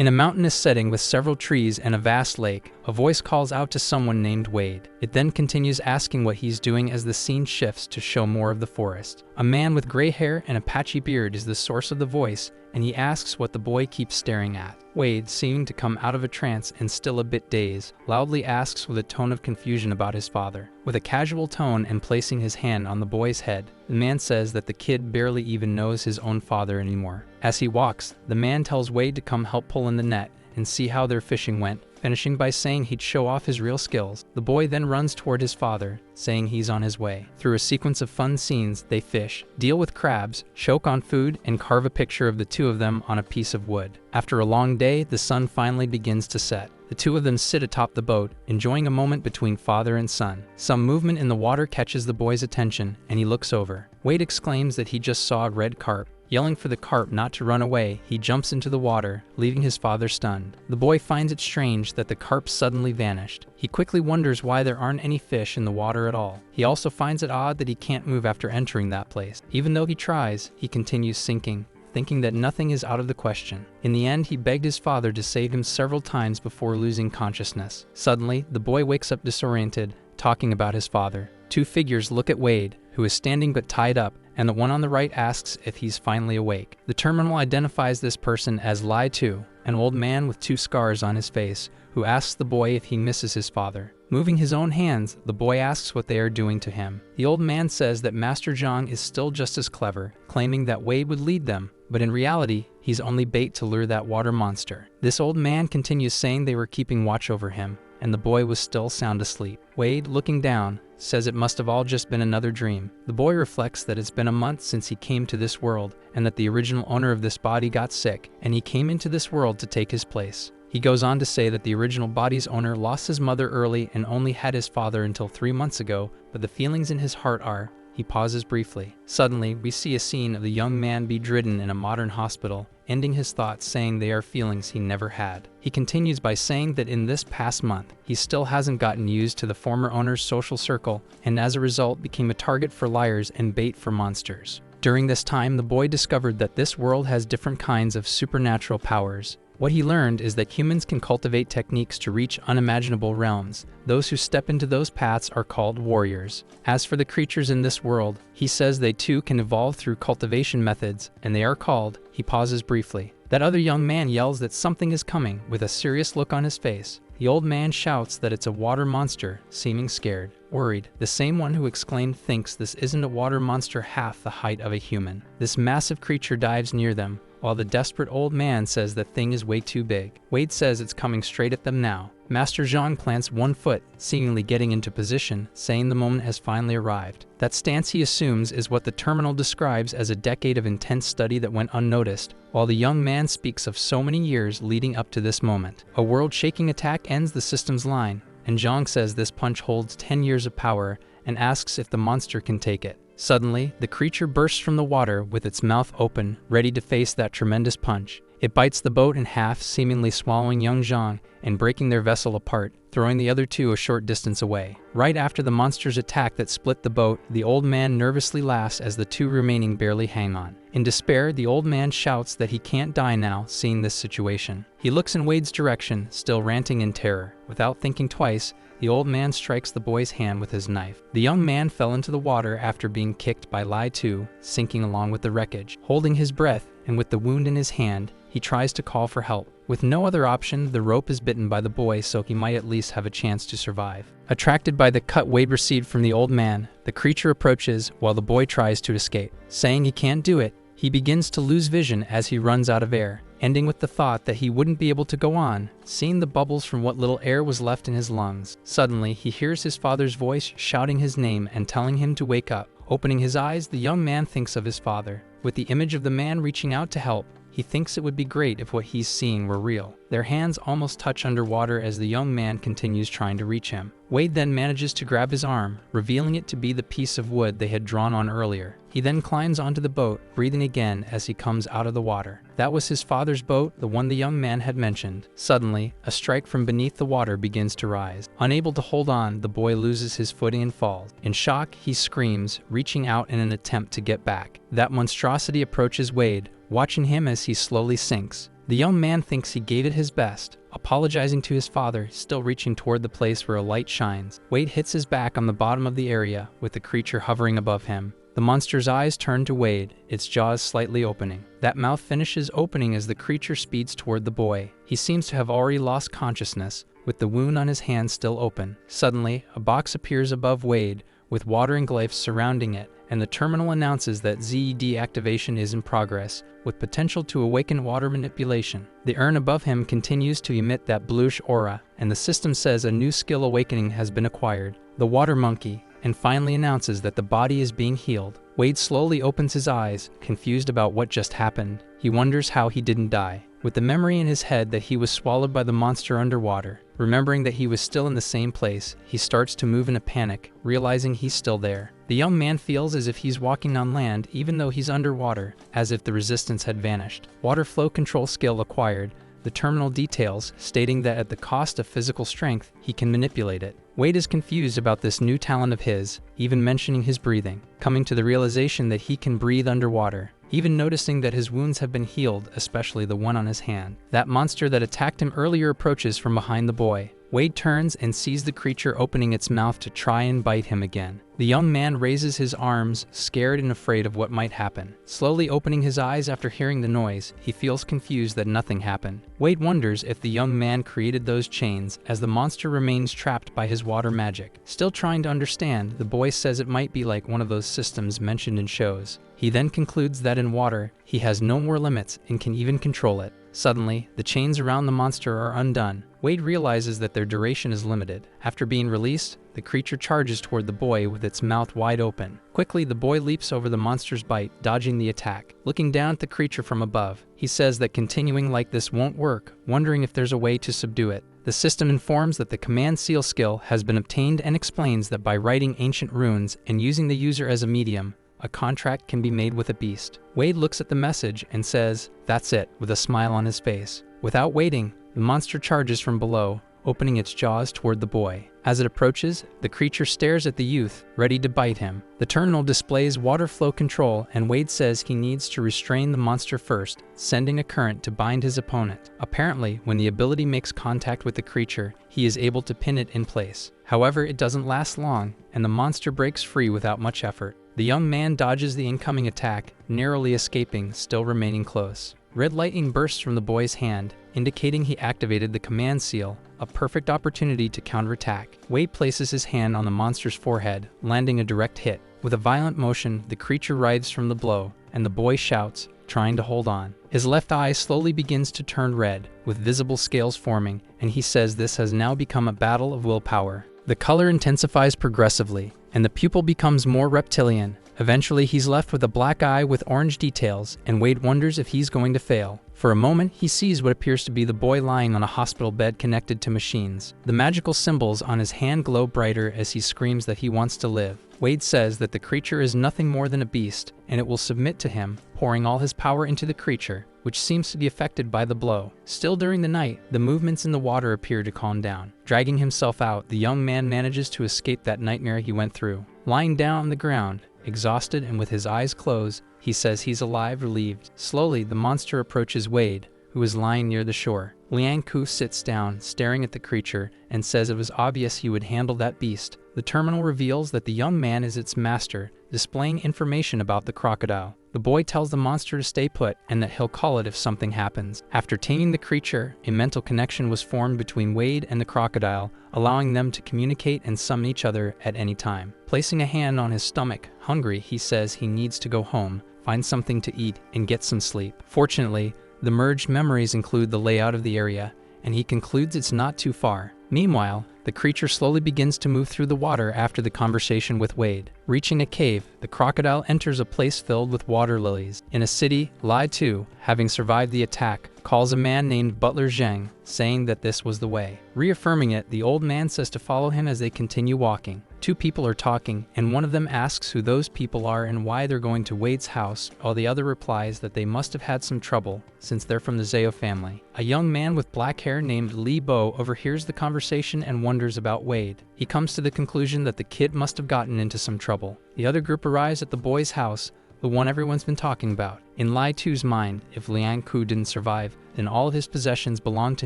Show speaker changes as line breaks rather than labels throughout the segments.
In a mountainous setting with several trees and a vast lake, a voice calls out to someone named Wade. It then continues asking what he's doing as the scene shifts to show more of the forest. A man with gray hair and a patchy beard is the source of the voice, and he asks what the boy keeps staring at. Wade, seeming to come out of a trance and still a bit dazed, loudly asks with a tone of confusion about his father. With a casual tone and placing his hand on the boy's head, the man says that the kid barely even knows his own father anymore. As he walks, the man tells Wade to come help pull in the net and see how their fishing went, finishing by saying he'd show off his real skills. The boy then runs toward his father, saying he's on his way. Through a sequence of fun scenes, they fish, deal with crabs, choke on food, and carve a picture of the two of them on a piece of wood. After a long day, the sun finally begins to set. The two of them sit atop the boat, enjoying a moment between father and son. Some movement in the water catches the boy's attention, and he looks over. Wade exclaims that he just saw a red carp. Yelling for the carp not to run away, he jumps into the water, leaving his father stunned. The boy finds it strange that the carp suddenly vanished. He quickly wonders why there aren't any fish in the water at all. He also finds it odd that he can't move after entering that place. Even though he tries, he continues sinking, thinking that nothing is out of the question. In the end, he begged his father to save him several times before losing consciousness. Suddenly, the boy wakes up disoriented, talking about his father. Two figures look at Wade, who is standing but tied up, and the one on the right asks if he's finally awake. The terminal identifies this person as Lai Tu, an old man with two scars on his face, who asks the boy if he misses his father. Moving his own hands, the boy asks what they are doing to him. The old man says that Master Zhang is still just as clever, claiming that Wade would lead them, but in reality, he's only bait to lure that water monster. This old man continues saying they were keeping watch over him, and the boy was still sound asleep. Wade, looking down, says it must have all just been another dream. The boy reflects that it's been a month since he came to this world, and that the original owner of this body got sick, and he came into this world to take his place. He goes on to say that the original body's owner lost his mother early and only had his father until 3 months ago, but the feelings in his heart are... He pauses briefly. Suddenly, we see a scene of the young man bedridden in a modern hospital, ending his thoughts saying they are feelings he never had. He continues by saying that in this past month, he still hasn't gotten used to the former owner's social circle, and as a result became a target for liars and bait for monsters. During this time, the boy discovered that this world has different kinds of supernatural powers. What he learned is that humans can cultivate techniques to reach unimaginable realms. Those who step into those paths are called warriors. As for the creatures in this world, he says they too can evolve through cultivation methods, and they are called... He pauses briefly. That other young man yells that something is coming, with a serious look on his face. The old man shouts that it's a water monster, seeming scared, worried. The same one who exclaimed thinks this isn't a water monster half the height of a human. This massive creature dives near them, while the desperate old man says that thing is way too big. Wade says it's coming straight at them now. Master Zhang plants one foot, seemingly getting into position, saying the moment has finally arrived. That stance he assumes is what the terminal describes as a decade of intense study that went unnoticed, while the young man speaks of so many years leading up to this moment. A world-shaking attack ends the system's line, and Zhang says this punch holds 10 years of power and asks if the monster can take it. Suddenly, the creature bursts from the water with its mouth open, ready to face that tremendous punch. It bites the boat in half, seemingly swallowing young Zhang and breaking their vessel apart, throwing the other two a short distance away. Right after the monster's attack that split the boat, the old man nervously laughs as the two remaining barely hang on. In despair, the old man shouts that he can't die now, seeing this situation. He looks in Wade's direction, still ranting in terror. Without thinking twice, the old man strikes the boy's hand with his knife. The young man fell into the water after being kicked by Lai Tu, sinking along with the wreckage. Holding his breath, and with the wound in his hand, he tries to call for help. With no other option, the rope is bitten by the boy so he might at least have a chance to survive. Attracted by the cut Wade received from the old man, the creature approaches while the boy tries to escape. Saying he can't do it, he begins to lose vision as he runs out of air, ending with the thought that he wouldn't be able to go on, seeing the bubbles from what little air was left in his lungs. Suddenly, he hears his father's voice shouting his name and telling him to wake up. Opening his eyes, the young man thinks of his father. With the image of the man reaching out to help, he thinks it would be great if what he's seeing were real. Their hands almost touch underwater as the young man continues trying to reach him. Wade then manages to grab his arm, revealing it to be the piece of wood they had drawn on earlier. He then climbs onto the boat, breathing again as he comes out of the water. That was his father's boat, the one the young man had mentioned. Suddenly, a strike from beneath the water begins to rise. Unable to hold on, the boy loses his footing and falls. In shock, he screams, reaching out in an attempt to get back. That monstrosity approaches Wade, watching him as he slowly sinks. The young man thinks he gave it his best, apologizing to his father, still reaching toward the place where a light shines. Wade hits his back on the bottom of the area, with the creature hovering above him. The monster's eyes turn to Wade, its jaws slightly opening. That mouth finishes opening as the creature speeds toward the boy. He seems to have already lost consciousness, with the wound on his hand still open. Suddenly, a box appears above Wade, with watering glyphs surrounding it, and the terminal announces that ZED activation is in progress, with potential to awaken water manipulation. The urn above him continues to emit that bluish aura, and the system says a new skill awakening has been acquired, the water monkey, and finally announces that the body is being healed. Wade slowly opens his eyes, confused about what just happened. He wonders how he didn't die. With the memory in his head that he was swallowed by the monster underwater, remembering that he was still in the same place, he starts to move in a panic, realizing he's still there. The young man feels as if he's walking on land even though he's underwater, as if the resistance had vanished. Water flow control skill acquired. The terminal details, stating that at the cost of physical strength, he can manipulate it. Wade is confused about this new talent of his, even mentioning his breathing, coming to the realization that he can breathe underwater, even noticing that his wounds have been healed, especially the one on his hand. That monster that attacked him earlier approaches from behind the boy. Wade turns and sees the creature opening its mouth to try and bite him again. The young man raises his arms, scared and afraid of what might happen. Slowly opening his eyes after hearing the noise, he feels confused that nothing happened. Wade wonders if the young man created those chains, as the monster remains trapped by his water magic. Still trying to understand, the boy says it might be like one of those systems mentioned in shows. He then concludes that in water, he has no more limits and can even control it. Suddenly, the chains around the monster are undone. Wade realizes that their duration is limited. After being released, the creature charges toward the boy with its mouth wide open. Quickly, the boy leaps over the monster's bite, dodging the attack. Looking down at the creature from above, he says that continuing like this won't work, wondering if there's a way to subdue it. The system informs that the command seal skill has been obtained and explains that by writing ancient runes and using the user as a medium, a contract can be made with a beast. Wade looks at the message and says, "That's it," with a smile on his face. Without waiting, the monster charges from below, opening its jaws toward the boy. As it approaches, the creature stares at the youth, ready to bite him. The terminal displays water flow control, and Wade says he needs to restrain the monster first, sending a current to bind his opponent. Apparently, when the ability makes contact with the creature, he is able to pin it in place. However, it doesn't last long, and the monster breaks free without much effort. The young man dodges the incoming attack, narrowly escaping, still remaining close. Red lightning bursts from the boy's hand, indicating he activated the command seal, a perfect opportunity to counterattack. Wade places his hand on the monster's forehead, landing a direct hit. With a violent motion, the creature writhes from the blow, and the boy shouts, trying to hold on. His left eye slowly begins to turn red, with visible scales forming, and he says this has now become a battle of willpower. The color intensifies progressively, and the pupil becomes more reptilian. Eventually, he's left with a black eye with orange details, and Wade wonders if he's going to fail. For a moment, he sees what appears to be the boy lying on a hospital bed connected to machines. The magical symbols on his hand glow brighter as he screams that he wants to live. Wade says that the creature is nothing more than a beast, and it will submit to him, pouring all his power into the creature, which seems to be affected by the blow. Still during the night, the movements in the water appear to calm down. Dragging himself out, the young man manages to escape that nightmare he went through. Lying down on the ground, exhausted and with his eyes closed, he says he's alive, relieved. Slowly, the monster approaches Wade, who is lying near the shore. Liang Ku sits down, staring at the creature, and says it was obvious he would handle that beast. The terminal reveals that the young man is its master, displaying information about the crocodile. The boy tells the monster to stay put and that he'll call it if something happens. After taming the creature, a mental connection was formed between Wade and the crocodile, allowing them to communicate and summon each other at any time. Placing a hand on his stomach, hungry, he says he needs to go home, find something to eat, and get some sleep. Fortunately, the merged memories include the layout of the area, and he concludes it's not too far. Meanwhile, the creature slowly begins to move through the water after the conversation with Wade. Reaching a cave, the crocodile enters a place filled with water lilies. In a city, Lai Tu, having survived the attack, calls a man named Butler Zheng, saying that this was the way. Reaffirming it, the old man says to follow him as they continue walking. Two people are talking, and one of them asks who those people are and why they're going to Wade's house, while the other replies that they must have had some trouble, since they're from the Zhao family. A young man with black hair named Li Bo overhears the conversation and wonders about Wade. He comes to the conclusion that the kid must have gotten into some trouble. The other group arrives at the boy's house, the one everyone's been talking about. In Lai Tu's mind, if Liang Ku didn't survive, then all of his possessions belong to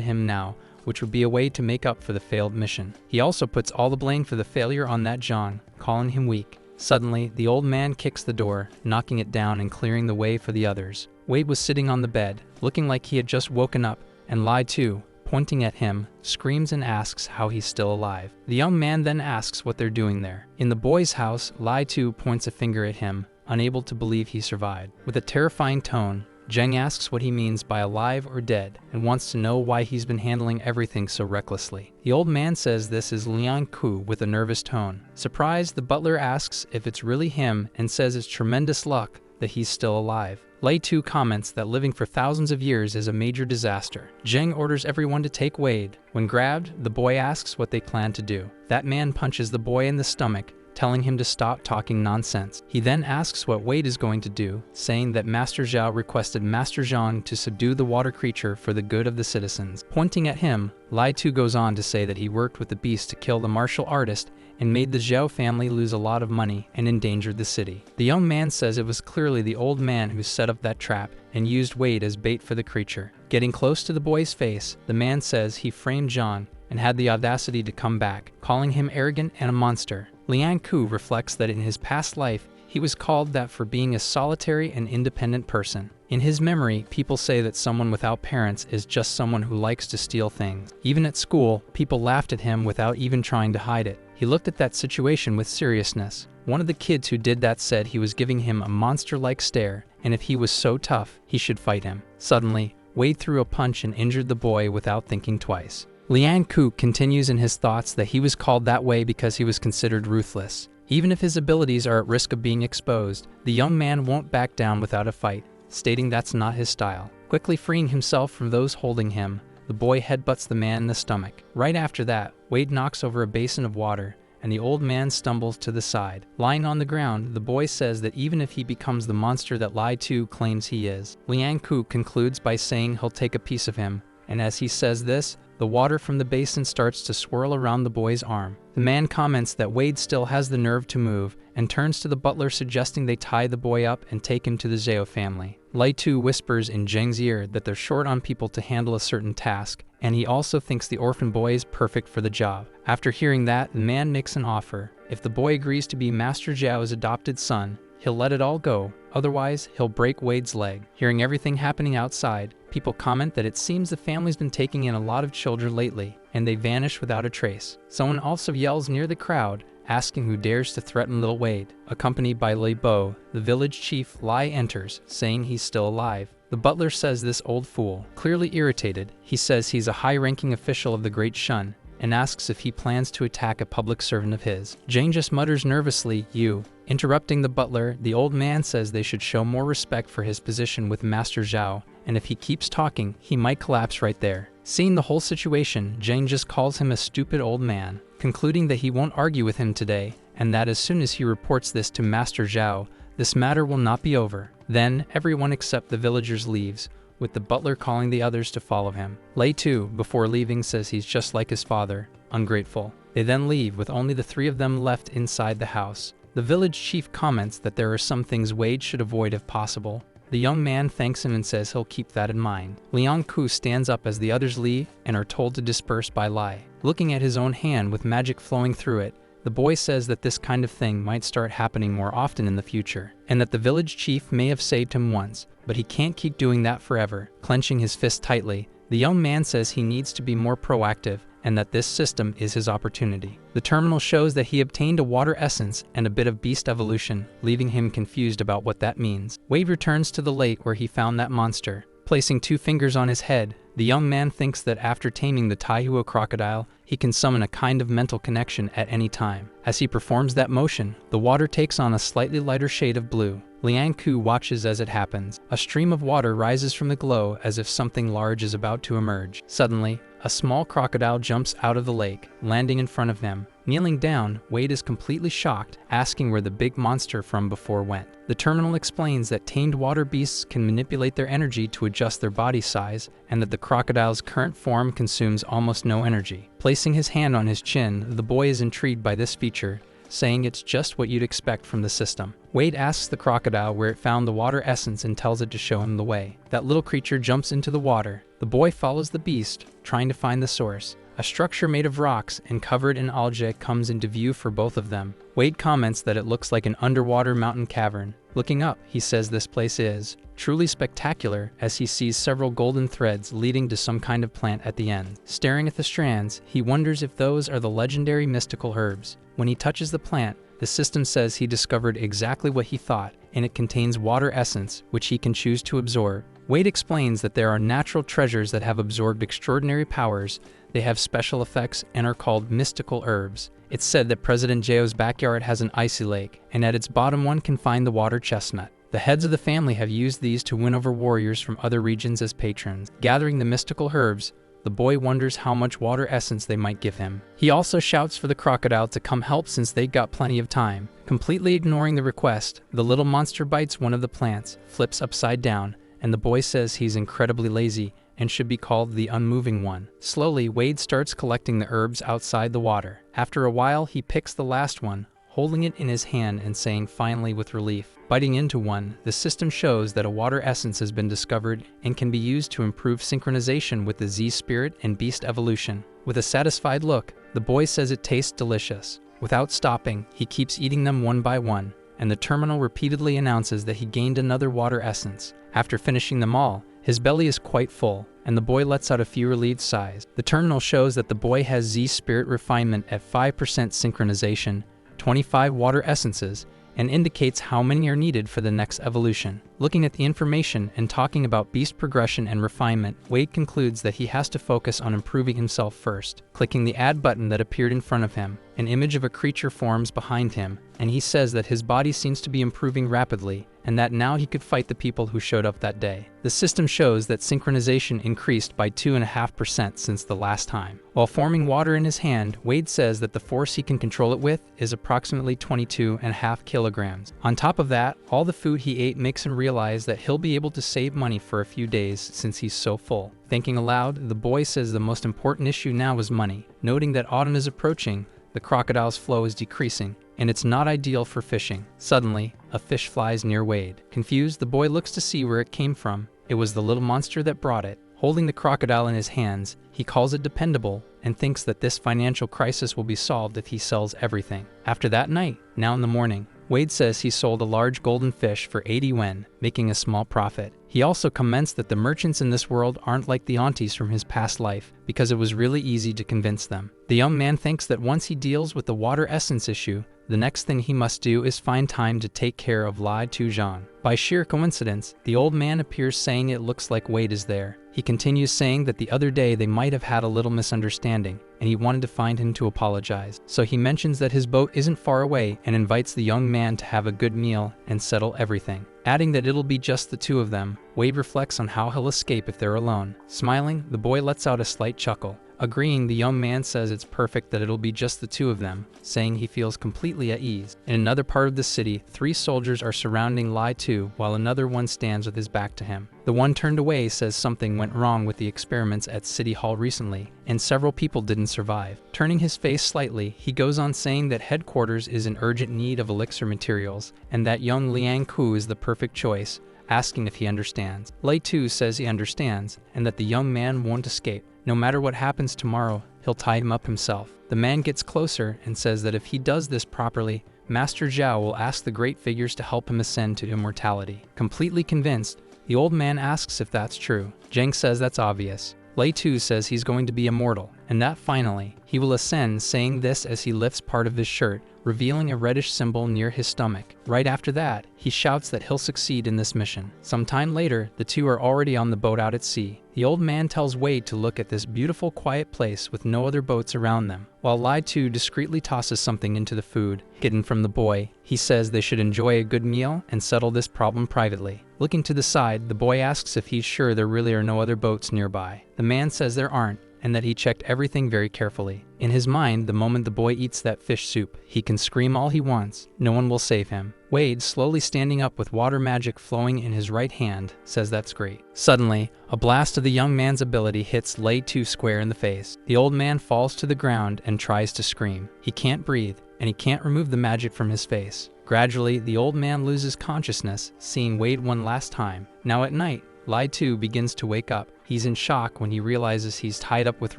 him now, which would be a way to make up for the failed mission. He also puts all the blame for the failure on that John, calling him weak. Suddenly, the old man kicks the door, knocking it down and clearing the way for the others. Wade was sitting on the bed, looking like he had just woken up, and Lai Tu, pointing at him, screams and asks how he's still alive. The young man then asks what they're doing there. In the boy's house, Lai Tu points a finger at him, unable to believe he survived. With a terrifying tone, Zheng asks what he means by alive or dead, and wants to know why he's been handling everything so recklessly. The old man says this is Liang Ku with a nervous tone. Surprised, the butler asks if it's really him and says it's tremendous luck that he's still alive. Lei Tu comments that living for thousands of years is a major disaster. Zheng orders everyone to take Wade. When grabbed, the boy asks what they plan to do. That man punches the boy in the stomach, telling him to stop talking nonsense. He then asks what Wade is going to do, saying that Master Zhao requested Master Zhang to subdue the water creature for the good of the citizens. Pointing at him, Lai Tu goes on to say that he worked with the beast to kill the martial artist and made the Zhao family lose a lot of money and endangered the city. The young man says it was clearly the old man who set up that trap and used Wade as bait for the creature. Getting close to the boy's face, the man says he framed Zhang and had the audacity to come back, calling him arrogant and a monster. Liang Ku reflects that in his past life, he was called that for being a solitary and independent person. In his memory, people say that someone without parents is just someone who likes to steal things. Even at school, people laughed at him without even trying to hide it. He looked at that situation with seriousness. One of the kids who did that said he was giving him a monster-like stare, and if he was so tough, he should fight him. Suddenly, Wade threw a punch and injured the boy without thinking twice. Liang Ku continues in his thoughts that he was called that way because he was considered ruthless. Even if his abilities are at risk of being exposed, the young man won't back down without a fight, stating that's not his style. Quickly freeing himself from those holding him, the boy headbutts the man in the stomach. Right after that, Wade knocks over a basin of water, and the old man stumbles to the side. Lying on the ground, the boy says that even if he becomes the monster that Lai Tu claims he is, Liang Ku concludes by saying he'll take a piece of him, and as he says this, the water from the basin starts to swirl around the boy's arm. The man comments that Wade still has the nerve to move and turns to the butler suggesting they tie the boy up and take him to the Zhao family. Lai Tu whispers in Zheng's ear that they're short on people to handle a certain task, and he also thinks the orphan boy is perfect for the job. After hearing that, the man makes an offer. If the boy agrees to be Master Zhao's adopted son, he'll let it all go, otherwise he'll break Wade's leg. Hearing everything happening outside, people comment that it seems the family's been taking in a lot of children lately, and they vanish without a trace. Someone also yells near the crowd, asking who dares to threaten little Wade. Accompanied by Lei Bo, the village chief Lai enters, saying he's still alive. The butler says this old fool. Clearly irritated, he says he's a high-ranking official of the Great Shun, and asks if he plans to attack a public servant of his. Jane just mutters nervously, "You." Interrupting the butler, the old man says they should show more respect for his position with Master Zhao, and if he keeps talking, he might collapse right there. Seeing the whole situation, Jane just calls him a stupid old man, concluding that he won't argue with him today, and that as soon as he reports this to Master Zhao, this matter will not be over. Then, everyone except the villagers leaves, with the butler calling the others to follow him. Lei Tu, before leaving, says he's just like his father, ungrateful. They then leave with only the three of them left inside the house. The village chief comments that there are some things Wade should avoid if possible. The young man thanks him and says he'll keep that in mind. Liang Ku stands up as the others leave and are told to disperse by Lai. Looking at his own hand with magic flowing through it, the boy says that this kind of thing might start happening more often in the future, and that the village chief may have saved him once, but he can't keep doing that forever. Clenching his fist tightly, the young man says he needs to be more proactive and that this system is his opportunity. The terminal shows that he obtained a water essence and a bit of beast evolution, leaving him confused about what that means. Wade returns to the lake where he found that monster. Placing 2 fingers on his head, the young man thinks that after taming the Taihua crocodile, he can summon a kind of mental connection at any time. As he performs that motion, the water takes on a slightly lighter shade of blue. Liang Ku watches as it happens. A stream of water rises from the glow as if something large is about to emerge. Suddenly, a small crocodile jumps out of the lake, landing in front of them. Kneeling down, Wade is completely shocked, asking where the big monster from before went. The terminal explains that tamed water beasts can manipulate their energy to adjust their body size, and that the crocodile's current form consumes almost no energy. Placing his hand on his chin, the boy is intrigued by this feature, saying it's just what you'd expect from the system. Wade asks the crocodile where it found the water essence and tells it to show him the way. That little creature jumps into the water. The boy follows the beast, trying to find the source. A structure made of rocks and covered in algae comes into view for both of them. Wade comments that it looks like an underwater mountain cavern. Looking up, he says this place is truly spectacular as he sees several golden threads leading to some kind of plant at the end. Staring at the strands, he wonders if those are the legendary mystical herbs. When he touches the plant, the system says he discovered exactly what he thought, and it contains water essence, which he can choose to absorb. Wade explains that there are natural treasures that have absorbed extraordinary powers. They have special effects and are called mystical herbs. It's said that President Jeo's backyard has an icy lake, and at its bottom one can find the water chestnut. The heads of the family have used these to win over warriors from other regions as patrons. Gathering the mystical herbs, the boy wonders how much water essence they might give him. He also shouts for the crocodile to come help since they got plenty of time. Completely ignoring the request, the little monster bites one of the plants, flips upside down, and the boy says he's incredibly lazy and should be called the unmoving one. Slowly, Wade starts collecting the herbs outside the water. After a while, he picks the last one, holding it in his hand and saying finally with relief. Biting into one, the system shows that a water essence has been discovered and can be used to improve synchronization with the Z spirit and beast evolution. With a satisfied look, the boy says it tastes delicious. Without stopping, he keeps eating them one by one, and the terminal repeatedly announces that he gained another water essence. After finishing them all, his belly is quite full, and the boy lets out a few relieved sighs. The terminal shows that the boy has Z spirit refinement at 5% synchronization, 25 water essences, and indicates how many are needed for the next evolution. Looking at the information and talking about beast progression and refinement, Wade concludes that he has to focus on improving himself first. Clicking the add button that appeared in front of him, an image of a creature forms behind him, and he says that his body seems to be improving rapidly, and that now he could fight the people who showed up that day. The system shows that synchronization increased by 2.5% since the last time. While forming water in his hand, Wade says that the force he can control it with is approximately 22.5 kilograms. On top of that, all the food he ate makes him realize that he'll be able to save money for a few days since he's so full. Thinking aloud, the boy says the most important issue now is money. Noting that autumn is approaching, the crocodile's flow is decreasing, and it's not ideal for fishing. Suddenly, a fish flies near Wade. Confused, the boy looks to see where it came from. It was the little monster that brought it. Holding the crocodile in his hands, he calls it dependable and thinks that this financial crisis will be solved if he sells everything. After that night, now in the morning, Wade says he sold a large golden fish for 80 yen, making a small profit. He also comments that the merchants in this world aren't like the aunties from his past life, because it was really easy to convince them. The young man thinks that once he deals with the water essence issue, the next thing he must do is find time to take care of Lai Tu-jean. By sheer coincidence, the old man appears saying it looks like Wade is there. He continues saying that the other day they might have had a little misunderstanding, and he wanted to find him to apologize. So he mentions that his boat isn't far away and invites the young man to have a good meal and settle everything. Adding that it'll be just the two of them, Wade reflects on how he'll escape if they're alone. Smiling, the boy lets out a slight chuckle. Agreeing, the young man says it's perfect that it'll be just the two of them, saying he feels completely at ease. In another part of the city, 3 soldiers are surrounding Lai Tu while another one stands with his back to him. The one turned away says something went wrong with the experiments at City Hall recently, and several people didn't survive. Turning his face slightly, he goes on saying that headquarters is in urgent need of elixir materials, and that young Liang Ku is the perfect choice, asking if he understands. Lai Tu says he understands, and that the young man won't escape. No matter what happens tomorrow, he'll tie him up himself. The man gets closer and says that if he does this properly, Master Zhao will ask the great figures to help him ascend to immortality. Completely convinced, the old man asks if that's true. Zheng says that's obvious. Lai Tu says he's going to be immortal, and that finally, he will ascend, saying this as he lifts part of his shirt, revealing a reddish symbol near his stomach. Right after that, he shouts that he'll succeed in this mission. Sometime later, the two are already on the boat out at sea. The old man tells Wade to look at this beautiful quiet place with no other boats around them, while Lai Tu discreetly tosses something into the food, hidden from the boy. He says they should enjoy a good meal and settle this problem privately. Looking to the side, the boy asks if he's sure there really are no other boats nearby. The man says there aren't, and that he checked everything very carefully. In his mind, the moment the boy eats that fish soup, he can scream all he wants. No one will save him. Wade, slowly standing up with water magic flowing in his right hand, says that's great. Suddenly, a blast of the young man's ability hits Lai Tu square in the face. The old man falls to the ground and tries to scream. He can't breathe, and he can't remove the magic from his face. Gradually, the old man loses consciousness, seeing Wade one last time. Now at night, Lai too begins to wake up. He's in shock when he realizes he's tied up with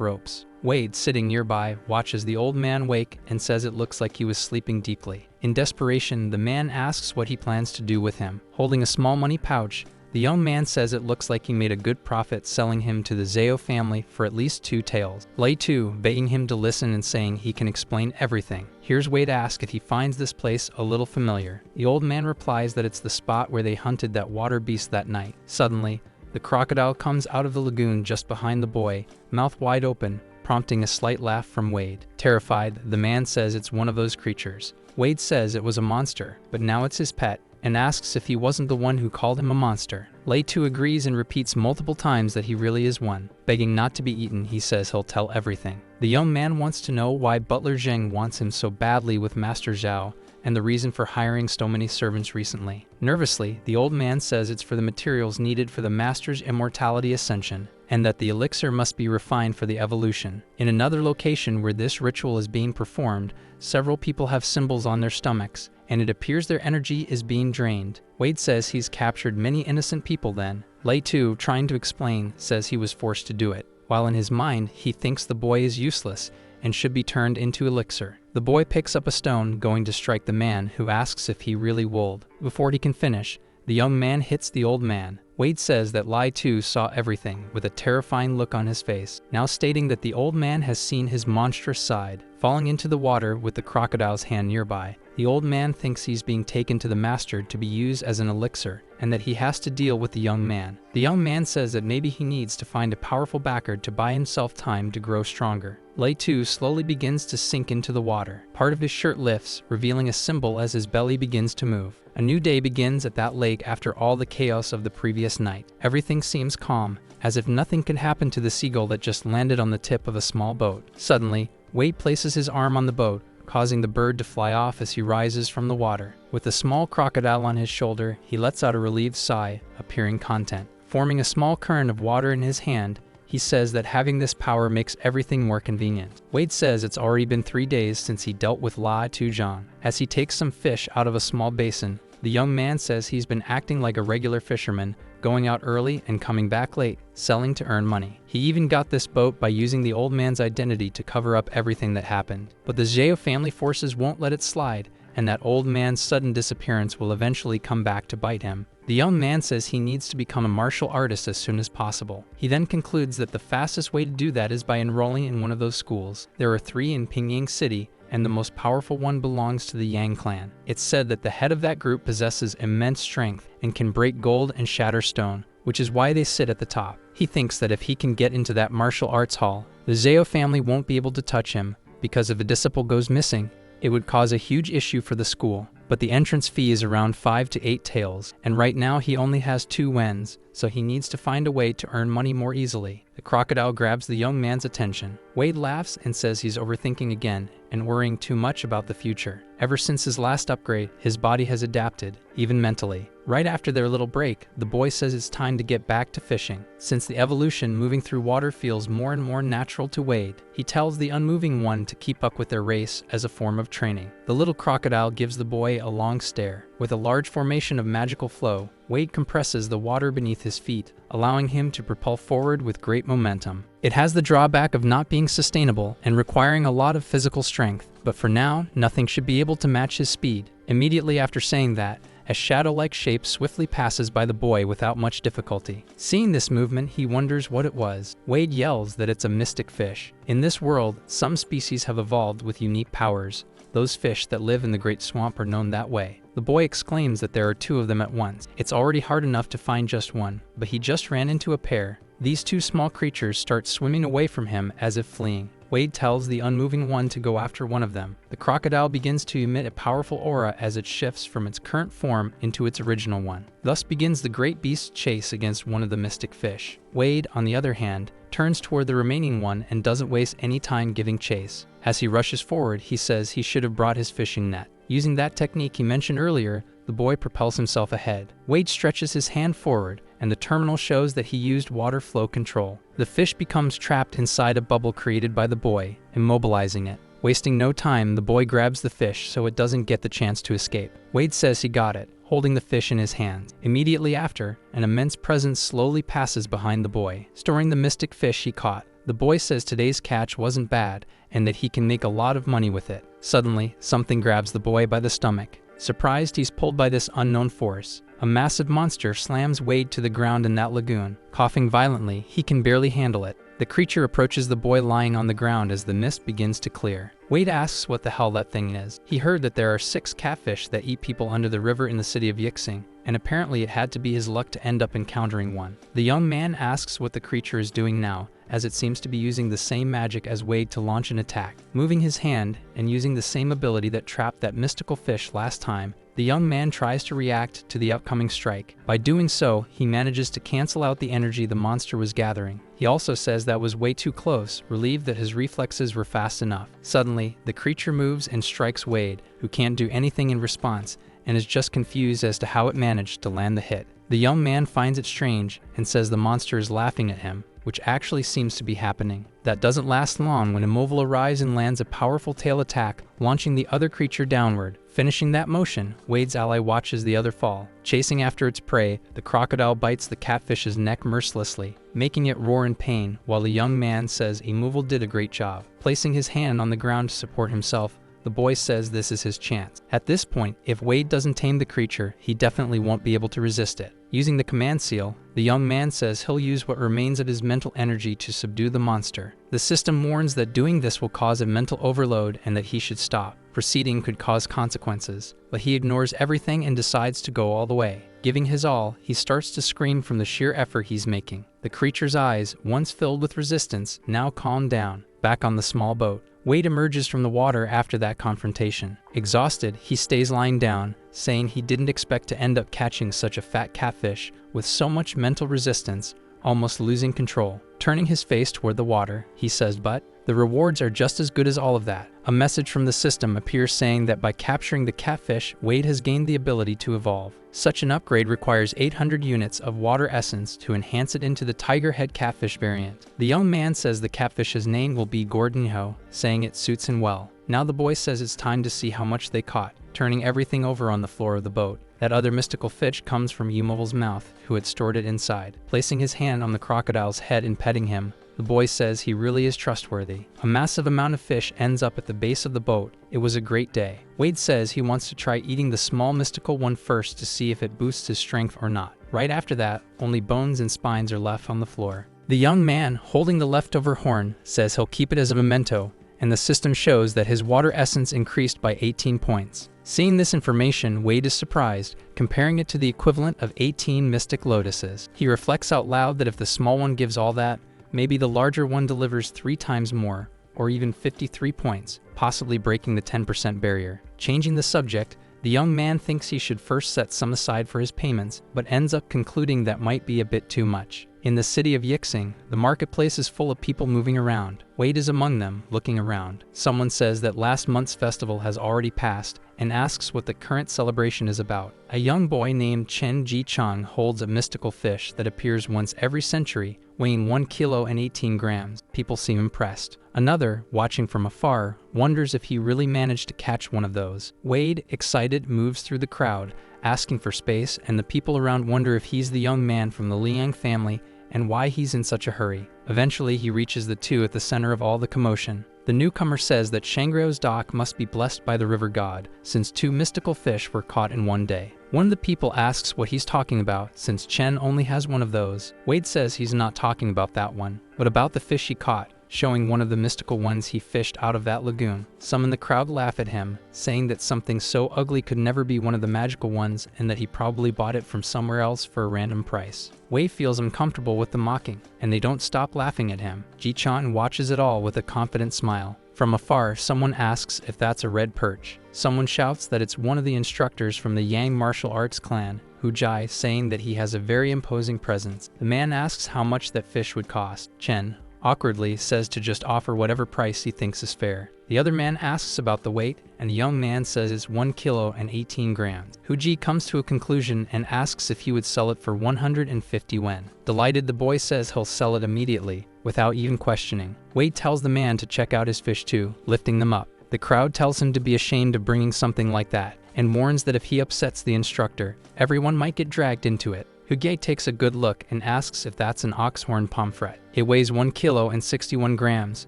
ropes. Wade, sitting nearby, watches the old man wake and says it looks like he was sleeping deeply. In desperation, the man asks what he plans to do with him. Holding a small money pouch, the young man says it looks like he made a good profit selling him to the Zeo family for at least 2 taels. Lei too, begging him to listen and saying he can explain everything. Here's Wade ask if he finds this place a little familiar. The old man replies that it's the spot where they hunted that water beast that night. Suddenly, the crocodile comes out of the lagoon just behind the boy, mouth wide open, prompting a slight laugh from Wade. Terrified, the man says it's one of those creatures. Wade says it was a monster, but now it's his pet, and asks if he wasn't the one who called him a monster. Lei too agrees and repeats multiple times that he really is one. Begging not to be eaten, he says he'll tell everything. The young man wants to know why Butler Zheng wants him so badly with Master Zhao, and the reason for hiring so many servants recently. Nervously, the old man says it's for the materials needed for the Master's immortality ascension, and that the elixir must be refined for the evolution. In another location where this ritual is being performed, several people have symbols on their stomachs, and it appears their energy is being drained. Wade says he's captured many innocent people then. Lei too, trying to explain, says he was forced to do it, while in his mind he thinks the boy is useless and should be turned into elixir. The boy picks up a stone, going to strike the man, who asks if he really would. Before he can finish, the young man hits the old man. Wade says that Lai too saw everything, with a terrifying look on his face, now stating that the old man has seen his monstrous side. Falling into the water with the crocodile's hand nearby, the old man thinks he's being taken to the master to be used as an elixir, and that he has to deal with the young man. The young man says that maybe he needs to find a powerful backer to buy himself time to grow stronger. Lei too slowly begins to sink into the water. Part of his shirt lifts, revealing a symbol as his belly begins to move. A new day begins at that lake after all the chaos of the previous night. Everything seems calm, as if nothing could happen to the seagull that just landed on the tip of a small boat. Suddenly, Wade places his arm on the boat, causing the bird to fly off as he rises from the water. With a small crocodile on his shoulder, he lets out a relieved sigh, appearing content. Forming a small current of water in his hand, he says that having this power makes everything more convenient. Wade says it's already been 3 days since he dealt with La Tujan. As he takes some fish out of a small basin, the young man says he's been acting like a regular fisherman, going out early and coming back late, selling to earn money. He even got this boat by using the old man's identity to cover up everything that happened. But the Zhao family forces won't let it slide, and that old man's sudden disappearance will eventually come back to bite him. The young man says he needs to become a martial artist as soon as possible. He then concludes that the fastest way to do that is by enrolling in one of those schools. There are 3 in Pingyang City, and the most powerful one belongs to the Yang clan. It's said that the head of that group possesses immense strength and can break gold and shatter stone, which is why they sit at the top. He thinks that if he can get into that martial arts hall, the Zhao family won't be able to touch him, because if a disciple goes missing, it would cause a huge issue for the school. But the entrance fee is around 5 to 8 taels, and right now he only has 2 wens, so he needs to find a way to earn money more easily. The crocodile grabs the young man's attention. Wade laughs and says he's overthinking again and worrying too much about the future. Ever since his last upgrade, his body has adapted, even mentally. Right after their little break, the boy says it's time to get back to fishing. Since the evolution moving through water feels more and more natural to Wade, he tells the unmoving one to keep up with their race as a form of training. The little crocodile gives the boy a long stare. With a large formation of magical flow, Wade compresses the water beneath his feet, allowing him to propel forward with great momentum. It has the drawback of not being sustainable and requiring a lot of physical strength, but for now, nothing should be able to match his speed. Immediately after saying that, a shadow-like shape swiftly passes by the boy without much difficulty. Seeing this movement, he wonders what it was. Wade yells that it's a mystic fish. In this world, some species have evolved with unique powers. Those fish that live in the Great Swamp are known that way. The boy exclaims that there are 2 of them at once. It's already hard enough to find just one, but he just ran into a pair. These 2 small creatures start swimming away from him as if fleeing. Wade tells the unmoving one to go after one of them. The crocodile begins to emit a powerful aura as it shifts from its current form into its original one. Thus begins the great beast's chase against one of the mystic fish. Wade, on the other hand, turns toward the remaining one and doesn't waste any time giving chase. As he rushes forward, he says he should have brought his fishing net. Using that technique he mentioned earlier, the boy propels himself ahead. Wade stretches his hand forward, and the terminal shows that he used water flow control. The fish becomes trapped inside a bubble created by the boy, immobilizing it. Wasting no time, the boy grabs the fish so it doesn't get the chance to escape. Wade says he got it, holding the fish in his hands. Immediately after, an immense presence slowly passes behind the boy, storing the mystic fish he caught. The boy says today's catch wasn't bad and that he can make a lot of money with it. Suddenly, something grabs the boy by the stomach. Surprised, he's pulled by this unknown force. A massive monster slams Wade to the ground in that lagoon. Coughing violently, he can barely handle it. The creature approaches the boy lying on the ground as the mist begins to clear. Wade asks what the hell that thing is. He heard that there are 6 catfish that eat people under the river in the city of Yixing, and apparently it had to be his luck to end up encountering one. The young man asks what the creature is doing now, as it seems to be using the same magic as Wade to launch an attack. Moving his hand and using the same ability that trapped that mystical fish last time, the young man tries to react to the upcoming strike. By doing so, he manages to cancel out the energy the monster was gathering. He also says that was way too close, relieved that his reflexes were fast enough. Suddenly, the creature moves and strikes Wade, who can't do anything in response, and is just confused as to how it managed to land the hit. The young man finds it strange and says the monster is laughing at him, which actually seems to be happening. That doesn't last long when Immobile arrives and lands a powerful tail attack, launching the other creature downward. Finishing that motion, Wade's ally watches the other fall. Chasing after its prey, the crocodile bites the catfish's neck mercilessly, making it roar in pain, while the young man says Immobile did a great job. Placing his hand on the ground to support himself, the boy says this is his chance. At this point, if Wade doesn't tame the creature, he definitely won't be able to resist it. Using the command seal, the young man says he'll use what remains of his mental energy to subdue the monster. The system warns that doing this will cause a mental overload and that he should stop. Proceeding could cause consequences, but he ignores everything and decides to go all the way. Giving his all, he starts to scream from the sheer effort he's making. The creature's eyes, once filled with resistance, now calm down. Back on the small boat, Wade emerges from the water after that confrontation. Exhausted, he stays lying down, saying he didn't expect to end up catching such a fat catfish with so much mental resistance, almost losing control. Turning his face toward the water, he says, "But the rewards are just as good as all of that." A message from the system appears saying that by capturing the catfish, Wade has gained the ability to evolve. Such an upgrade requires 800 units of water essence to enhance it into the tiger head catfish variant. The young man says the catfish's name will be Gordonho, saying it suits him well. Now the boy says it's time to see how much they caught, turning everything over on the floor of the boat. That other mystical fish comes from Immobile's mouth, who had stored it inside. Placing his hand on the crocodile's head and petting him, the boy says he really is trustworthy. A massive amount of fish ends up at the base of the boat. It was a great day. Wade says he wants to try eating the small mystical one first to see if it boosts his strength or not. Right after that, only bones and spines are left on the floor. The young man, holding the leftover horn, says he'll keep it as a memento, and the system shows that his water essence increased by 18 points. Seeing this information, Wade is surprised, comparing it to the equivalent of 18 mystic lotuses. He reflects out loud that if the small one gives all that, maybe the larger one delivers 3 times more, or even 53 points, possibly breaking the 10% barrier. Changing the subject, the young man thinks he should first set some aside for his payments, but ends up concluding that might be a bit too much. In the city of Yixing, the marketplace is full of people moving around. Wade is among them, looking around. Someone says that last month's festival has already passed, and asks what the current celebration is about. A young boy named Chen Ji-chang holds a mystical fish that appears once every century, weighing 1 kilo and 18 grams. People seem impressed. Another, watching from afar, wonders if he really managed to catch one of those. Wade, excited, moves through the crowd, asking for space, and the people around wonder if he's the young man from the Liang family and why he's in such a hurry. Eventually, he reaches the 2 at the center of all the commotion. The newcomer says that Shangrio's dock must be blessed by the river god, since 2 mystical fish were caught in one day. One of the people asks what he's talking about, since Chen only has one of those. Wade says he's not talking about that one, but about the fish he caught, showing one of the mystical ones he fished out of that lagoon. Some in the crowd laugh at him, saying that something so ugly could never be one of the magical ones and that he probably bought it from somewhere else for a random price. Wei feels uncomfortable with the mocking, and they don't stop laughing at him. Ji-chan watches it all with a confident smile. From afar, someone asks if that's a red perch. Someone shouts that it's one of the instructors from the Yang martial arts clan, Hu Jai, saying that he has a very imposing presence. The man asks how much that fish would cost. Chen, awkwardly says to just offer whatever price he thinks is fair. The other man asks about the weight, and the young man says it's 1 kilo and 18 grams. Huji comes to a conclusion and asks if he would sell it for 150 yen. Delighted, the boy says he'll sell it immediately, without even questioning. Wade tells the man to check out his fish too, lifting them up. The crowd tells him to be ashamed of bringing something like that, and warns that if he upsets the instructor, everyone might get dragged into it. Huge takes a good look and asks if that's an oxhorn pomfret. It weighs 1 kilo and 61 grams,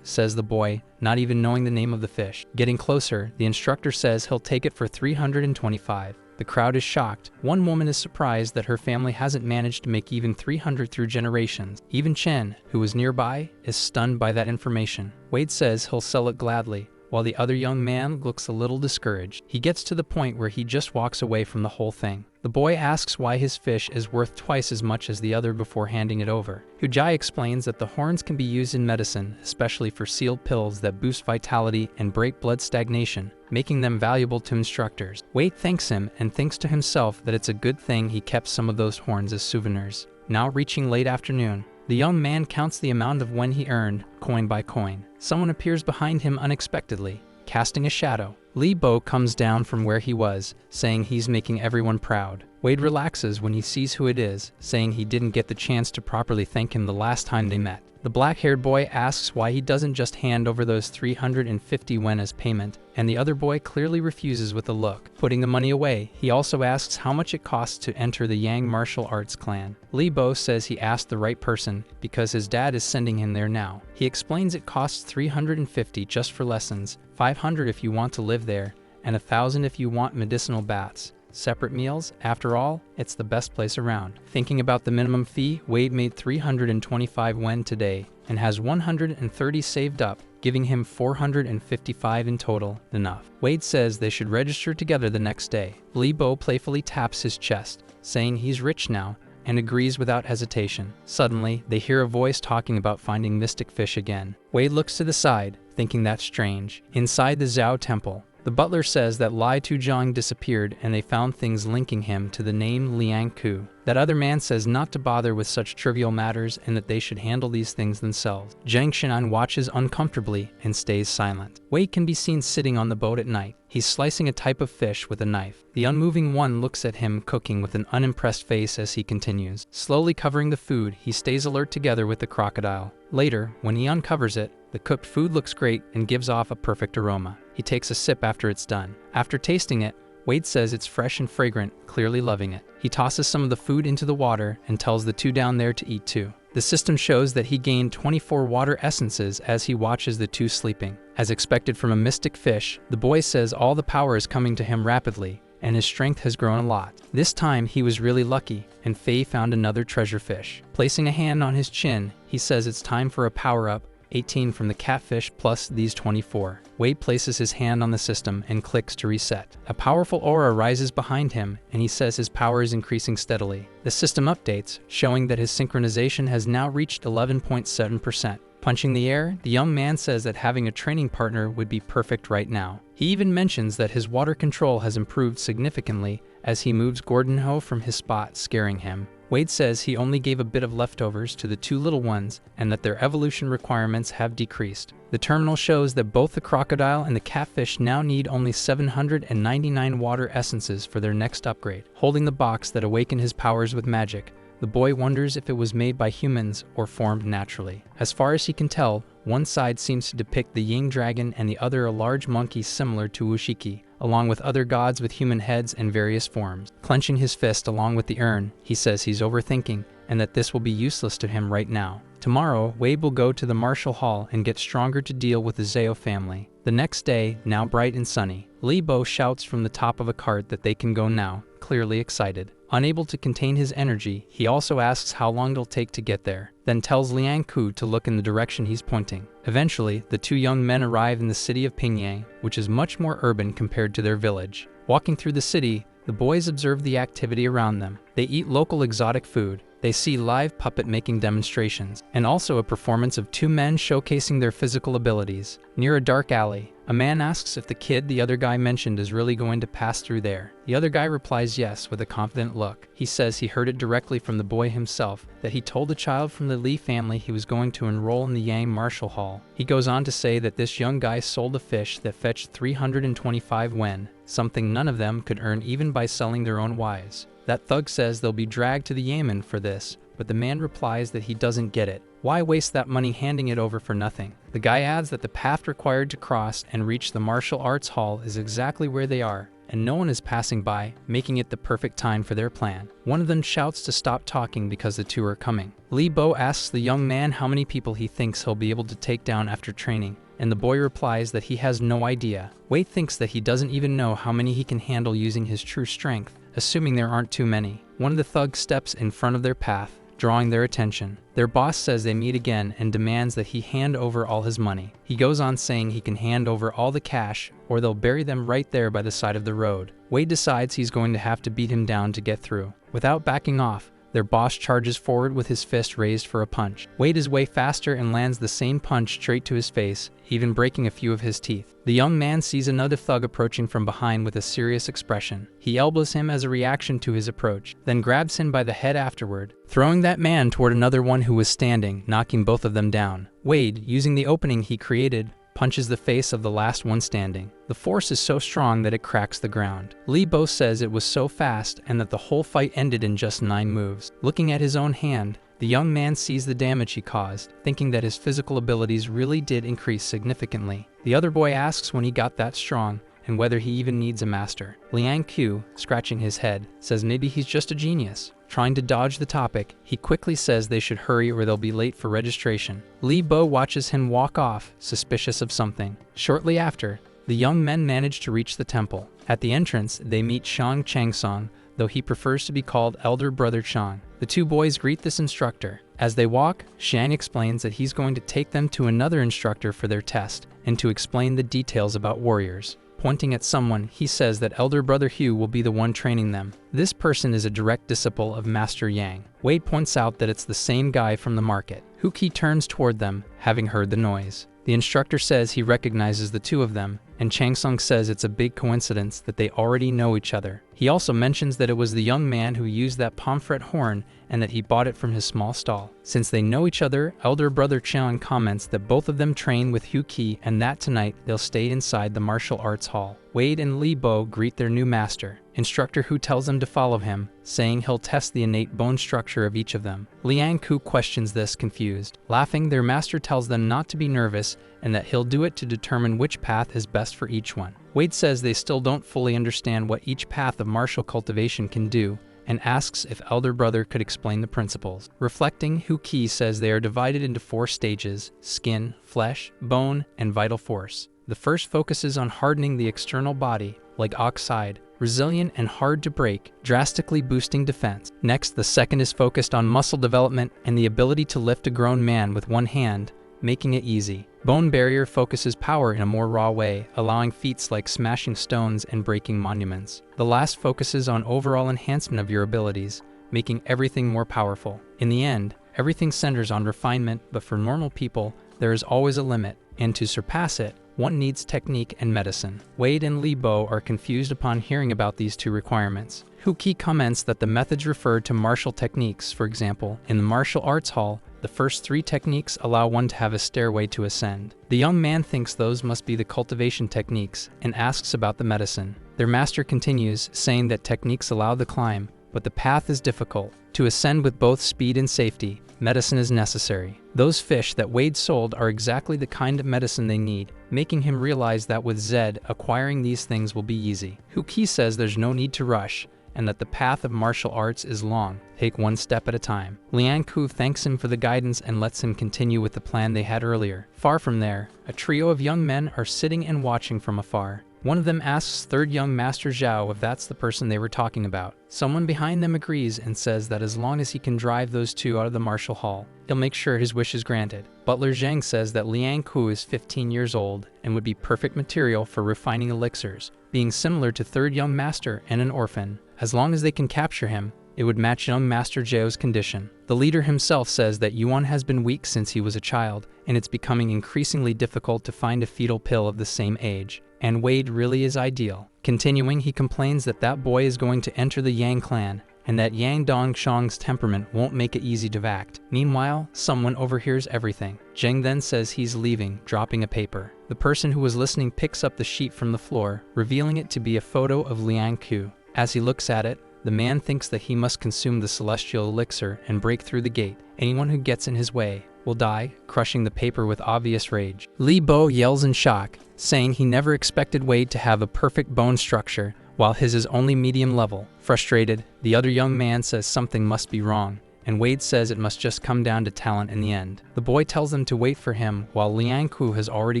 says the boy, not even knowing the name of the fish. Getting closer, the instructor says he'll take it for 325. The crowd is shocked. One woman is surprised that her family hasn't managed to make even 300 through generations. Even Chen, who was nearby, is stunned by that information. Wade says he'll sell it gladly, while the other young man looks a little discouraged. He gets to the point where he just walks away from the whole thing. The boy asks why his fish is worth twice as much as the other before handing it over. Hujai explains that the horns can be used in medicine, especially for sealed pills that boost vitality and break blood stagnation, making them valuable to instructors. Wade thanks him and thinks to himself that it's a good thing he kept some of those horns as souvenirs. Now reaching late afternoon, the young man counts the amount of yen he earned, coin by coin. Someone appears behind him unexpectedly, casting a shadow. Li Bo comes down from where he was, saying he's making everyone proud. Wade relaxes when he sees who it is, saying he didn't get the chance to properly thank him the last time they met. The black-haired boy asks why he doesn't just hand over those 350 yen as payment, and the other boy clearly refuses with a look. Putting the money away, he also asks how much it costs to enter the Yang martial arts clan. Li Bo says he asked the right person because his dad is sending him there now. He explains it costs 350 just for lessons, 500 if you want to live there, and 1,000 if you want medicinal baths. Separate meals, after all, it's the best place around. Thinking about the minimum fee, Wade made 325 yen today and has 130 saved up, giving him 455 in total. Enough. Wade says they should register together the next day. Li Bo playfully taps his chest, saying he's rich now, and agrees without hesitation. Suddenly, they hear a voice talking about finding mystic fish again. Wade looks to the side, thinking that's strange. Inside the Zhao temple, the butler says that Lai Tuzhang disappeared and they found things linking him to the name Liang Ku. That other man says not to bother with such trivial matters and that they should handle these things themselves. Zhang Xinan watches uncomfortably and stays silent. Wade can be seen sitting on the boat at night. He's slicing a type of fish with a knife. The unmoving one looks at him cooking with an unimpressed face as he continues. Slowly covering the food, he stays alert together with the crocodile. Later, when he uncovers it, the cooked food looks great and gives off a perfect aroma. He takes a sip after it's done. After tasting it, Wade says it's fresh and fragrant, clearly loving it. He tosses some of the food into the water and tells the two down there to eat too. The system shows that he gained 24 water essences as he watches the two sleeping. As expected from a mystic fish, the boy says all the power is coming to him rapidly, and his strength has grown a lot. This time he was really lucky, and Faye found another treasure fish. Placing a hand on his chin, he says it's time for a power-up, 18 from the catfish plus these 24. Wade places his hand on the system and clicks to reset. A powerful aura rises behind him, and he says his power is increasing steadily. The system updates, showing that his synchronization has now reached 11.7%. Punching the air, the young man says that having a training partner would be perfect right now. He even mentions that his water control has improved significantly as he moves Gordon Ho from his spot, scaring him. Wade says he only gave a bit of leftovers to the two little ones and that their evolution requirements have decreased. The terminal shows that both the crocodile and the catfish now need only 799 water essences for their next upgrade. Holding the box that awakened his powers with magic, the boy wonders if it was made by humans or formed naturally. As far as he can tell, one side seems to depict the Ying dragon and the other a large monkey similar to Ushiki, along with other gods with human heads and various forms. Clenching his fist along with the urn, he says he's overthinking and that this will be useless to him right now. Tomorrow, Wade will go to the martial hall and get stronger to deal with the Zhao family. The next day, now bright and sunny, Li Bo shouts from the top of a cart that they can go now, clearly excited. Unable to contain his energy, he also asks how long it'll take to get there, then tells Liang Ku to look in the direction he's pointing. Eventually, the two young men arrive in the city of Pingyang, which is much more urban compared to their village. Walking through the city, the boys observe the activity around them. They eat local exotic food, They see live puppet making demonstrations, and also a performance of two men showcasing their physical abilities. Near a dark alley, a man asks if the kid the other guy mentioned is really going to pass through there. The other guy replies yes with a confident look. He says he heard it directly from the boy himself, that he told the child from the Lee family he was going to enroll in the Yang Martial Hall. He goes on to say that this young guy sold a fish that fetched 325 wen, something none of them could earn even by selling their own wives. That thug says they'll be dragged to the Yamen for this, but the man replies that he doesn't get it. Why waste that money handing it over for nothing? The guy adds that the path required to cross and reach the martial arts hall is exactly where they are, and no one is passing by, making it the perfect time for their plan. One of them shouts to stop talking because the two are coming. Lee Bo asks the young man how many people he thinks he'll be able to take down after training, and the boy replies that he has no idea. Wade thinks that he doesn't even know how many he can handle using his true strength, assuming there aren't too many. One of the thugs steps in front of their path, drawing their attention. Their boss says they meet again and demands that he hand over all his money. He goes on saying he can hand over all the cash or they'll bury them right there by the side of the road. Wade decides he's going to have to beat him down to get through. Without backing off, their boss charges forward with his fist raised for a punch. Wade is way faster and lands the same punch straight to his face, even breaking a few of his teeth. The young man sees another thug approaching from behind with a serious expression. He elbows him as a reaction to his approach, then grabs him by the head afterward, throwing that man toward another one who was standing, knocking both of them down. Wade, using the opening he created, punches the face of the last one standing. The force is so strong that it cracks the ground. Lee Bo says it was so fast and that the whole fight ended in just 9 moves. Looking at his own hand, the young man sees the damage he caused, thinking that his physical abilities really did increase significantly. The other boy asks when he got that strong, and whether he even needs a master. Liang Q, scratching his head, says maybe he's just a genius. Trying to dodge the topic, he quickly says they should hurry or they'll be late for registration. Lee Bo watches him walk off, suspicious of something. Shortly after, the young men manage to reach the temple. At the entrance, they meet Shang Changsong, though he prefers to be called Elder Brother Shang. The two boys greet this instructor. As they walk, Shang explains that he's going to take them to another instructor for their test, and to explain the details about warriors. Pointing at someone, he says that Elder Brother Hugh will be the one training them. This person is a direct disciple of Master Yang. Wade points out that it's the same guy from the market. Huki turns toward them, having heard the noise. The instructor says he recognizes the two of them, and Changsung says it's a big coincidence that they already know each other. He also mentions that it was the young man who used that pomfret horn and that he bought it from his small stall. Since they know each other, Elder Brother Chang comments that both of them train with Huki and that tonight they'll stay inside the martial arts hall. Wade and Lee Bo greet their new master, instructor who tells them to follow him, saying he'll test the innate bone structure of each of them. Liang Ku questions this, confused. Laughing, their master tells them not to be nervous and that he'll do it to determine which path is best for each one. Wade says they still don't fully understand what each path of martial cultivation can do, and asks if Elder Brother could explain the principles. Reflecting, Huki says they are divided into 4 stages: skin, flesh, bone, and vital force. The first focuses on hardening the external body, like oxide, resilient and hard to break, drastically boosting defense. Next, the second is focused on muscle development and the ability to lift a grown man with one hand, making it easy. Bone Barrier focuses power in a more raw way, allowing feats like smashing stones and breaking monuments. The last focuses on overall enhancement of your abilities, making everything more powerful. In the end, everything centers on refinement, but for normal people, there is always a limit, and to surpass it, one needs technique and medicine. Wade and Lee Bo are confused upon hearing about these 2 requirements. Huki comments that the methods referred to martial techniques. For example, in the martial arts hall, the first 3 techniques allow one to have a stairway to ascend. The young man thinks those must be the cultivation techniques and asks about the medicine. Their master continues, saying that techniques allow the climb, but the path is difficult. To ascend with both speed and safety, medicine is necessary. Those fish that Wade sold are exactly the kind of medicine they need, making him realize that with Zed, acquiring these things will be easy. Huki says there's no need to rush, and that the path of martial arts is long. Take one step at a time. Liang Ku thanks him for the guidance and lets him continue with the plan they had earlier. Far from there, a trio of young men are sitting and watching from afar. One of them asks third young Master Zhao if that's the person they were talking about. Someone behind them agrees and says that as long as he can drive those 2 out of the martial hall, he'll make sure his wish is granted. Butler Zhang says that Liang Ku is 15 years old and would be perfect material for refining elixirs, being similar to third young master and an orphan. As long as they can capture him, it would match young Master Jeo's condition. The leader himself says that Yuan has been weak since he was a child, and it's becoming increasingly difficult to find a fetal pill of the same age. And Wade really is ideal. Continuing, he complains that that boy is going to enter the Yang clan, and that Yang Dongshang's temperament won't make it easy to act. Meanwhile, someone overhears everything. Zheng then says he's leaving, dropping a paper. The person who was listening picks up the sheet from the floor, revealing it to be a photo of Liang Ku. As he looks at it, the man thinks that he must consume the celestial elixir and break through the gate. Anyone who gets in his way will die, crushing the paper with obvious rage. Li Bo yells in shock, saying he never expected Wade to have a perfect bone structure, while his is only medium level. Frustrated, the other young man says something must be wrong, and Wade says it must just come down to talent in the end. The boy tells them to wait for him, while Liang Ku has already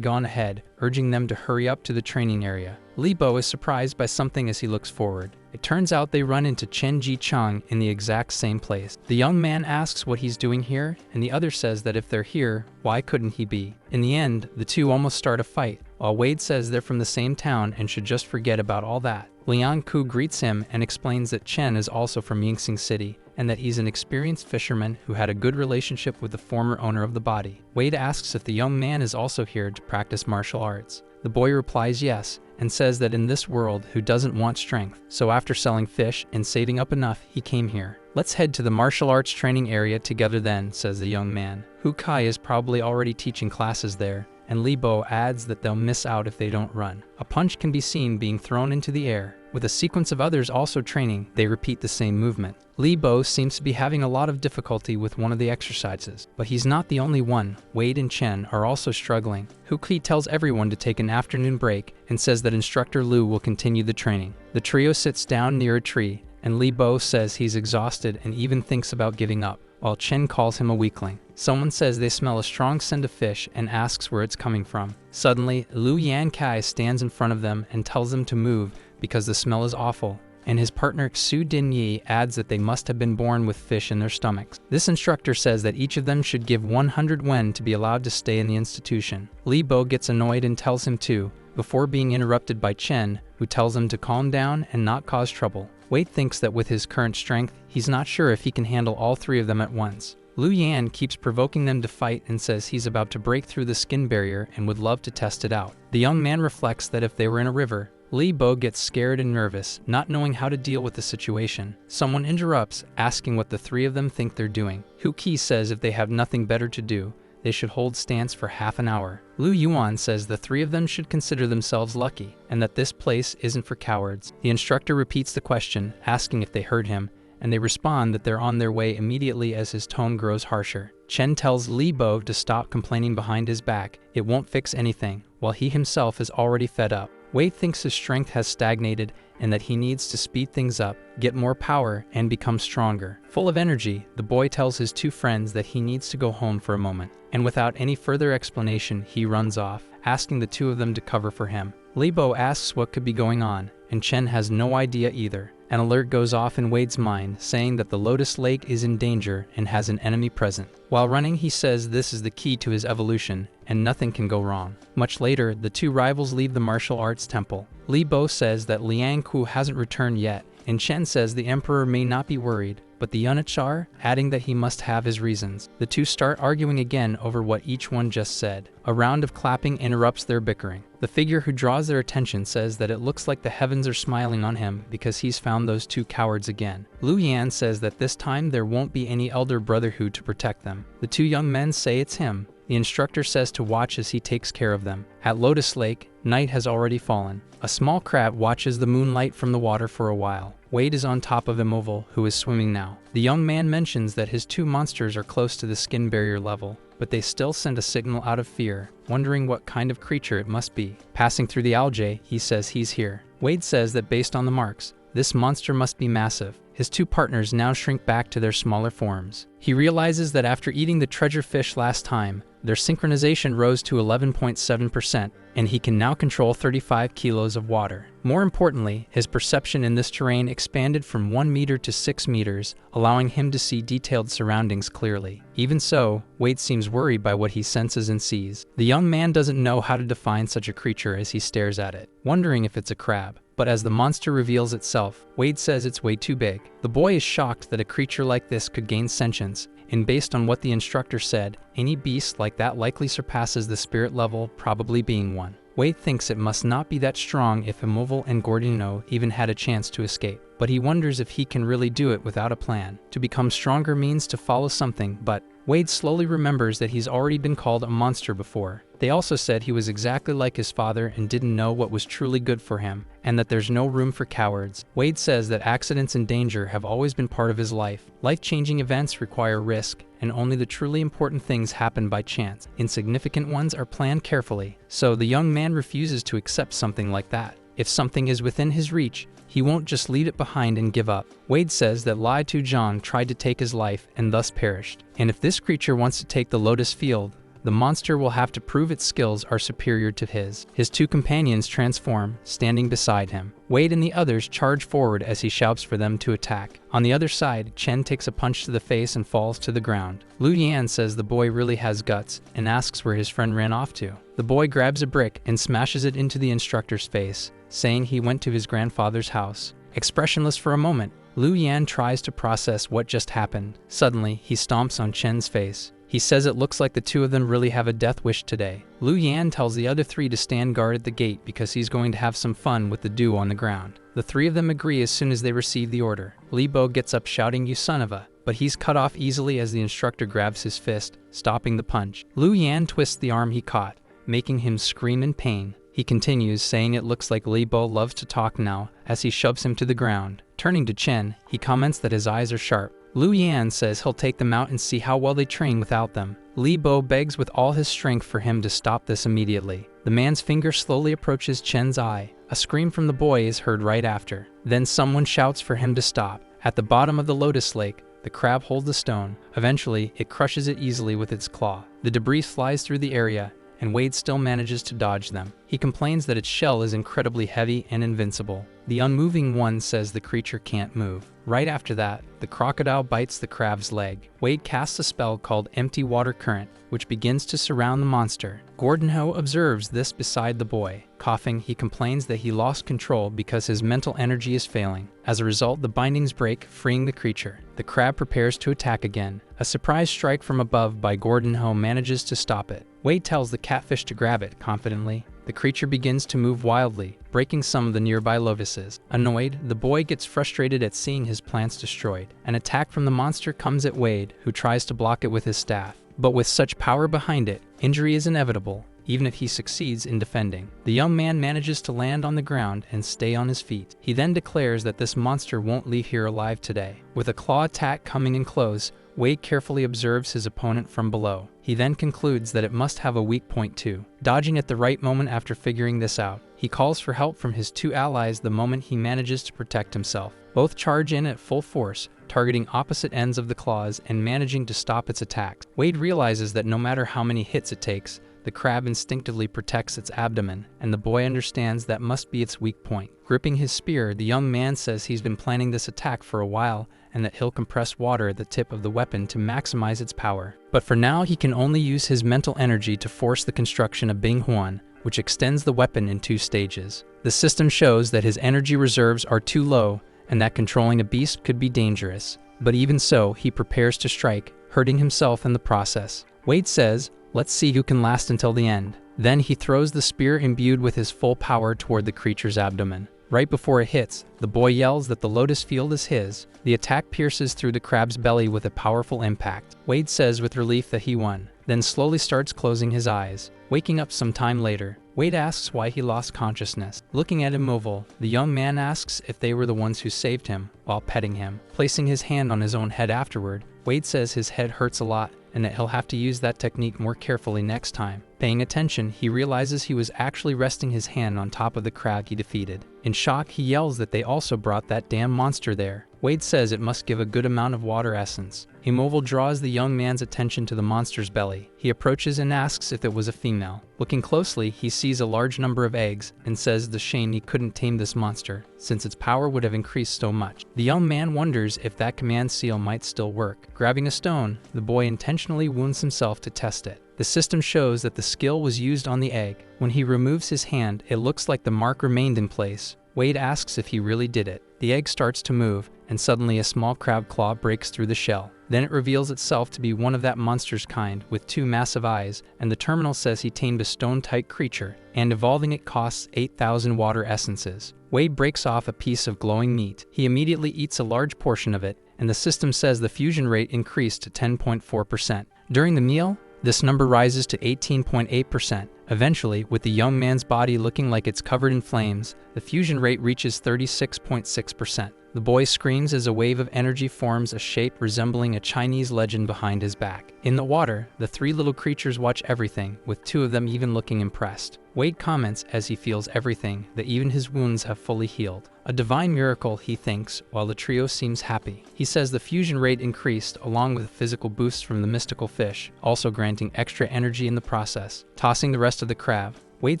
gone ahead, urging them to hurry up to the training area. Li Bo is surprised by something as he looks forward. It turns out they run into Chen Ji Chang in the exact same place. The young man asks what he's doing here, and the other says that if they're here, why couldn't he be? In the end, the two almost start a fight, while Wade says they're from the same town and should just forget about all that. Liang Ku greets him and explains that Chen is also from Yingxing City, and that he's an experienced fisherman who had a good relationship with the former owner of the body. Wade asks if the young man is also here to practice martial arts. The boy replies yes, and says that in this world, who doesn't want strength? So after selling fish and saving up enough, he came here. Let's head to the martial arts training area together then, says the young man. Hu Kai is probably already teaching classes there, and Li Bo adds that they'll miss out if they don't run. A punch can be seen being thrown into the air. With a sequence of others also training, they repeat the same movement. Li Bo seems to be having a lot of difficulty with one of the exercises, but he's not the only one. Wade and Chen are also struggling. Hu Kai tells everyone to take an afternoon break and says that instructor Lu will continue the training. The trio sits down near a tree, and Li Bo says he's exhausted and even thinks about giving up, while Chen calls him a weakling. Someone says they smell a strong scent of fish and asks where it's coming from. Suddenly, Lu Yan Kai stands in front of them and tells them to move because the smell is awful, and his partner Xu Din Yi adds that they must have been born with fish in their stomachs. This instructor says that each of them should give 100 wen to be allowed to stay in the institution. Li Bo gets annoyed and tells him to, before being interrupted by Chen, who tells him to calm down and not cause trouble. Wade thinks that with his current strength, he's not sure if he can handle all three of them at once. Lu Yan keeps provoking them to fight and says he's about to break through the skin barrier and would love to test it out. The young man reflects that if they were in a river, Li Bo gets scared and nervous, not knowing how to deal with the situation. Someone interrupts, asking what the three of them think they're doing. Hu Qi says if they have nothing better to do, they should hold stance for half an hour. Lu Yuan says the three of them should consider themselves lucky, and that this place isn't for cowards. The instructor repeats the question, asking if they heard him, and they respond that they're on their way immediately as his tone grows harsher. Chen tells Li Bo to stop complaining behind his back. It won't fix anything, while he himself is already fed up. Wade thinks his strength has stagnated and that he needs to speed things up, get more power, and become stronger. Full of energy, the boy tells his two friends that he needs to go home for a moment, and without any further explanation, he runs off, asking the two of them to cover for him. Li Bo asks what could be going on, and Chen has no idea either. An alert goes off in Wade's mind, saying that the Lotus Lake is in danger and has an enemy present. While running, he says this is the key to his evolution, and nothing can go wrong. Much later, the two rivals leave the martial arts temple. Li Bo says that Liang Ku hasn't returned yet, and Chen says the emperor may not be worried, but the Yanachar, adding that he must have his reasons. The two start arguing again over what each one just said. A round of clapping interrupts their bickering. The figure who draws their attention says that it looks like the heavens are smiling on him because he's found those two cowards again. Lu Yan says that this time there won't be any elder brotherhood to protect them. The two young men say it's him. The instructor says to watch as he takes care of them. At Lotus Lake, night has already fallen. A small crab watches the moonlight from the water for a while. Wade is on top of Immovable, who is swimming now. The young man mentions that his two monsters are close to the skin barrier level, but they still send a signal out of fear, wondering what kind of creature it must be. Passing through the algae, he says he's here. Wade says that based on the marks, this monster must be massive. His two partners now shrink back to their smaller forms. He realizes that after eating the treasure fish last time, their synchronization rose to 11.7%, and he can now control 35 kilos of water. More importantly, his perception in this terrain expanded from 1 meter to 6 meters, allowing him to see detailed surroundings clearly. Even so, Wade seems worried by what he senses and sees. The young man doesn't know how to define such a creature as he stares at it, wondering if it's a crab. but as the monster reveals itself, Wade says it's way too big. The boy is shocked that a creature like this could gain sentience, and based on what the instructor said, any beast like that likely surpasses the spirit level, probably being one. Wade thinks it must not be that strong if Immobile and Gordino even had a chance to escape, but he wonders if he can really do it without a plan. To become stronger means to follow something, but Wade slowly remembers that he's already been called a monster before. They also said he was exactly like his father and didn't know what was truly good for him, and that there's no room for cowards. Wade says that accidents and danger have always been part of his life. Life-changing events require risk, and only the truly important things happen by chance. Insignificant ones are planned carefully, so the young man refuses to accept something like that. If something is within his reach, he won't just leave it behind and give up. Wade says that Lai Tu-Jong tried to take his life and thus perished. And if this creature wants to take the Lotus Field, the monster will have to prove its skills are superior to his. His two companions transform, standing beside him. Wade and the others charge forward as he shouts for them to attack. On the other side, Chen takes a punch to the face and falls to the ground. Lu Yan says the boy really has guts and asks where his friend ran off to. The boy grabs a brick and smashes it into the instructor's face, saying he went to his grandfather's house. Expressionless for a moment, Lu Yan tries to process what just happened. Suddenly, he stomps on Chen's face. He says it looks like the two of them really have a death wish today. Lu Yan tells the other three to stand guard at the gate because he's going to have some fun with the dew on the ground. The three of them agree as soon as they receive the order. Li Bo gets up shouting, "You son of a," but he's cut off easily as the instructor grabs his fist, stopping the punch. Lu Yan twists the arm he caught, making him scream in pain. He continues, saying it looks like Li Bo loves to talk now, as he shoves him to the ground. Turning to Chen, he comments that his eyes are sharp. Lu Yan says he'll take them out and see how well they train without them. Li Bo begs with all his strength for him to stop this immediately. The man's finger slowly approaches Chen's eye. A scream from the boy is heard right after. Then someone shouts for him to stop. At the bottom of the Lotus Lake, the crab holds a stone. Eventually, it crushes it easily with its claw. The debris flies through the area, and Wade still manages to dodge them. He complains that its shell is incredibly heavy and invincible. The unmoving one says the creature can't move. Right after that, the crocodile bites the crab's leg. Wade casts a spell called Empty Water Current, which begins to surround the monster. Gordon Ho observes this beside the boy. Coughing, he complains that he lost control because his mental energy is failing. As a result, the bindings break, freeing the creature. The crab prepares to attack again. A surprise strike from above by Gordon Ho manages to stop it. Wade tells the catfish to grab it confidently. The creature begins to move wildly, breaking some of the nearby lotuses. Annoyed, the boy gets frustrated at seeing his plants destroyed. An attack from the monster comes at Wade, who tries to block it with his staff. But with such power behind it, injury is inevitable, even if he succeeds in defending. The young man manages to land on the ground and stay on his feet. He then declares that this monster won't leave here alive today. With a claw attack coming in close, Wade carefully observes his opponent from below. He then concludes that it must have a weak point too. Dodging at the right moment after figuring this out, he calls for help from his two allies the moment he manages to protect himself. Both charge in at full force, targeting opposite ends of the claws and managing to stop its attacks. Wade realizes that no matter how many hits it takes, the crab instinctively protects its abdomen, and the boy understands that must be its weak point. Gripping his spear, the young man says he's been planning this attack for a while and that he'll compress water at the tip of the weapon to maximize its power. But for now, he can only use his mental energy to force the construction of Bing Huan, which extends the weapon in 2 stages. The system shows that his energy reserves are too low and that controlling a beast could be dangerous. But even so, he prepares to strike, hurting himself in the process. Wade says, "Let's see who can last until the end." Then he throws the spear imbued with his full power toward the creature's abdomen. Right before it hits, the boy yells that the Lotus Field is his. The attack pierces through the crab's belly with a powerful impact. Wade says with relief that he won, then slowly starts closing his eyes. Waking up some time later, Wade asks why he lost consciousness. Looking at Immobile, the young man asks if they were the ones who saved him, while petting him. Placing his hand on his own head afterward, Wade says his head hurts a lot and that he'll have to use that technique more carefully next time. Paying attention, he realizes he was actually resting his hand on top of the crab he defeated. In shock, he yells that they also brought that damn monster there. Wade says it must give a good amount of water essence. Immobile draws the young man's attention to the monster's belly. He approaches and asks if it was a female. Looking closely, he sees a large number of eggs and says it's a shame he couldn't tame this monster, since its power would have increased so much. The young man wonders if that command seal might still work. Grabbing a stone, the boy intentionally wounds himself to test it. The system shows that the skill was used on the egg. When he removes his hand, it looks like the mark remained in place, Wade asks if he really did it. The egg starts to move, and suddenly a small crab claw breaks through the shell. Then it reveals itself to be one of that monster's kind with 2 massive eyes, and the terminal says he tamed a stone-tight creature, and evolving it costs 8,000 water essences. Wade breaks off a piece of glowing meat. He immediately eats a large portion of it, and the system says the fusion rate increased to 10.4%. During the meal, this number rises to 18.8%. Eventually, with the young man's body looking like it's covered in flames, the fusion rate reaches 36.6%. The boy screams as a wave of energy forms a shape resembling a Chinese legend behind his back. In the water, the 3 little creatures watch everything, with 2 of them even looking impressed. Wade comments as he feels everything, that even his wounds have fully healed. A divine miracle, he thinks, while the trio seems happy. He says the fusion rate increased along with physical boosts from the mystical fish, also granting extra energy in the process. Tossing the rest of the crab, Wade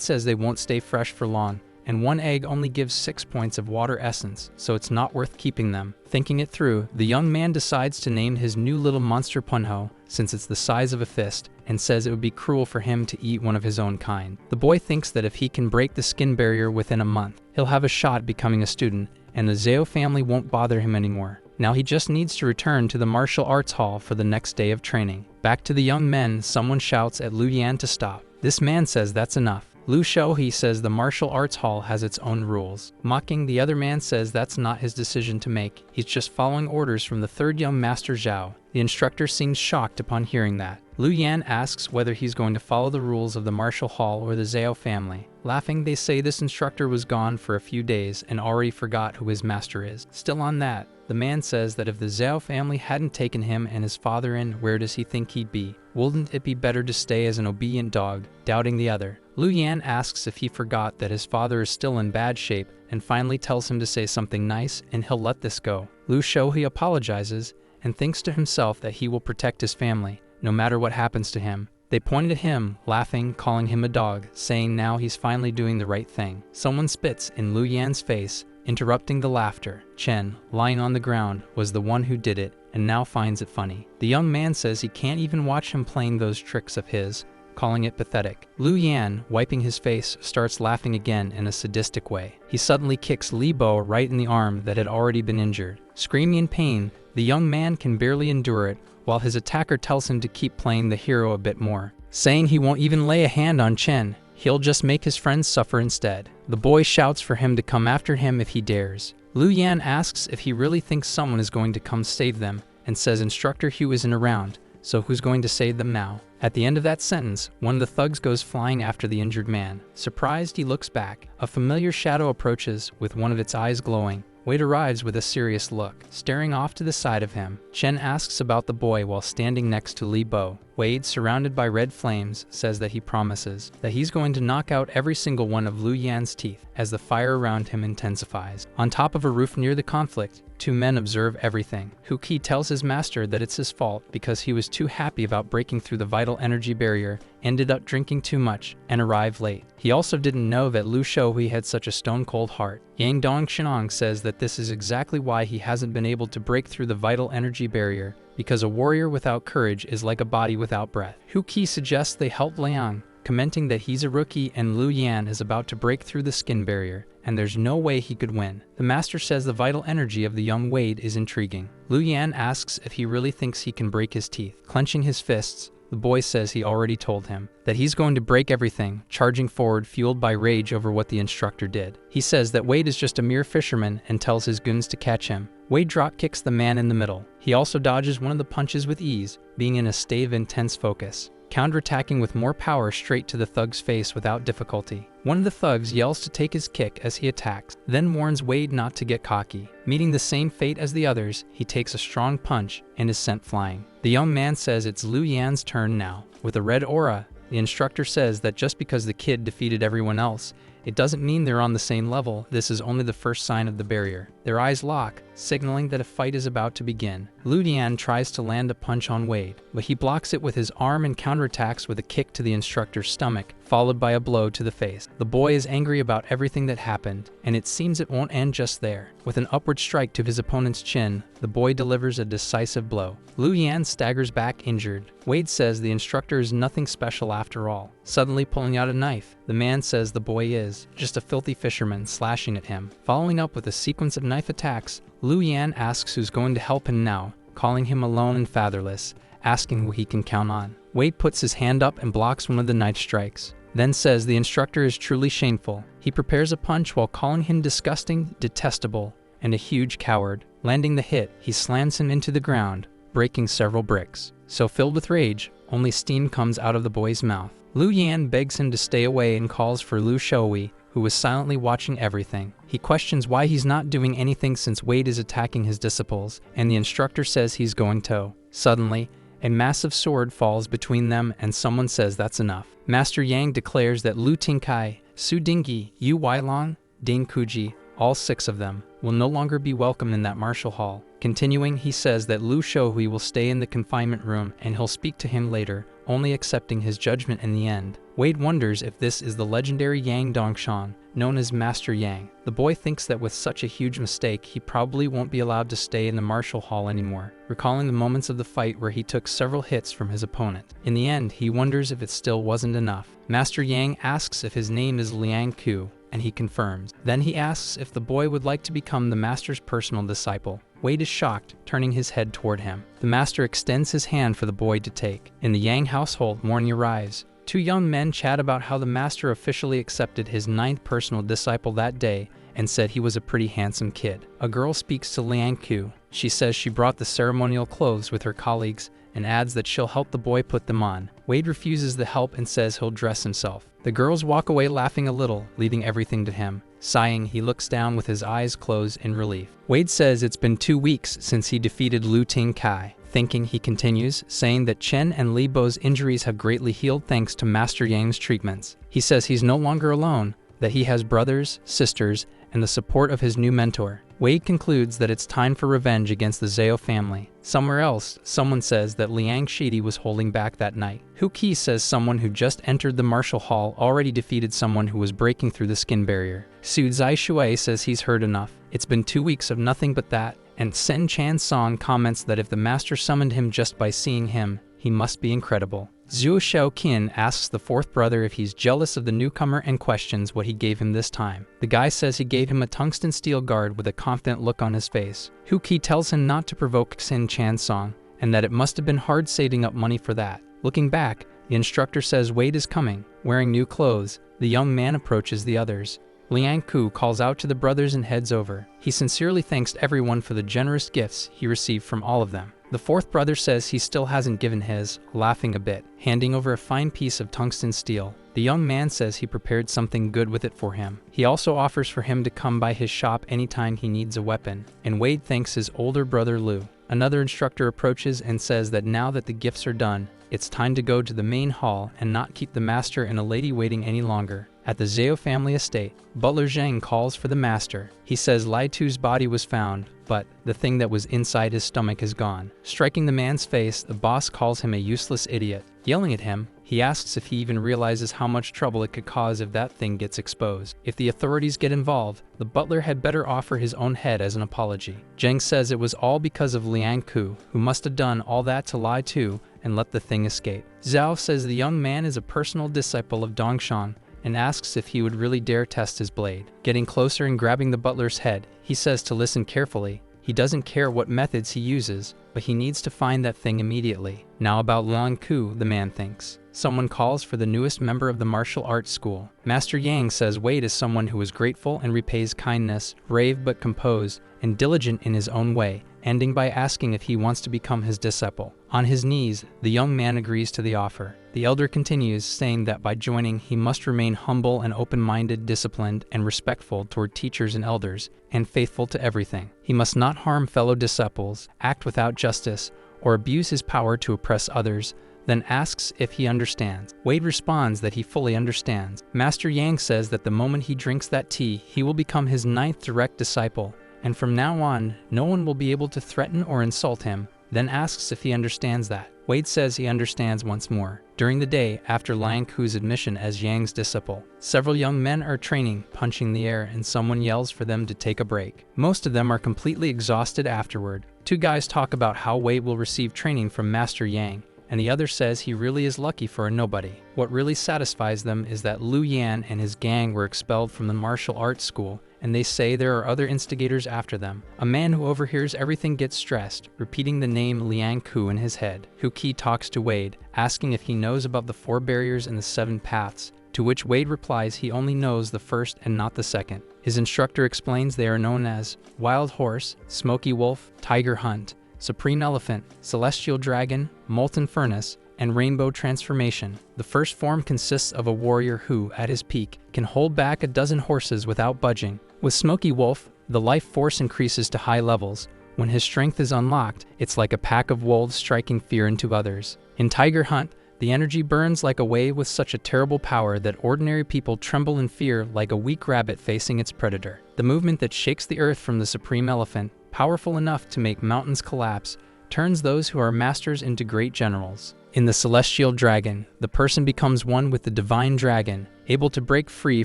says they won't stay fresh for long, and 1 egg only gives 6 points of water essence, so it's not worth keeping them. Thinking it through, the young man decides to name his new little monster Punho, since it's the size of a fist, and says it would be cruel for him to eat one of his own kind. The boy thinks that if he can break the skin barrier within a month, he'll have a shot becoming a student, and the Zhao family won't bother him anymore. Now he just needs to return to the martial arts hall for the next day of training. Back to the young men, someone shouts at Lu Yan to stop. This man says that's enough. Lu Shouhe says the martial arts hall has its own rules. Mocking, the other man says that's not his decision to make. He's just following orders from the 3rd young master Zhao. The instructor seems shocked upon hearing that. Lu Yan asks whether he's going to follow the rules of the martial hall or the Zhao family. Laughing, they say this instructor was gone for a few days and already forgot who his master is. Still on that, the man says that if the Zhao family hadn't taken him and his father in, where does he think he'd be? Wouldn't it be better to stay as an obedient dog? Doubting the other, Lu Yan asks if he forgot that his father is still in bad shape and finally tells him to say something nice and he'll let this go. Lu Shouhe apologizes and thinks to himself that he will protect his family, no matter what happens to him. They pointed at him, laughing, calling him a dog, saying now he's finally doing the right thing. Someone spits in Lu Yan's face, interrupting the laughter. Chen, lying on the ground, was the one who did it, and now finds it funny. The young man says he can't even watch him playing those tricks of his, calling it pathetic. Lu Yan, wiping his face, starts laughing again in a sadistic way. He suddenly kicks Li Bo right in the arm that had already been injured. Screaming in pain, the young man can barely endure it, while his attacker tells him to keep playing the hero a bit more, saying he won't even lay a hand on Chen. He'll just make his friends suffer instead. The boy shouts for him to come after him if he dares. Lu Yan asks if he really thinks someone is going to come save them, and says Instructor Hugh isn't around, so who's going to save them now? At the end of that sentence, one of the thugs goes flying after the injured man. Surprised, he looks back. A familiar shadow approaches, with one of its eyes glowing. Wade arrives with a serious look, staring off to the side of him. Chen asks about the boy while standing next to Li Bo. Wade, surrounded by red flames, says that he promises that he's going to knock out every single one of Lu Yan's teeth as the fire around him intensifies. On top of a roof near the conflict, 2 men observe everything. Hu Qi tells his master that it's his fault because he was too happy about breaking through the vital energy barrier, ended up drinking too much, and arrived late. He also didn't know that Lu Shouhe had such a stone-cold heart. Yang Dongshinong says that this is exactly why he hasn't been able to break through the vital energy barrier, because a warrior without courage is like a body without breath. Hu Qi suggests they help Liang, commenting that he's a rookie and Lu Yan is about to break through the skin barrier, and there's no way he could win. The master says the vital energy of the young Wade is intriguing. Lu Yan asks if he really thinks he can break his teeth. Clenching his fists, the boy says he already told him that he's going to break everything, charging forward fueled by rage over what the instructor did. He says that Wade is just a mere fisherman and tells his goons to catch him. Wade drop kicks the man in the middle. He also dodges one of the punches with ease, being in a state of intense focus, counterattacking with more power straight to the thug's face without difficulty. One of the thugs yells to take his kick as he attacks, then warns Wade not to get cocky. Meeting the same fate as the others, he takes a strong punch and is sent flying. The young man says it's Lu Yan's turn now. With a red aura, the instructor says that just because the kid defeated everyone else, it doesn't mean they're on the same level. This is only the first sign of the barrier. Their eyes lock, signaling that a fight is about to begin. Lu Yan tries to land a punch on Wade, but he blocks it with his arm and counterattacks with a kick to the instructor's stomach, followed by a blow to the face. The boy is angry about everything that happened, and it seems it won't end just there. With an upward strike to his opponent's chin, the boy delivers a decisive blow. Lu Yan staggers back injured. Wade says the instructor is nothing special after all, suddenly pulling out a knife. The man says the boy is just a filthy fisherman slashing at him. Following up with a sequence of knife attacks, Lu Yan asks who's going to help him now, calling him alone and fatherless, asking who he can count on. Wade puts his hand up and blocks one of the knife strikes, then says the instructor is truly shameful. He prepares a punch while calling him disgusting, detestable, and a huge coward. Landing the hit, he slams him into the ground, breaking several bricks. So filled with rage, only steam comes out of the boy's mouth. Lu Yan begs him to stay away and calls for Lu Shoui, who was silently watching everything. He questions why he's not doing anything since Wade is attacking his disciples, and the instructor says he's going to. Suddenly, a massive sword falls between them and someone says that's enough. Master Yang declares that Lu Tinkai, Su Dingi, Yu Weilong, Ding Kuji, all 6 of them, will no longer be welcome in that martial hall. Continuing, he says that Lu Shohui will stay in the confinement room and he'll speak to him later, only accepting his judgment in the end. Wade wonders if this is the legendary Yang Dongshan, known as Master Yang. The boy thinks that with such a huge mistake, he probably won't be allowed to stay in the martial hall anymore, recalling the moments of the fight where he took several hits from his opponent. In the end, he wonders if it still wasn't enough. Master Yang asks if his name is Liang Ku, and he confirms. Then he asks if the boy would like to become the master's personal disciple. Wade is shocked, turning his head toward him. The master extends his hand for the boy to take. In the Yang household, morning arrives. 2 young men chat about how the master officially accepted his 9th personal disciple that day and said he was a pretty handsome kid. A girl speaks to Liang Ku. She says she brought the ceremonial clothes with her colleagues and adds that she'll help the boy put them on. Wade refuses the help and says he'll dress himself. The girls walk away laughing a little, leaving everything to him. Sighing, he looks down with his eyes closed in relief. Wade says it's been 2 weeks since he defeated Lu Ting Kai. Thinking, he continues, saying that Chen and Li Bo's injuries have greatly healed thanks to Master Yang's treatments. He says he's no longer alone, that he has brothers, sisters, and the support of his new mentor. Wade concludes that it's time for revenge against the Zhao family. Somewhere else, someone says that Liang Shidi was holding back that night. Hu Qi says someone who just entered the martial hall already defeated someone who was breaking through the skin barrier. Su Zai Shui says he's heard enough. It's been 2 weeks of nothing but that. And Sen Chan Song comments that if the master summoned him just by seeing him, he must be incredible. Zhuo Xiaoqin asks the 4th brother if he's jealous of the newcomer and questions what he gave him this time. The guy says he gave him a tungsten steel guard with a confident look on his face. Hu Qi tells him not to provoke Sen Chan Song, and that it must have been hard saving up money for that. Looking back, the instructor says Wade is coming. Wearing new clothes, the young man approaches the others. Liang Ku calls out to the brothers and heads over. He sincerely thanks everyone for the generous gifts he received from all of them. The 4th brother says he still hasn't given his, laughing a bit, handing over a fine piece of tungsten steel. The young man says he prepared something good with it for him. He also offers for him to come by his shop anytime he needs a weapon, and Wade thanks his older brother Lu. Another instructor approaches and says that now that the gifts are done, it's time to go to the main hall and not keep the master and a lady waiting any longer. At the Zhao family estate, Butler Zheng calls for the master. He says Lai Tu's body was found, but the thing that was inside his stomach is gone. Striking the man's face, the boss calls him a useless idiot. Yelling at him, he asks if he even realizes how much trouble it could cause if that thing gets exposed. If the authorities get involved, the butler had better offer his own head as an apology. Zheng says it was all because of Liang Ku, who must have done all that to Lai Tu and let the thing escape. Zhao says the young man is a personal disciple of Dongshan, and asks if he would really dare test his blade. Getting closer and grabbing the butler's head, he says to listen carefully. He doesn't care what methods he uses, but he needs to find that thing immediately. Now about Liang Ku, the man thinks. Someone calls for the newest member of the martial arts school. Master Yang says Wade is someone who is grateful and repays kindness, brave but composed, and diligent in his own way, ending by asking if he wants to become his disciple. On his knees, the young man agrees to the offer. The elder continues, saying that by joining, he must remain humble and open-minded, disciplined, and respectful toward teachers and elders, and faithful to everything. He must not harm fellow disciples, act without justice, or abuse his power to oppress others, then asks if he understands. Wade responds that he fully understands. Master Yang says that the moment he drinks that tea, he will become his 9th direct disciple, and from now on, no one will be able to threaten or insult him, then asks if he understands that. Wade says he understands once more. During the day, after Liang Ku's admission as Yang's disciple, several young men are training, punching the air, and someone yells for them to take a break. Most of them are completely exhausted afterward. Two guys talk about how Wade will receive training from Master Yang, and the other says he really is lucky for a nobody. What really satisfies them is that Liu Yan and his gang were expelled from the martial arts school, and they say there are other instigators after them. A man who overhears everything gets stressed, repeating the name Liang Ku in his head. Hu Qi talks to Wade, asking if he knows about the 4 barriers and the 7 paths, to which Wade replies he only knows the first and not the second. His instructor explains they are known as Wild Horse, Smoky Wolf, Tiger Hunt, Supreme Elephant, Celestial Dragon, Molten Furnace, and Rainbow Transformation. The first form consists of a warrior who, at his peak, can hold back a dozen horses without budging. With Smoky Wolf, the life force increases to high levels. When his strength is unlocked, it's like a pack of wolves striking fear into others. In Tiger Hunt, the energy burns like a wave with such a terrible power that ordinary people tremble in fear like a weak rabbit facing its predator. The movement that shakes the earth from the Supreme Elephant, powerful enough to make mountains collapse, turns those who are masters into great generals. In the Celestial Dragon, the person becomes one with the Divine Dragon, able to break free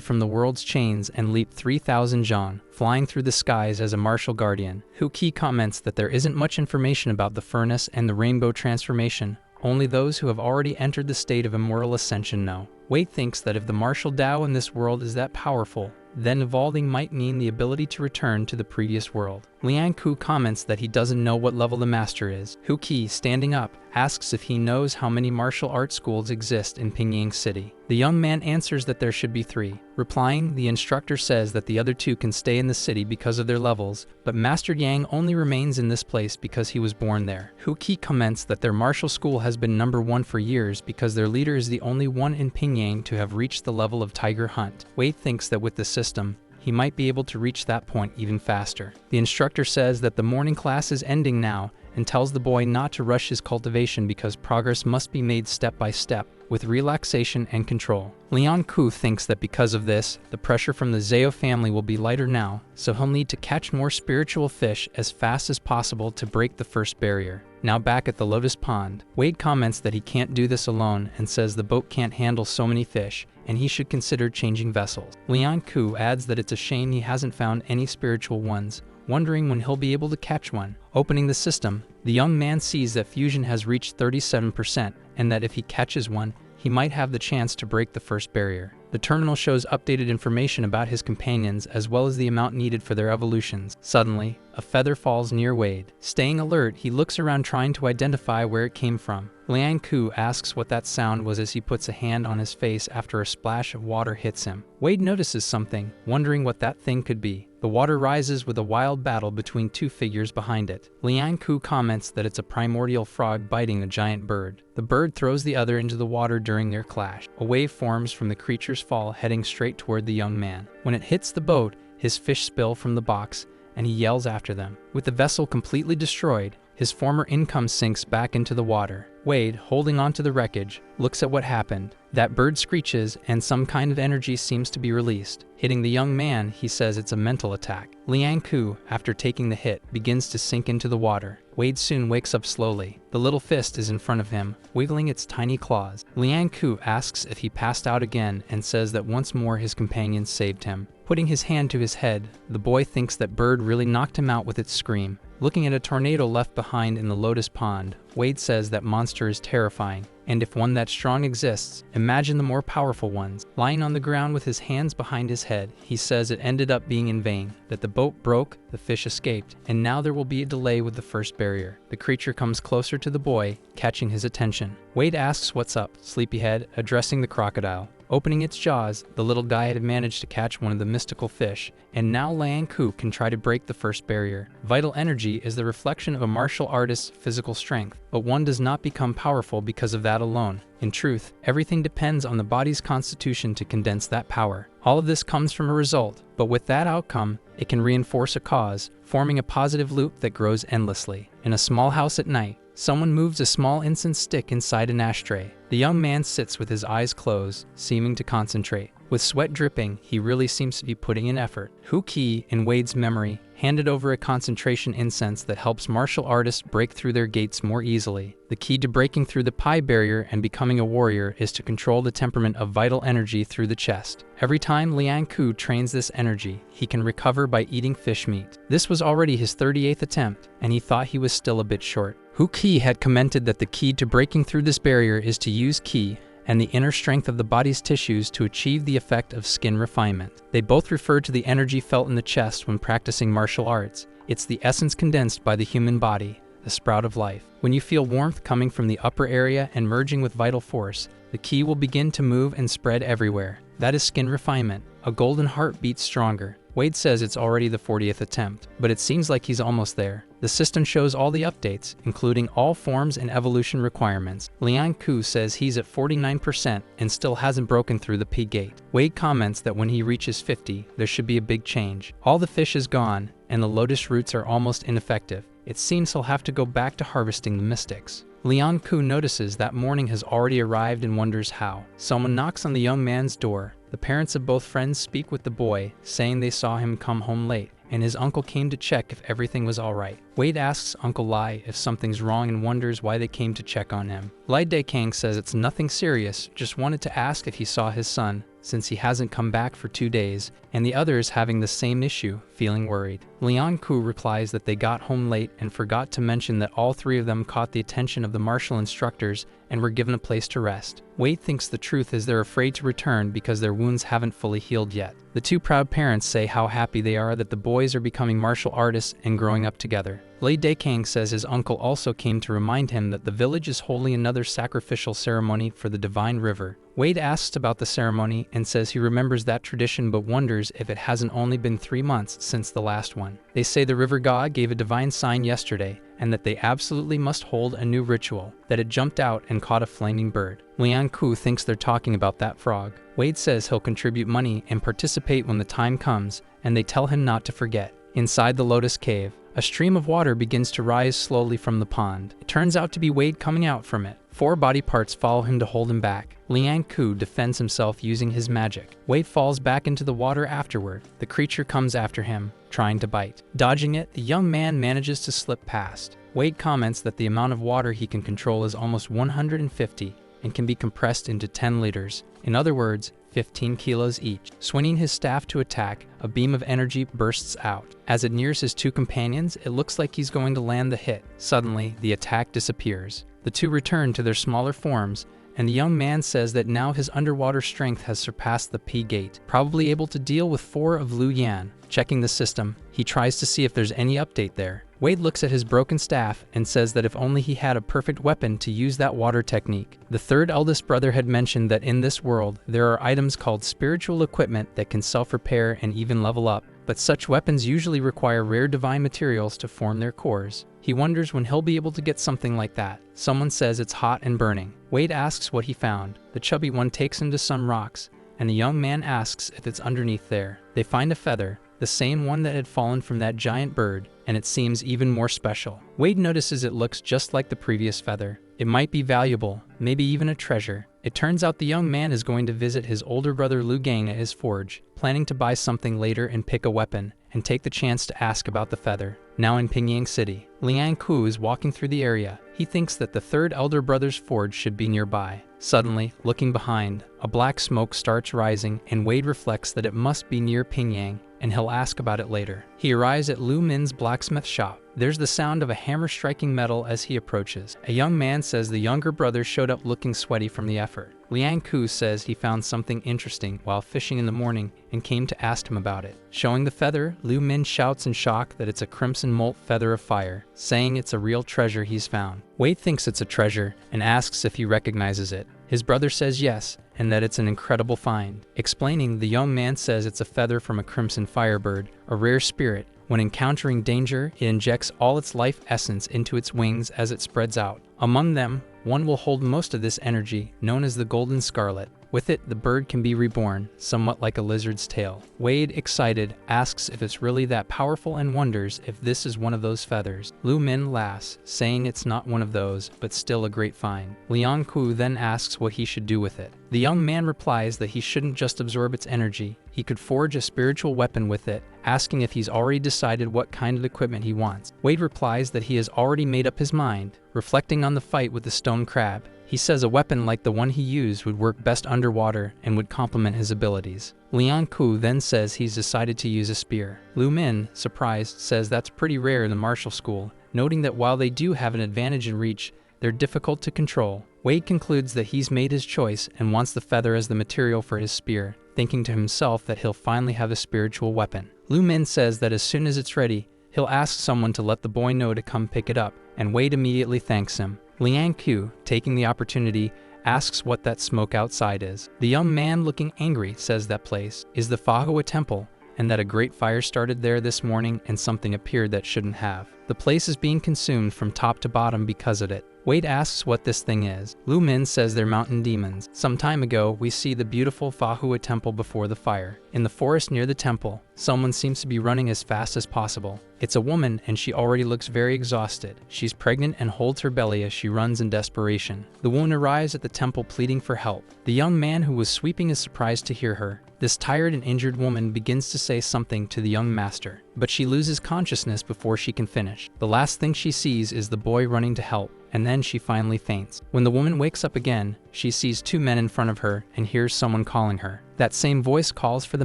from the world's chains and leap 3,000 zhang, flying through the skies as a martial guardian. Hu Qi comments that there isn't much information about the furnace and the rainbow transformation. Only those who have already entered the state of immortal ascension know. Wade thinks that if the martial Tao in this world is that powerful, then evolving might mean the ability to return to the previous world. Liang Ku comments that he doesn't know what level the master is. Hu Qi, standing up, asks if he knows how many martial arts schools exist in Pingyang City. The young man answers that there should be 3. Replying, the instructor says that the other 2 can stay in the city because of their levels, but Master Yang only remains in this place because he was born there. Hu Qi comments that their martial school has been number 1 for years because their leader is the only one in Pingyang to have reached the level of Tiger Hunt. Wade thinks that with the system, he might be able to reach that point even faster. The instructor says that the morning class is ending now and tells the boy not to rush his cultivation because progress must be made step by step, with relaxation and control. Liang Ku thinks that because of this, the pressure from the Zhao family will be lighter now, so he'll need to catch more spiritual fish as fast as possible to break the first barrier. Now back at the Lotus Pond, Wade comments that he can't do this alone and says the boat can't handle so many fish, and he should consider changing vessels. Liang Ku adds that it's a shame he hasn't found any spiritual ones, wondering when he'll be able to catch one. Opening the system, the young man sees that fusion has reached 37%, and that if he catches one, he might have the chance to break the first barrier. The terminal shows updated information about his companions as well as the amount needed for their evolutions. Suddenly, a feather falls near Wade. Staying alert, he looks around trying to identify where it came from. Liang Ku asks what that sound was as he puts a hand on his face after a splash of water hits him. Wade notices something, wondering what that thing could be. The water rises with a wild battle between 2 figures behind it. Liang Ku comments that it's a primordial frog biting a giant bird. The bird throws the other into the water during their clash. A wave forms from the creature's fall, heading straight toward the young man. When it hits the boat, his fish spill from the box, and he yells after them. With the vessel completely destroyed, his former income sinks back into the water. Wade, holding onto the wreckage, looks at what happened. That bird screeches, and some kind of energy seems to be released. Hitting the young man, he says it's a mental attack. Liang Ku, after taking the hit, begins to sink into the water. Wade soon wakes up slowly. The little fist is in front of him, wiggling its tiny claws. Liang Ku asks if he passed out again and says that once more his companions saved him. Putting his hand to his head, the boy thinks that bird really knocked him out with its scream. Looking at a tornado left behind in the Lotus Pond, Wade says that monster is terrifying, and if one that strong exists, imagine the more powerful ones. Lying on the ground with his hands behind his head, he says it ended up being in vain, that the boat broke, the fish escaped, and now there will be a delay with the first barrier. The creature comes closer to the boy, catching his attention. Wade asks what's up, Sleepyhead, addressing the crocodile. Opening its jaws, the little guy had managed to catch one of the mystical fish, and now Liang Ku can try to break the first barrier. Vital energy is the reflection of a martial artist's physical strength, but one does not become powerful because of that alone. In truth, everything depends on the body's constitution to condense that power. All of this comes from a result, but with that outcome, it can reinforce a cause, forming a positive loop that grows endlessly. In a small house at night, someone moves a small incense stick inside an ashtray. The young man sits with his eyes closed, seeming to concentrate. With sweat dripping, he really seems to be putting in effort. Ki, in Wade's memory, handed over a concentration incense that helps martial artists break through their gates more easily. The key to breaking through the pi barrier and becoming a warrior is to control the temperament of vital energy through the chest. Every time Liang Ku trains this energy, he can recover by eating fish meat. This was already his 38th attempt, and he thought he was still a bit short. Ki had commented that the key to breaking through this barrier is to use ki and the inner strength of the body's tissues to achieve the effect of skin refinement. They both referred to the energy felt in the chest when practicing martial arts. It's the essence condensed by the human body, the sprout of life. When you feel warmth coming from the upper area and merging with vital force, the ki will begin to move and spread everywhere. That is skin refinement. A golden heart beats stronger. Wade says it's already the 40th attempt, but it seems like he's almost there. The system shows all the updates, including all forms and evolution requirements. Liang Ku says he's at 49% and still hasn't broken through the P gate. Wade comments that when he reaches 50, there should be a big change. All the fish is gone, and the lotus roots are almost ineffective. It seems he'll have to go back to harvesting the mystics. Liang Ku notices that morning has already arrived and wonders how. Someone knocks on the young man's door. The parents of both friends speak with the boy, saying they saw him come home late, and his uncle came to check if everything was alright. Wade asks Uncle Lai if something's wrong and wonders why they came to check on him. Lai Dekang says it's nothing serious, just wanted to ask if he saw his son, since he hasn't come back for 2 days, and the others having the same issue, feeling worried. Liang Ku replies that they got home late and forgot to mention that all 3 of them caught the attention of the martial instructors and were given a place to rest. Wade thinks the truth is they're afraid to return because their wounds haven't fully healed yet. The 2 proud parents say how happy they are that the boys are becoming martial artists and growing up together. Lei Dekang says his uncle also came to remind him that the village is holding another sacrificial ceremony for the divine river. Wade asks about the ceremony and says he remembers that tradition but wonders if it hasn't only been 3 months since the last one. They say the river god gave a divine sign yesterday and that they absolutely must hold a new ritual, that it jumped out and caught a flaming bird. Liang Ku thinks they're talking about that frog. Wade says he'll contribute money and participate when the time comes, and they tell him not to forget. Inside the lotus cave, a stream of water begins to rise slowly from the pond. It turns out to be Wade coming out from it. 4 body parts follow him to hold him back. Liang Ku defends himself using his magic. Wade falls back into the water afterward. The creature comes after him, trying to bite. Dodging it, the young man manages to slip past. Wade comments that the amount of water he can control is almost 150 and can be compressed into 10 liters. In other words, 15 kilos each. Swinging his staff to attack, a beam of energy bursts out. As it nears his 2 companions, it looks like he's going to land the hit. Suddenly, the attack disappears. The 2 return to their smaller forms, and the young man says that now his underwater strength has surpassed the P gate, probably able to deal with 4 of Lu Yan. Checking the system, he tries to see if there's any update there. Wade looks at his broken staff and says that if only he had a perfect weapon to use that water technique. The 3rd eldest brother had mentioned that in this world, there are items called spiritual equipment that can self-repair and even level up, but such weapons usually require rare divine materials to form their cores. He wonders when he'll be able to get something like that. Someone says it's hot and burning. Wade asks what he found. The chubby one takes him to some rocks, and the young man asks if it's underneath there. They find a feather, the same one that had fallen from that giant bird, and it seems even more special. Wade notices it looks just like the previous feather. It might be valuable, maybe even a treasure. It turns out the young man is going to visit his older brother Lu Gang at his forge, planning to buy something later and pick a weapon, and take the chance to ask about the feather. Now in Pingyang City, Liang Ku is walking through the area. He thinks that the 3rd elder brother's forge should be nearby. Suddenly, looking behind, a black smoke starts rising, and Wade reflects that it must be near Pingyang, and he'll ask about it later. He arrives at Lu Min's blacksmith shop. There's the sound of a hammer striking metal as he approaches. A young man says the younger brother showed up looking sweaty from the effort. Liang Ku says he found something interesting while fishing in the morning and came to ask him about it. Showing the feather, Lu Min shouts in shock that it's a crimson molt feather of fire, saying it's a real treasure he's found. Wade thinks it's a treasure and asks if he recognizes it. His brother says yes, and that it's an incredible find. Explaining, the young man says it's a feather from a crimson firebird, a rare spirit. When encountering danger, it injects all its life essence into its wings as it spreads out. Among them, one will hold most of this energy, known as the Golden Scarlet. With it, the bird can be reborn, somewhat like a lizard's tail. Wade, excited, asks if it's really that powerful and wonders if this is one of those feathers. Lu Min laughs, saying it's not one of those, but still a great find. Liang Ku then asks what he should do with it. The young man replies that he shouldn't just absorb its energy, he could forge a spiritual weapon with it, asking if he's already decided what kind of equipment he wants. Wade replies that he has already made up his mind, reflecting on the fight with the stone crab. He says a weapon like the one he used would work best underwater and would complement his abilities. Liang Ku then says he's decided to use a spear. Lu Min, surprised, says that's pretty rare in the martial school, noting that while they do have an advantage in reach, they're difficult to control. Wade concludes that he's made his choice and wants the feather as the material for his spear, thinking to himself that he'll finally have a spiritual weapon. Lu Min says that as soon as it's ready, he'll ask someone to let the boy know to come pick it up, and Wade immediately thanks him. Liang Ku, taking the opportunity, asks what that smoke outside is. The young man, looking angry, says that place is the Manhua temple, and that a great fire started there this morning and something appeared that shouldn't have. The place is being consumed from top to bottom because of it. Wade asks what this thing is. Lu Min says they're mountain demons. Some time ago, we see the beautiful Manhua temple before the fire. In the forest near the temple, someone seems to be running as fast as possible. It's a woman and she already looks very exhausted. She's pregnant and holds her belly as she runs in desperation. The woman arrives at the temple pleading for help. The young man who was sweeping is surprised to hear her. This tired and injured woman begins to say something to the young master, but she loses consciousness before she can finish. The last thing she sees is the boy running to help, and then she finally faints. When the woman wakes up again, she sees two men in front of her and hears someone calling her. That same voice calls for the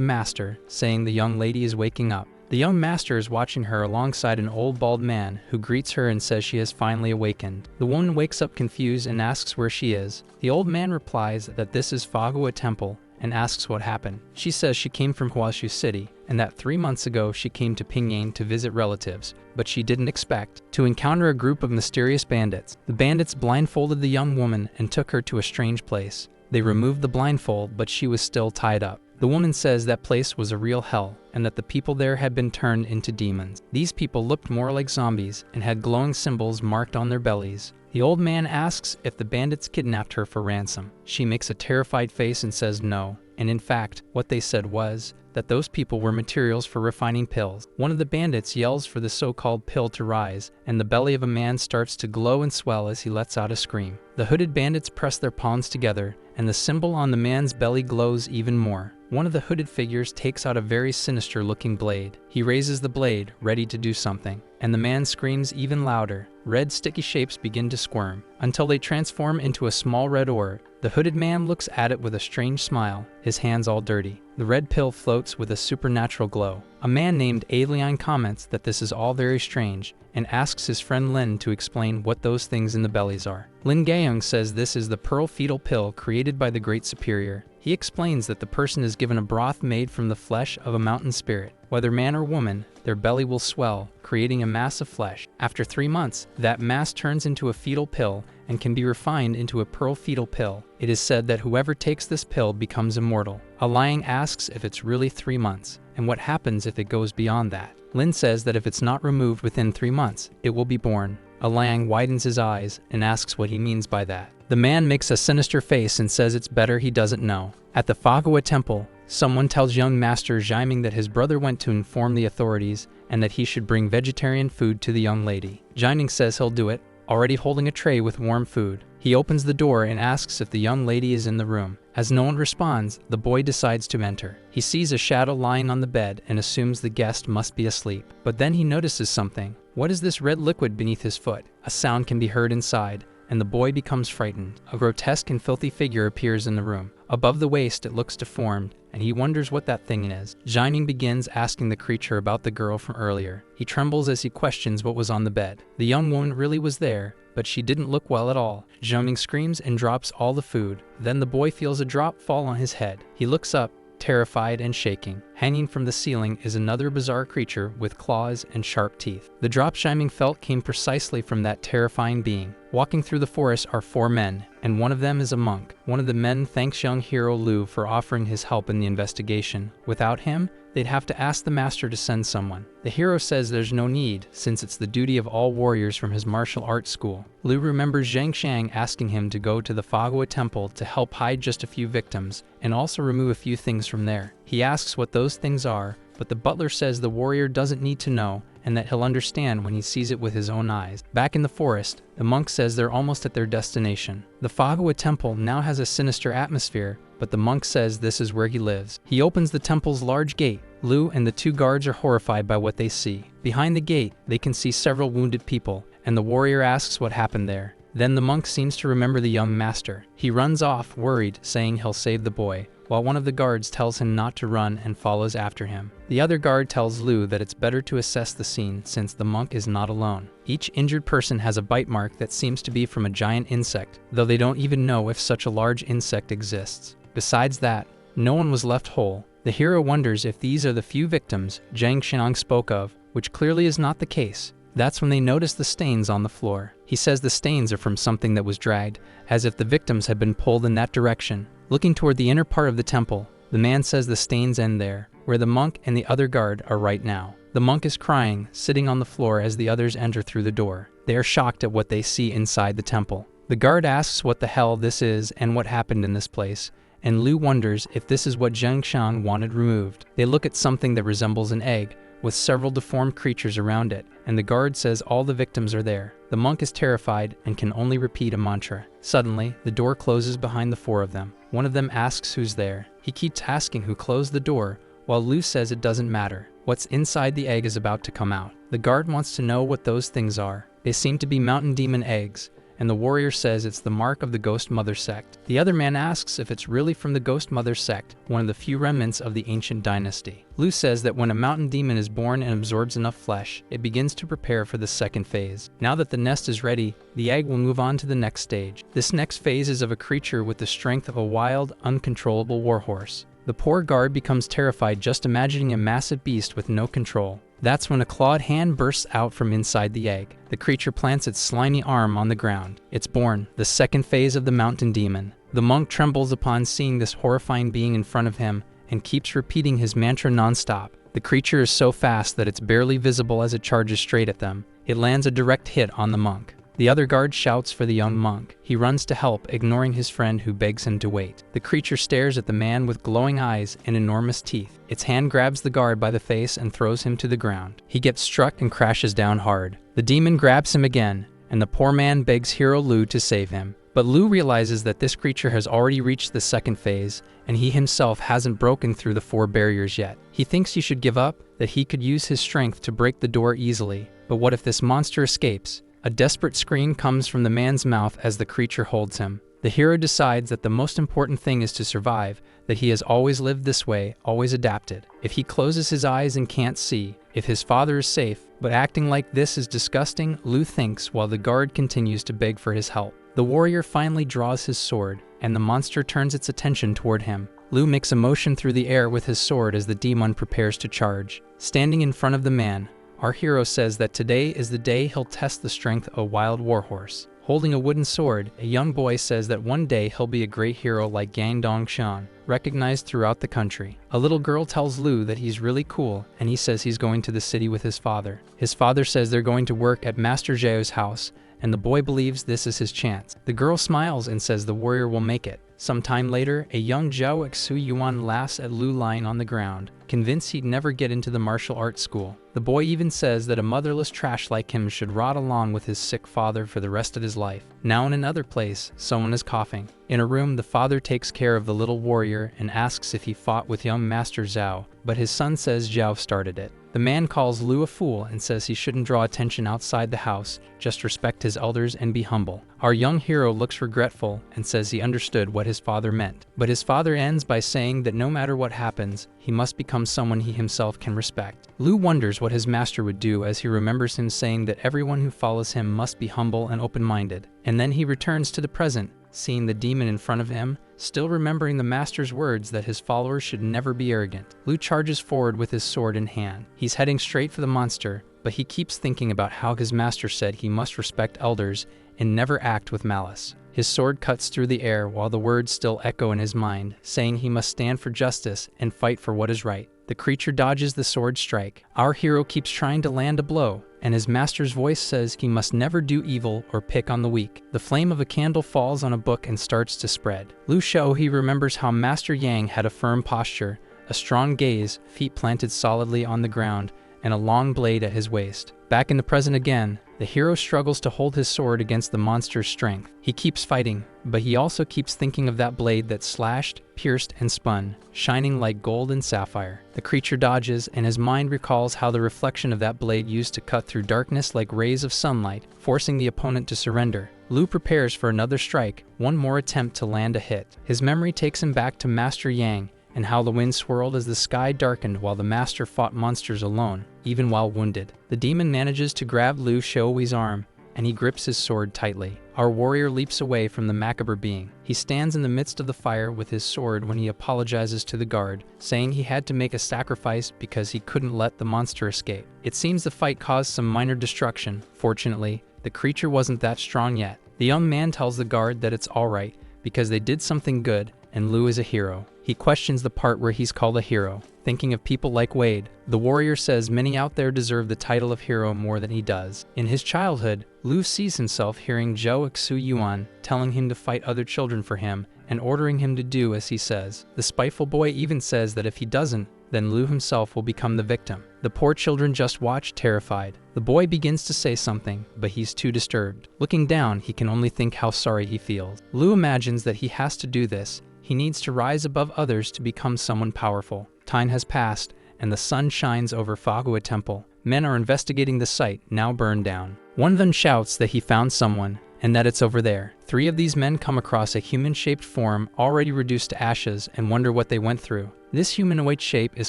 master, saying the young lady is waking up. The young master is watching her alongside an old bald man who greets her and says she has finally awakened. The woman wakes up confused and asks where she is. The old man replies that this is Manhua temple and asks what happened. She says she came from Huashu City and that 3 months ago she came to Pingyang to visit relatives, but she didn't expect to encounter a group of mysterious bandits. The bandits blindfolded the young woman and took her to a strange place. They removed the blindfold, but she was still tied up. The woman says that place was a real hell and that the people there had been turned into demons. These people looked more like zombies and had glowing symbols marked on their bellies. The old man asks if the bandits kidnapped her for ransom. She makes a terrified face and says no, and in fact, what they said was that those people were materials for refining pills. One of the bandits yells for the so-called pill to rise, and the belly of a man starts to glow and swell as he lets out a scream. The hooded bandits press their palms together, and the symbol on the man's belly glows even more. One of the hooded figures takes out a very sinister-looking blade. He raises the blade, ready to do something, and the man screams even louder. Red sticky shapes begin to squirm, until they transform into a small red orb. The hooded man looks at it with a strange smile, his hands all dirty. The red pill floats with a supernatural glow. A man named Alien comments that this is all very strange, and asks his friend Lin to explain what those things in the bellies are. Lin Gayoung says this is the pearl fetal pill created by the Great Superior. He explains that the person is given a broth made from the flesh of a mountain spirit. Whether man or woman, their belly will swell, creating a mass of flesh. After 3 months, that mass turns into a fetal pill and can be refined into a pearl fetal pill. It is said that whoever takes this pill becomes immortal. Liang asks if it's really 3 months, and what happens if it goes beyond that. Lin says that if it's not removed within 3 months, it will be born. Liang widens his eyes and asks what he means by that. The man makes a sinister face and says it's better he doesn't know. At the Manhua temple, someone tells young Master Jiaming that his brother went to inform the authorities and that he should bring vegetarian food to the young lady. Jiaming says he'll do it, already holding a tray with warm food. He opens the door and asks if the young lady is in the room. As no one responds, the boy decides to enter. He sees a shadow lying on the bed and assumes the guest must be asleep. But then he notices something. What is this red liquid beneath his foot? A sound can be heard inside, and the boy becomes frightened. A grotesque and filthy figure appears in the room. Above the waist, it looks deformed, and he wonders what that thing is. Jiaming begins asking the creature about the girl from earlier. He trembles as he questions what was on the bed. The young woman really was there, but she didn't look well at all. Jiaming screams and drops all the food. Then the boy feels a drop fall on his head. He looks up, terrified and shaking. Hanging from the ceiling is another bizarre creature with claws and sharp teeth. The drop Jiaming felt came precisely from that terrifying being. Walking through the forest are 4 men, and one of them is a monk. One of the men thanks young hero Lu for offering his help in the investigation. Without him, they'd have to ask the master to send someone. The hero says there's no need, since it's the duty of all warriors from his martial arts school. Lu remembers Zhang Xiang asking him to go to the Fagua temple to help hide just a few victims, and also remove a few things from there. He asks what those things are, but the butler says the warrior doesn't need to know, and that he'll understand when he sees it with his own eyes. Back in the forest, the monk says they're almost at their destination. The Fagua temple now has a sinister atmosphere, but the monk says this is where he lives. He opens the temple's large gate. Lu and the two guards are horrified by what they see. Behind the gate, they can see several wounded people, and the warrior asks what happened there. Then the monk seems to remember the young master. He runs off, worried, saying he'll save the boy, while one of the guards tells him not to run and follows after him. The other guard tells Lu that it's better to assess the scene since the monk is not alone. Each injured person has a bite mark that seems to be from a giant insect, though they don't even know if such a large insect exists. Besides that, no one was left whole. The hero wonders if these are the few victims Zhang Xiang spoke of, which clearly is not the case. That's when they notice the stains on the floor. He says the stains are from something that was dragged, as if the victims had been pulled in that direction. Looking toward the inner part of the temple, the man says the stains end there, where the monk and the other guard are right now. The monk is crying, sitting on the floor as the others enter through the door. They are shocked at what they see inside the temple. The guard asks what the hell this is and what happened in this place, and Lu wonders if this is what Zhang Xiang wanted removed. They look at something that resembles an egg, with several deformed creatures around it, and the guard says all the victims are there. The monk is terrified and can only repeat a mantra. Suddenly, the door closes behind the four of them. One of them asks who's there. He keeps asking who closed the door, while Lu says it doesn't matter. What's inside the egg is about to come out. The guard wants to know what those things are. They seem to be mountain demon eggs, and the warrior says it's the mark of the Ghost Mother sect. The other man asks if it's really from the Ghost Mother sect, one of the few remnants of the ancient dynasty. Lu says that when a mountain demon is born and absorbs enough flesh, it begins to prepare for the second phase. Now that the nest is ready, the egg will move on to the next stage. This next phase is of a creature with the strength of a wild, uncontrollable warhorse. The poor guard becomes terrified just imagining a massive beast with no control. That's when a clawed hand bursts out from inside the egg. The creature plants its slimy arm on the ground. It's born, the second phase of the mountain demon. The monk trembles upon seeing this horrifying being in front of him and keeps repeating his mantra non-stop. The creature is so fast that it's barely visible as it charges straight at them. It lands a direct hit on the monk. The other guard shouts for the young monk. He runs to help, ignoring his friend who begs him to wait. The creature stares at the man with glowing eyes and enormous teeth. Its hand grabs the guard by the face and throws him to the ground. He gets struck and crashes down hard. The demon grabs him again, and the poor man begs hero Lu to save him. But Lu realizes that this creature has already reached the second phase, and he himself hasn't broken through the 4 barriers yet. He thinks he should give up, that he could use his strength to break the door easily. But what if this monster escapes? A desperate scream comes from the man's mouth as the creature holds him. The hero decides that the most important thing is to survive, that he has always lived this way, always adapted. If he closes his eyes and can't see, if his father is safe, but acting like this is disgusting, Lu thinks while the guard continues to beg for his help. The warrior finally draws his sword, and the monster turns its attention toward him. Lu makes a motion through the air with his sword as the demon prepares to charge. Standing in front of the man, our hero says that today is the day he'll test the strength of a wild warhorse. Holding a wooden sword, a young boy says that one day he'll be a great hero like Gang Dongshan, recognized throughout the country. A little girl tells Lu that he's really cool, and he says he's going to the city with his father. His father says they're going to work at Master Zhao's house, and the boy believes this is his chance. The girl smiles and says the warrior will make it. Sometime later, a young Zhao Xu Yuan laughs at Lu lying on the ground, convinced he'd never get into the martial arts school. The boy even says that a motherless trash like him should rot along with his sick father for the rest of his life. Now in another place, someone is coughing. In a room, the father takes care of the little warrior and asks if he fought with young Master Zhao, but his son says Zhao started it. The man calls Lu a fool and says he shouldn't draw attention outside the house, just respect his elders and be humble. Our young hero looks regretful and says he understood what his father meant. But his father ends by saying that no matter what happens, he must become someone he himself can respect. Lu wonders what his master would do as he remembers him saying that everyone who follows him must be humble and open-minded. And then he returns to the present, seeing the demon in front of him, still remembering the master's words that his followers should never be arrogant. Lu charges forward with his sword in hand. He's heading straight for the monster, but he keeps thinking about how his master said he must respect elders and never act with malice. His sword cuts through the air while the words still echo in his mind, saying he must stand for justice and fight for what is right. The creature dodges the sword strike. Our hero keeps trying to land a blow, and his master's voice says he must never do evil or pick on the weak. The flame of a candle falls on a book and starts to spread. Lu Shou, he remembers how Master Yang had a firm posture, a strong gaze, feet planted solidly on the ground, and a long blade at his waist. Back in the present again, the hero struggles to hold his sword against the monster's strength. He keeps fighting, but he also keeps thinking of that blade that slashed, pierced, and spun, shining like gold and sapphire. The creature dodges, and his mind recalls how the reflection of that blade used to cut through darkness like rays of sunlight, forcing the opponent to surrender. Lu prepares for another strike, one more attempt to land a hit. His memory takes him back to Master Yang, and how the wind swirled as the sky darkened while the master fought monsters alone, even while wounded. The demon manages to grab Lu Shou's arm, and he grips his sword tightly. Our warrior leaps away from the macabre being. He stands in the midst of the fire with his sword when he apologizes to the guard, saying he had to make a sacrifice because he couldn't let the monster escape. It seems the fight caused some minor destruction. Fortunately, the creature wasn't that strong yet. The young man tells the guard that it's alright because they did something good, and Lu is a hero. He questions the part where he's called a hero, thinking of people like Wade. The warrior says many out there deserve the title of hero more than he does. In his childhood, Lu sees himself hearing Zhou Xu Yuan telling him to fight other children for him and ordering him to do as he says. The spiteful boy even says that if he doesn't, then Lu himself will become the victim. The poor children just watch, terrified. The boy begins to say something, but he's too disturbed. Looking down, he can only think how sorry he feels. Lu imagines that he has to do this. He needs to rise above others to become someone powerful. Time has passed, and the sun shines over Fagua Temple. Men are investigating the site, now burned down. One of them shouts that he found someone, and that it's over there. 3 of these men come across a human-shaped form already reduced to ashes and wonder what they went through. This humanoid shape is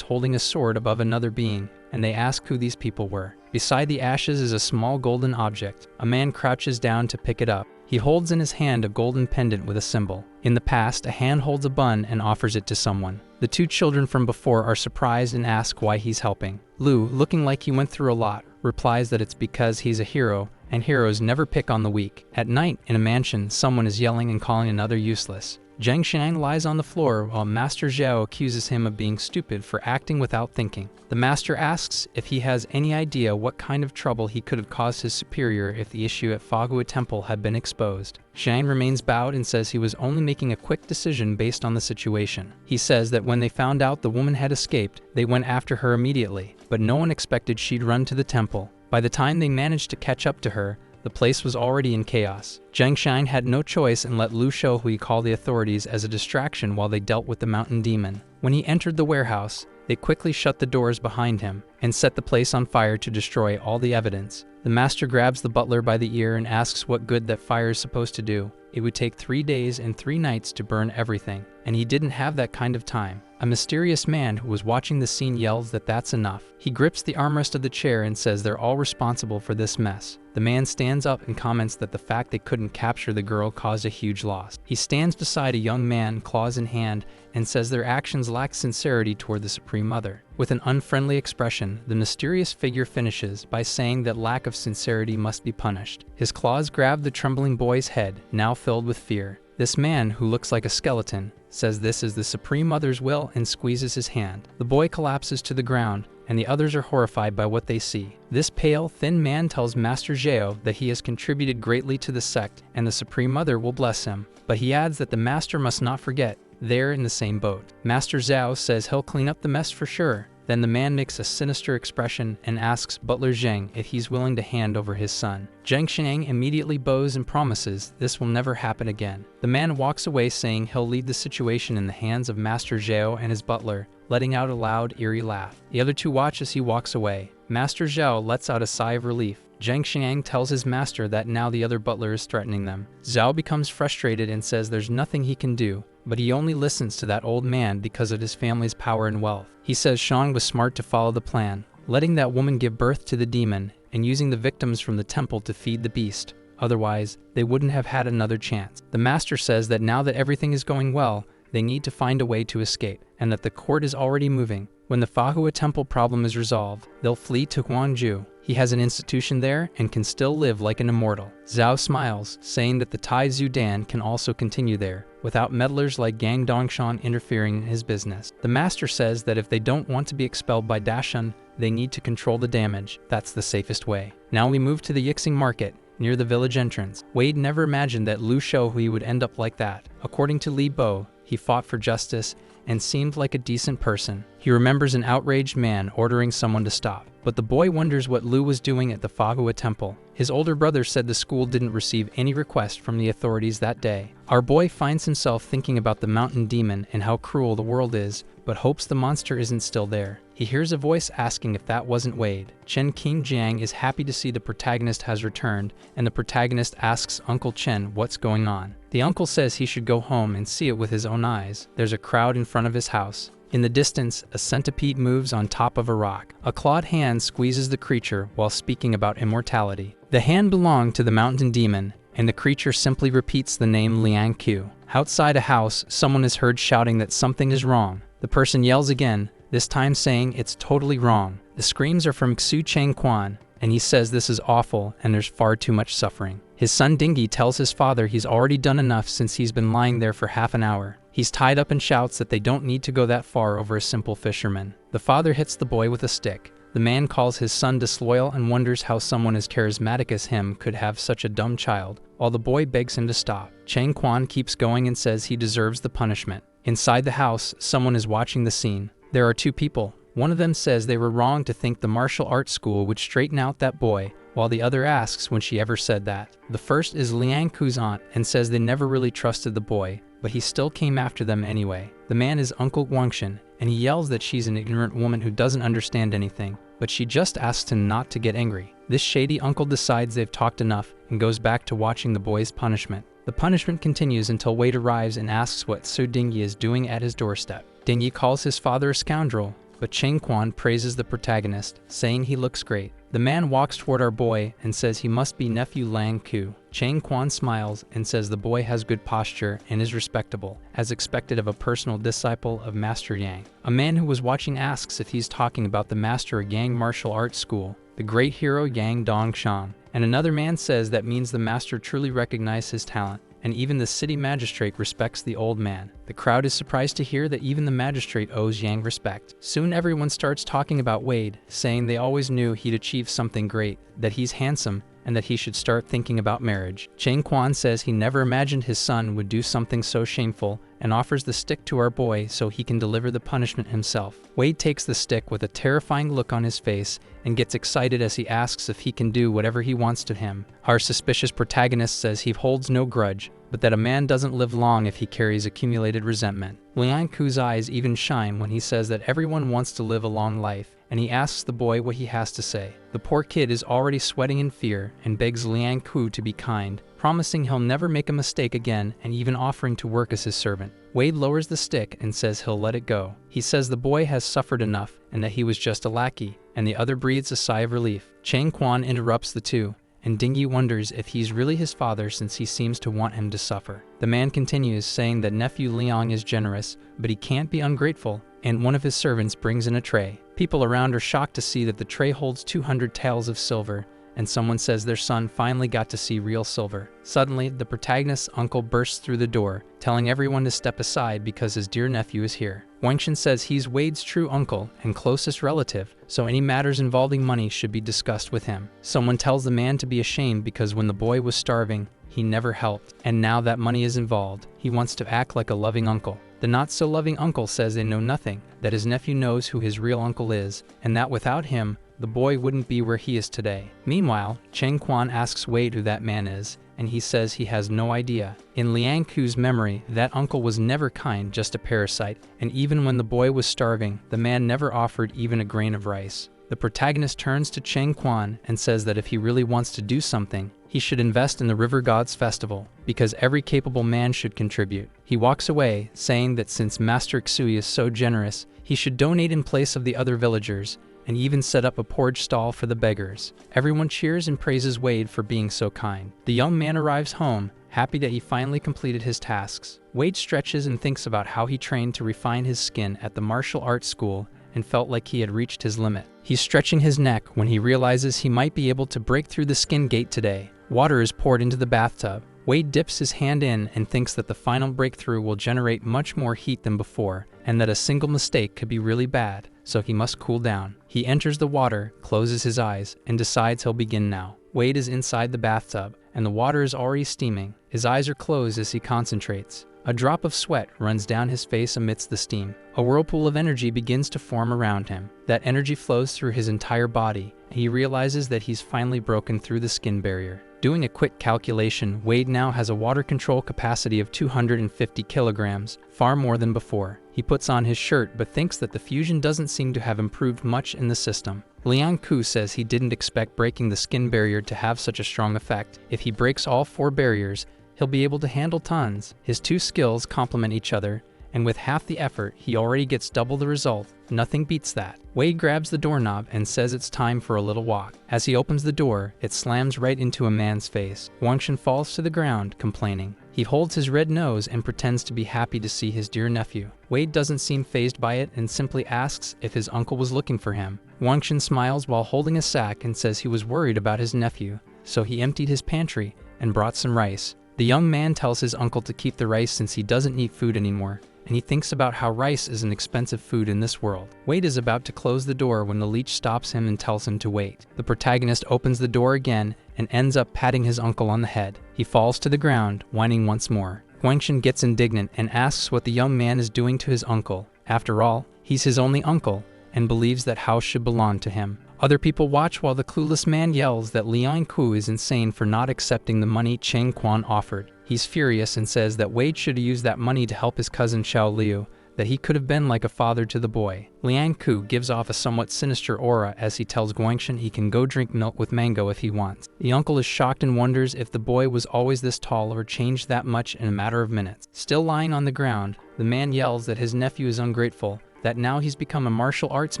holding a sword above another being, and they ask who these people were. Beside the ashes is a small golden object. A man crouches down to pick it up. He holds in his hand a golden pendant with a symbol. In the past, a hand holds a bun and offers it to someone. The 2 children from before are surprised and ask why he's helping. Lu, looking like he went through a lot, replies that it's because he's a hero, and heroes never pick on the weak. At night, in a mansion, someone is yelling and calling another useless. Zhang Xiang lies on the floor while Master Zhao accuses him of being stupid for acting without thinking. The master asks if he has any idea what kind of trouble he could have caused his superior if the issue at Fagua Temple had been exposed. Xiang remains bowed and says he was only making a quick decision based on the situation. He says that when they found out the woman had escaped, they went after her immediately, but no one expected she'd run to the temple. By the time they managed to catch up to her, the place was already in chaos. Zhang Xiang had no choice and let Lu Shouhui call the authorities as a distraction while they dealt with the mountain demon. When he entered the warehouse, they quickly shut the doors behind him and set the place on fire to destroy all the evidence. The master grabs the butler by the ear and asks what good that fire is supposed to do. It would take 3 days and 3 nights to burn everything, and he didn't have that kind of time. A mysterious man who was watching the scene yells that that's enough. He grips the armrest of the chair and says they're all responsible for this mess. The man stands up and comments that the fact they couldn't capture the girl caused a huge loss. He stands beside a young man, claws in hand, and says their actions lack sincerity toward the Supreme Mother. With an unfriendly expression, the mysterious figure finishes by saying that lack of sincerity must be punished. His claws grab the trembling boy's head, now filled with fear. This man, who looks like a skeleton, says this is the Supreme Mother's will and squeezes his hand. The boy collapses to the ground, and the others are horrified by what they see. This pale, thin man tells Master Zhao that he has contributed greatly to the sect and the Supreme Mother will bless him, but he adds that the master must not forget they're in the same boat. Master Zhao says he'll clean up the mess for sure. Then the man makes a sinister expression and asks Butler Zheng if he's willing to hand over his son. Zheng Xiang immediately bows and promises this will never happen again. The man walks away saying he'll leave the situation in the hands of Master Zhao and his butler, letting out a loud, eerie laugh. The other 2 watch as he walks away. Master Zhao lets out a sigh of relief. Zheng Xiang tells his master that now the other butler is threatening them. Zhao becomes frustrated and says there's nothing he can do, but he only listens to that old man because of his family's power and wealth. He says Shang was smart to follow the plan, letting that woman give birth to the demon and using the victims from the temple to feed the beast. Otherwise, they wouldn't have had another chance. The master says that now that everything is going well, they need to find a way to escape, and that the court is already moving. When the Fahua temple problem is resolved, they'll flee to Guangzhou. He has an institution there and can still live like an immortal. Zhao smiles, saying that the Tai Zhu Dan can also continue there, without meddlers like Gang Dongshan interfering in his business. The master says that if they don't want to be expelled by Dashun, they need to control the damage. That's the safest way. Now we move to the Yixing Market, near the village entrance. Wade never imagined that Lu Shouhui would end up like that. According to Li Bo, he fought for justice and seemed like a decent person. He remembers an outraged man ordering someone to stop. But the boy wonders what Lu was doing at the Fahua temple. His older brother said the school didn't receive any request from the authorities that day. Our boy finds himself thinking about the mountain demon and how cruel the world is, but hopes the monster isn't still there. He hears a voice asking if that wasn't Wade. Chen Qingjiang is happy to see the protagonist has returned, and the protagonist asks Uncle Chen what's going on. The uncle says he should go home and see it with his own eyes. There's a crowd in front of his house. In the distance, a centipede moves on top of a rock. A clawed hand squeezes the creature while speaking about immortality. The hand belonged to the mountain demon, and the creature simply repeats the name Liang Qiu. Outside a house, someone is heard shouting that something is wrong. The person yells again, this time saying it's totally wrong. The screams are from Xu Chengquan, and he says this is awful and there's far too much suffering. His son Dingy tells his father he's already done enough since he's been lying there for half an hour. He's tied up and shouts that they don't need to go that far over a simple fisherman. The father hits the boy with a stick. The man calls his son disloyal and wonders how someone as charismatic as him could have such a dumb child, while the boy begs him to stop. Chang Quan keeps going and says he deserves the punishment. Inside the house, someone is watching the scene. There are two people. One of them says they were wrong to think the martial arts school would straighten out that boy, while the other asks when she ever said that. The first is Liang Ku's aunt and says they never really trusted the boy, but he still came after them anyway. The man is Uncle Guangshan, and he yells that she's an ignorant woman who doesn't understand anything, but she just asks him not to get angry. This shady uncle decides they've talked enough and goes back to watching the boy's punishment. The punishment continues until Wade arrives and asks what Su Dingyi is doing at his doorstep. Dingyi calls his father a scoundrel, but Cheng Quan praises the protagonist, saying he looks great. The man walks toward our boy and says he must be nephew Lang Ku. Cheng Quan smiles and says the boy has good posture and is respectable, as expected of a personal disciple of Master Yang. A man who was watching asks if he's talking about the master of Yang martial arts school, the great hero Yang Dongshan. And another man says that means the master truly recognized his talent, and even the city magistrate respects the old man. The crowd is surprised to hear that even the magistrate owes Yang respect. Soon everyone starts talking about Wade, saying they always knew he'd achieve something great, that he's handsome, and that he should start thinking about marriage. Cheng Quan says he never imagined his son would do something so shameful, and offers the stick to our boy so he can deliver the punishment himself. Wade takes the stick with a terrifying look on his face and gets excited as he asks if he can do whatever he wants to him. Our suspicious protagonist says he holds no grudge, but that a man doesn't live long if he carries accumulated resentment. Liang Ku's eyes even shine when he says that everyone wants to live a long life, and he asks the boy what he has to say. The poor kid is already sweating in fear and begs Liang Ku to be kind, promising he'll never make a mistake again and even offering to work as his servant. Wade lowers the stick and says he'll let it go. He says the boy has suffered enough and that he was just a lackey, and the other breathes a sigh of relief. Cheng Quan interrupts the two, and Dingyi wonders if he's really his father since he seems to want him to suffer. The man continues, saying that nephew Liang is generous, but he can't be ungrateful, and one of his servants brings in a tray. People around are shocked to see that the tray holds 200 taels of silver, and someone says their son finally got to see real silver. Suddenly, the protagonist's uncle bursts through the door, telling everyone to step aside because his dear nephew is here. Wangshan says he's Wade's true uncle and closest relative, so any matters involving money should be discussed with him. Someone tells the man to be ashamed because when the boy was starving, he never helped, and now that money is involved, he wants to act like a loving uncle. The not-so-loving uncle says they know nothing, that his nephew knows who his real uncle is, and that without him, the boy wouldn't be where he is today. Meanwhile, Cheng Quan asks Wade who that man is, and he says he has no idea. In Liang Ku's memory, that uncle was never kind, just a parasite, and even when the boy was starving, the man never offered even a grain of rice. The protagonist turns to Cheng Quan and says that if he really wants to do something, he should invest in the River Gods Festival, because every capable man should contribute. He walks away, saying that since Master Xui is so generous, he should donate in place of the other villagers, and even set up a porridge stall for the beggars. Everyone cheers and praises Wade for being so kind. The young man arrives home, happy that he finally completed his tasks. Wade stretches and thinks about how he trained to refine his skin at the martial arts school, and felt like he had reached his limit. He's stretching his neck when he realizes he might be able to break through the skin gate today. Water is poured into the bathtub. Wade dips his hand in and thinks that the final breakthrough will generate much more heat than before, and that a single mistake could be really bad, so he must cool down. He enters the water, closes his eyes, and decides he'll begin now. Wade is inside the bathtub, and the water is already steaming. His eyes are closed as he concentrates. A drop of sweat runs down his face amidst the steam. A whirlpool of energy begins to form around him. That energy flows through his entire body, and he realizes that he's finally broken through the skin barrier. Doing a quick calculation, Wade now has a water control capacity of 250 kilograms, far more than before. He puts on his shirt but thinks that the fusion doesn't seem to have improved much in the system. Liang Ku says he didn't expect breaking the skin barrier to have such a strong effect. If he breaks all 4 barriers, he'll be able to handle tons. His 2 skills complement each other, and with half the effort, he already gets double the result. Nothing beats that. Wade grabs the doorknob and says it's time for a little walk. As he opens the door, it slams right into a man's face. Guangxin falls to the ground, complaining. He holds his red nose and pretends to be happy to see his dear nephew. Wade doesn't seem fazed by it and simply asks if his uncle was looking for him. Guangxin smiles while holding a sack and says he was worried about his nephew, so he emptied his pantry and brought some rice. The young man tells his uncle to keep the rice since he doesn't need food anymore, and he thinks about how rice is an expensive food in this world. Wade is about to close the door when the leech stops him and tells him to wait. The protagonist opens the door again and ends up patting his uncle on the head. He falls to the ground, whining once more. Guangxin gets indignant and asks what the young man is doing to his uncle. After all, he's his only uncle, and believes that house should belong to him. Other people watch while the clueless man yells that Liang Ku is insane for not accepting the money Cheng Quan offered. He's furious and says that Wade should have used that money to help his cousin Xiao Liu, that he could have been like a father to the boy. Liang Ku gives off a somewhat sinister aura as he tells Guangxin he can go drink milk with mango if he wants. The uncle is shocked and wonders if the boy was always this tall or changed that much in a matter of minutes. Still lying on the ground, the man yells that his nephew is ungrateful, that now he's become a martial arts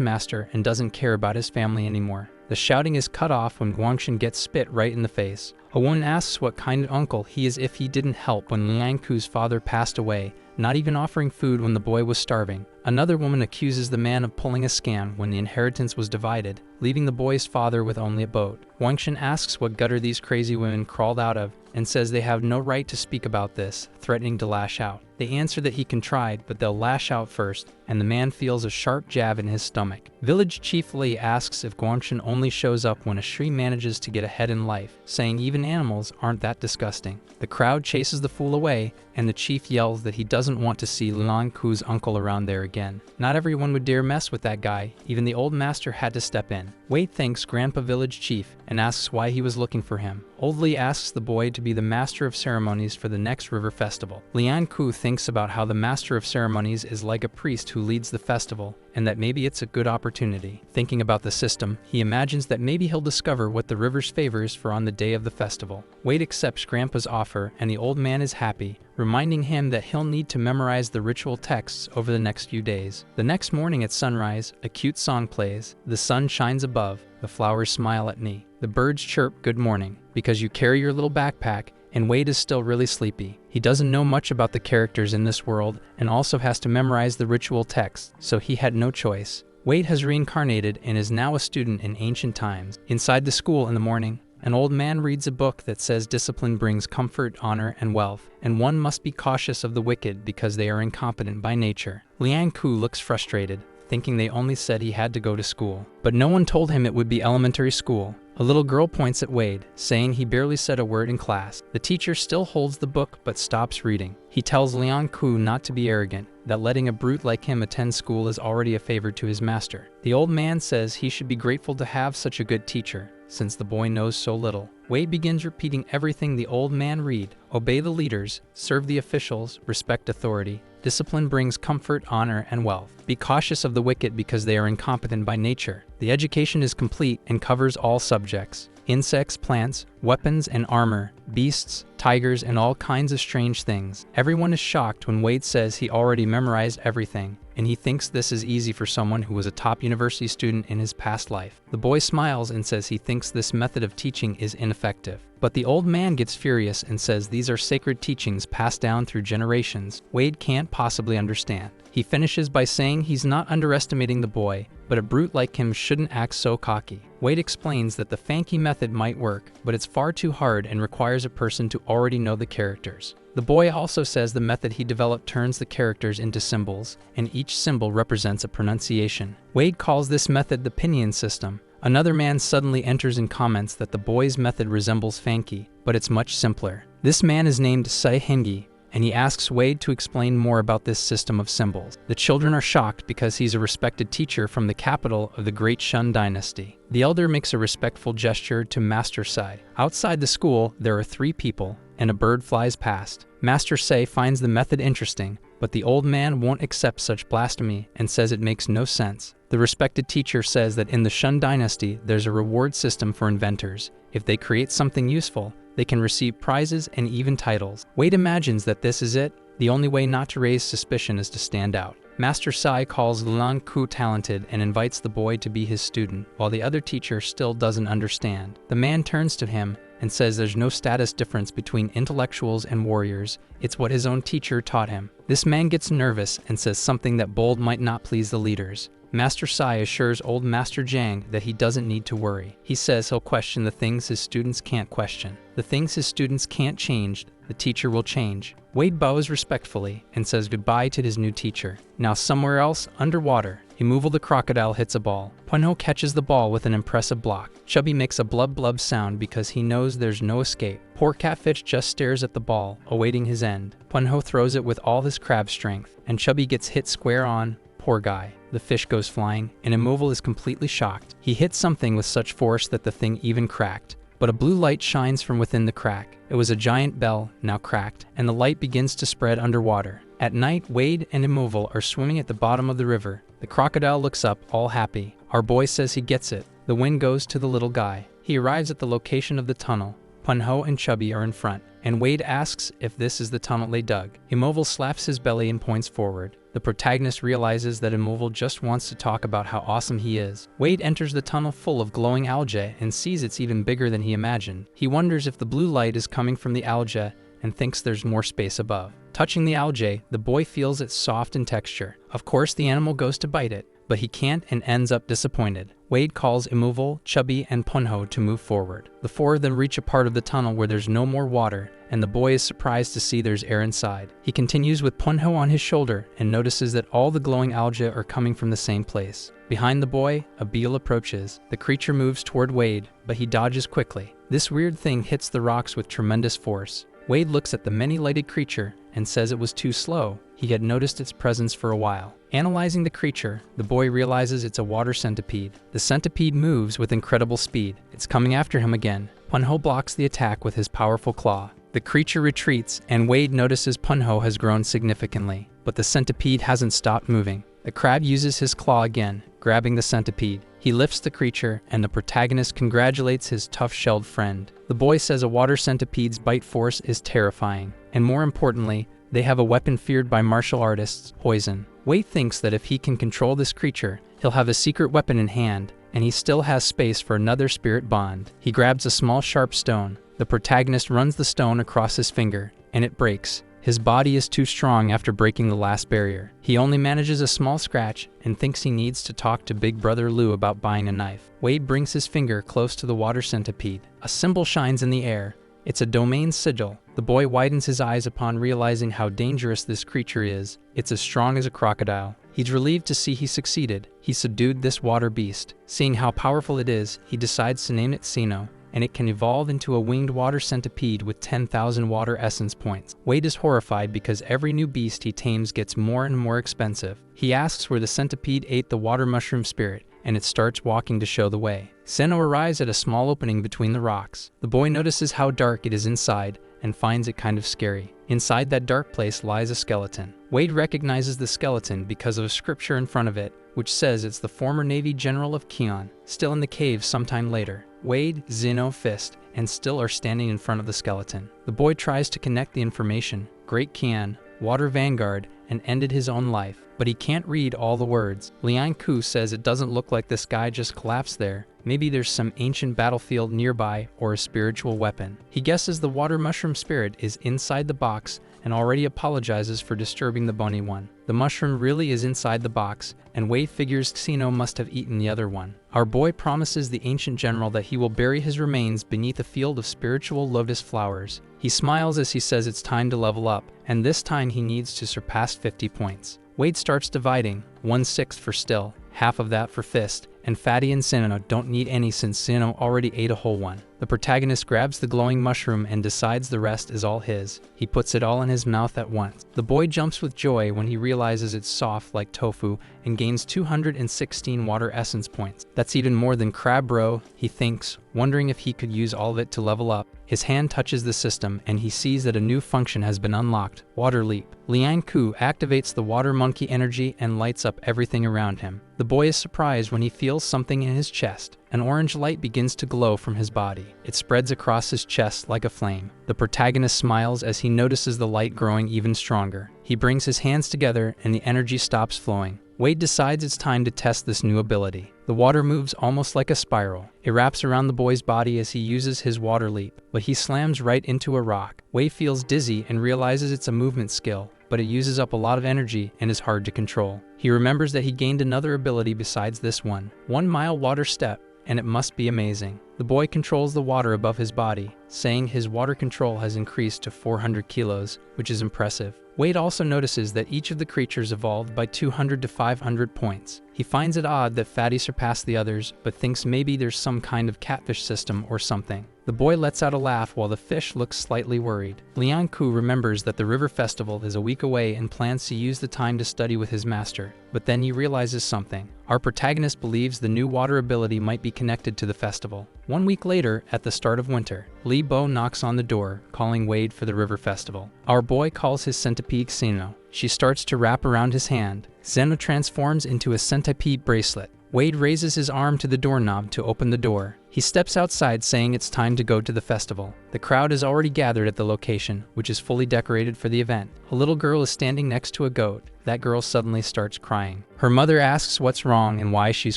master and doesn't care about his family anymore. The shouting is cut off when Guangxin gets spit right in the face. A woman asks what kind of uncle he is if he didn't help when Liang Ku's father passed away, not even offering food when the boy was starving. Another woman accuses the man of pulling a scam when the inheritance was divided, leaving the boy's father with only a boat. Guangxin asks what gutter these crazy women crawled out of and says they have no right to speak about this, threatening to lash out. They answer that he can try, but they'll lash out first, and the man feels a sharp jab in his stomach. Village Chief Li asks if Guangxin only shows up when a Shri manages to get ahead in life, saying even animals aren't that disgusting. The crowd chases the fool away, and the chief yells that he doesn't want to see Liang Ku's uncle around there again. Not everyone would dare mess with that guy, even the old master had to step in. Wade thanks Grandpa Village Chief and asks why he was looking for him. Old Li asks the boy to be the master of ceremonies for the next river festival. Liang Ku thinks about how the master of ceremonies is like a priest who leads the festival, and that maybe it's a good opportunity. Thinking about the system, he imagines that maybe he'll discover what the river's favors for on the day of the festival. Wade accepts Grandpa's offer, and the old man is happy, reminding him that he'll need to memorize the ritual texts over the next few days. The next morning at sunrise, a cute song plays. The sun shines above, the flowers smile at me. The birds chirp good morning, because you carry your little backpack, and Wade is still really sleepy. He doesn't know much about the characters in this world and also has to memorize the ritual text, so he had no choice. Wade has reincarnated and is now a student in ancient times. Inside the school in the morning, an old man reads a book that says discipline brings comfort, honor, and wealth, and one must be cautious of the wicked because they are incompetent by nature. Liang Ku looks frustrated, thinking they only said he had to go to school. But no one told him it would be elementary school. A little girl points at Wade, saying he barely said a word in class. The teacher still holds the book but stops reading. He tells Liang Ku not to be arrogant, that letting a brute like him attend school is already a favor to his master. The old man says he should be grateful to have such a good teacher, since the boy knows so little. Wade begins repeating everything the old man read. Obey the leaders, serve the officials, respect authority. Discipline brings comfort, honor, and wealth. Be cautious of the wicked because they are incompetent by nature. The education is complete and covers all subjects. Insects, plants, weapons and armor, beasts, tigers, and all kinds of strange things. Everyone is shocked when Wade says he already memorized everything, and he thinks this is easy for someone who was a top university student in his past life. The boy smiles and says he thinks this method of teaching is ineffective. But the old man gets furious and says these are sacred teachings passed down through generations. Wade can't possibly understand. He finishes by saying he's not underestimating the boy, but a brute like him shouldn't act so cocky. Wade explains that the Fanki method might work, but it's far too hard and requires a person to already know the characters. The boy also says the method he developed turns the characters into symbols, and each symbol represents a pronunciation. Wade calls this method the pinyin system. Another man suddenly enters and comments that the boy's method resembles Fanki, but it's much simpler. This man is named Sai Hengi, and he asks Wade to explain more about this system of symbols. The children are shocked because he's a respected teacher from the capital of the Great Shun dynasty. The elder makes a respectful gesture to Master Sai. Outside the school, there are 3 people, and a bird flies past. Master Sai finds the method interesting, but the old man won't accept such blasphemy and says it makes no sense. The respected teacher says that in the Shun dynasty, there's a reward system for inventors. If they create something useful, they can receive prizes and even titles. Wade imagines that this is it. The only way not to raise suspicion is to stand out. Master Sai calls Liang Ku talented and invites the boy to be his student, while the other teacher still doesn't understand. The man turns to him and says there's no status difference between intellectuals and warriors. It's what his own teacher taught him. This man gets nervous and says something that bold might not please the leaders. Master Sai assures old Master Zhang that he doesn't need to worry. He says he'll question the things his students can't question. The things his students can't change, the teacher will change. Wade bows respectfully and says goodbye to his new teacher. Now somewhere else, underwater, Immobile the crocodile hits a ball. Punho catches the ball with an impressive block. Chubby makes a blub blub sound because he knows there's no escape. Poor catfish just stares at the ball, awaiting his end. Punho throws it with all his crab strength, and Chubby gets hit square on. Poor guy. The fish goes flying, and Immobile is completely shocked. He hit something with such force that the thing even cracked. But a blue light shines from within the crack. It was a giant bell, now cracked, and the light begins to spread underwater. At night, Wade and Immobile are swimming at the bottom of the river. The crocodile looks up, all happy. Our boy says he gets it. The wind goes to the little guy. He arrives at the location of the tunnel. Punho and Chubby are in front, and Wade asks if this is the tunnel they dug. Immobile slaps his belly and points forward. The protagonist realizes that Immobile just wants to talk about how awesome he is. Wade enters the tunnel full of glowing algae and sees it's even bigger than he imagined. He wonders if the blue light is coming from the algae and thinks there's more space above. Touching the algae, the boy feels it's soft in texture. Of course, the animal goes to bite it, but he can't and ends up disappointed. Wade calls Immobile, Chubby, and Punho to move forward. The four of them reach a part of the tunnel where there's no more water, and the boy is surprised to see there's air inside. He continues with Punho on his shoulder and notices that all the glowing algae are coming from the same place. Behind the boy, a beetle approaches. The creature moves toward Wade, but he dodges quickly. This weird thing hits the rocks with tremendous force. Wade looks at the many-lighted creature and says it was too slow. He had noticed its presence for a while. Analyzing the creature, the boy realizes it's a water centipede. The centipede moves with incredible speed. It's coming after him again. Punho blocks the attack with his powerful claw. The creature retreats, and Wade notices Punho has grown significantly, but the centipede hasn't stopped moving. The crab uses his claw again, grabbing the centipede. He lifts the creature, and the protagonist congratulates his tough-shelled friend. The boy says a water centipede's bite force is terrifying, and more importantly, they have a weapon feared by martial artists, poison. Wade thinks that if he can control this creature, he'll have a secret weapon in hand, and he still has space for another spirit bond. He grabs a small sharp stone. The protagonist runs the stone across his finger, and it breaks. His body is too strong after breaking the last barrier. He only manages a small scratch and thinks he needs to talk to Big Brother Lou about buying a knife. Wade brings his finger close to the water centipede. A symbol shines in the air. It's a domain sigil. The boy widens his eyes upon realizing how dangerous this creature is. It's as strong as a crocodile. He's relieved to see he succeeded. He subdued this water beast. Seeing how powerful it is, he decides to name it Sino, and it can evolve into a winged water centipede with 10,000 water essence points. Wade is horrified because every new beast he tames gets more and more expensive. He asks where the centipede ate the water mushroom spirit, and it starts walking to show the way. Seno arrives at a small opening between the rocks. The boy notices how dark it is inside and finds it kind of scary. Inside that dark place lies a skeleton. Wade recognizes the skeleton because of a scripture in front of it, which says it's the former Navy General of Kion, still in the cave sometime later. Wade, Zeno, Fist, and Still are standing in front of the skeleton. The boy tries to connect the information, Great Kian, Water Vanguard, and ended his own life, but he can't read all the words. Liang Ku says it doesn't look like this guy just collapsed there. Maybe there's some ancient battlefield nearby or a spiritual weapon. He guesses the water mushroom spirit is inside the box and already apologizes for disturbing the bony one. The mushroom really is inside the box, and Wade figures Xeno must have eaten the other one. Our boy promises the ancient general that he will bury his remains beneath a field of spiritual lotus flowers. He smiles as he says it's time to level up, and this time he needs to surpass 50 points. Wade starts dividing, 1/6 for still, half of that for fist, and Fatty and Xeno don't need any since Xeno already ate a whole one. The protagonist grabs the glowing mushroom and decides the rest is all his. He puts it all in his mouth at once. The boy jumps with joy when he realizes it's soft like tofu and gains 216 water essence points. That's even more than Crab Bro, he thinks, wondering if he could use all of it to level up. His hand touches the system and he sees that a new function has been unlocked, Water Leap. Liang Ku activates the water monkey energy and lights up everything around him. The boy is surprised when he feels something in his chest. An orange light begins to glow from his body. It spreads across his chest like a flame. The protagonist smiles as he notices the light growing even stronger. He brings his hands together and the energy stops flowing. Wade decides it's time to test this new ability. The water moves almost like a spiral. It wraps around the boy's body as he uses his water leap, but he slams right into a rock. Wade feels dizzy and realizes it's a movement skill, but it uses up a lot of energy and is hard to control. He remembers that he gained another ability besides this one, 1 mile water step, and it must be amazing. The boy controls the water above his body, saying his water control has increased to 400 kilos, which is impressive. Wade also notices that each of the creatures evolved by 200 to 500 points. He finds it odd that Fatty surpassed the others, but thinks maybe there's some kind of catfish system or something. The boy lets out a laugh while the fish looks slightly worried. Liang Ku remembers that the river festival is a week away and plans to use the time to study with his master, but then he realizes something. Our protagonist believes the new water ability might be connected to the festival. 1 week later, at the start of winter, Li Bo knocks on the door, calling Wade for the river festival. Our boy calls his centipede Xeno. She starts to wrap around his hand. Xeno transforms into a centipede bracelet. Wade raises his arm to the doorknob to open the door. He steps outside saying it's time to go to the festival. The crowd is already gathered at the location, which is fully decorated for the event. A little girl is standing next to a goat. That girl suddenly starts crying. Her mother asks what's wrong and why she's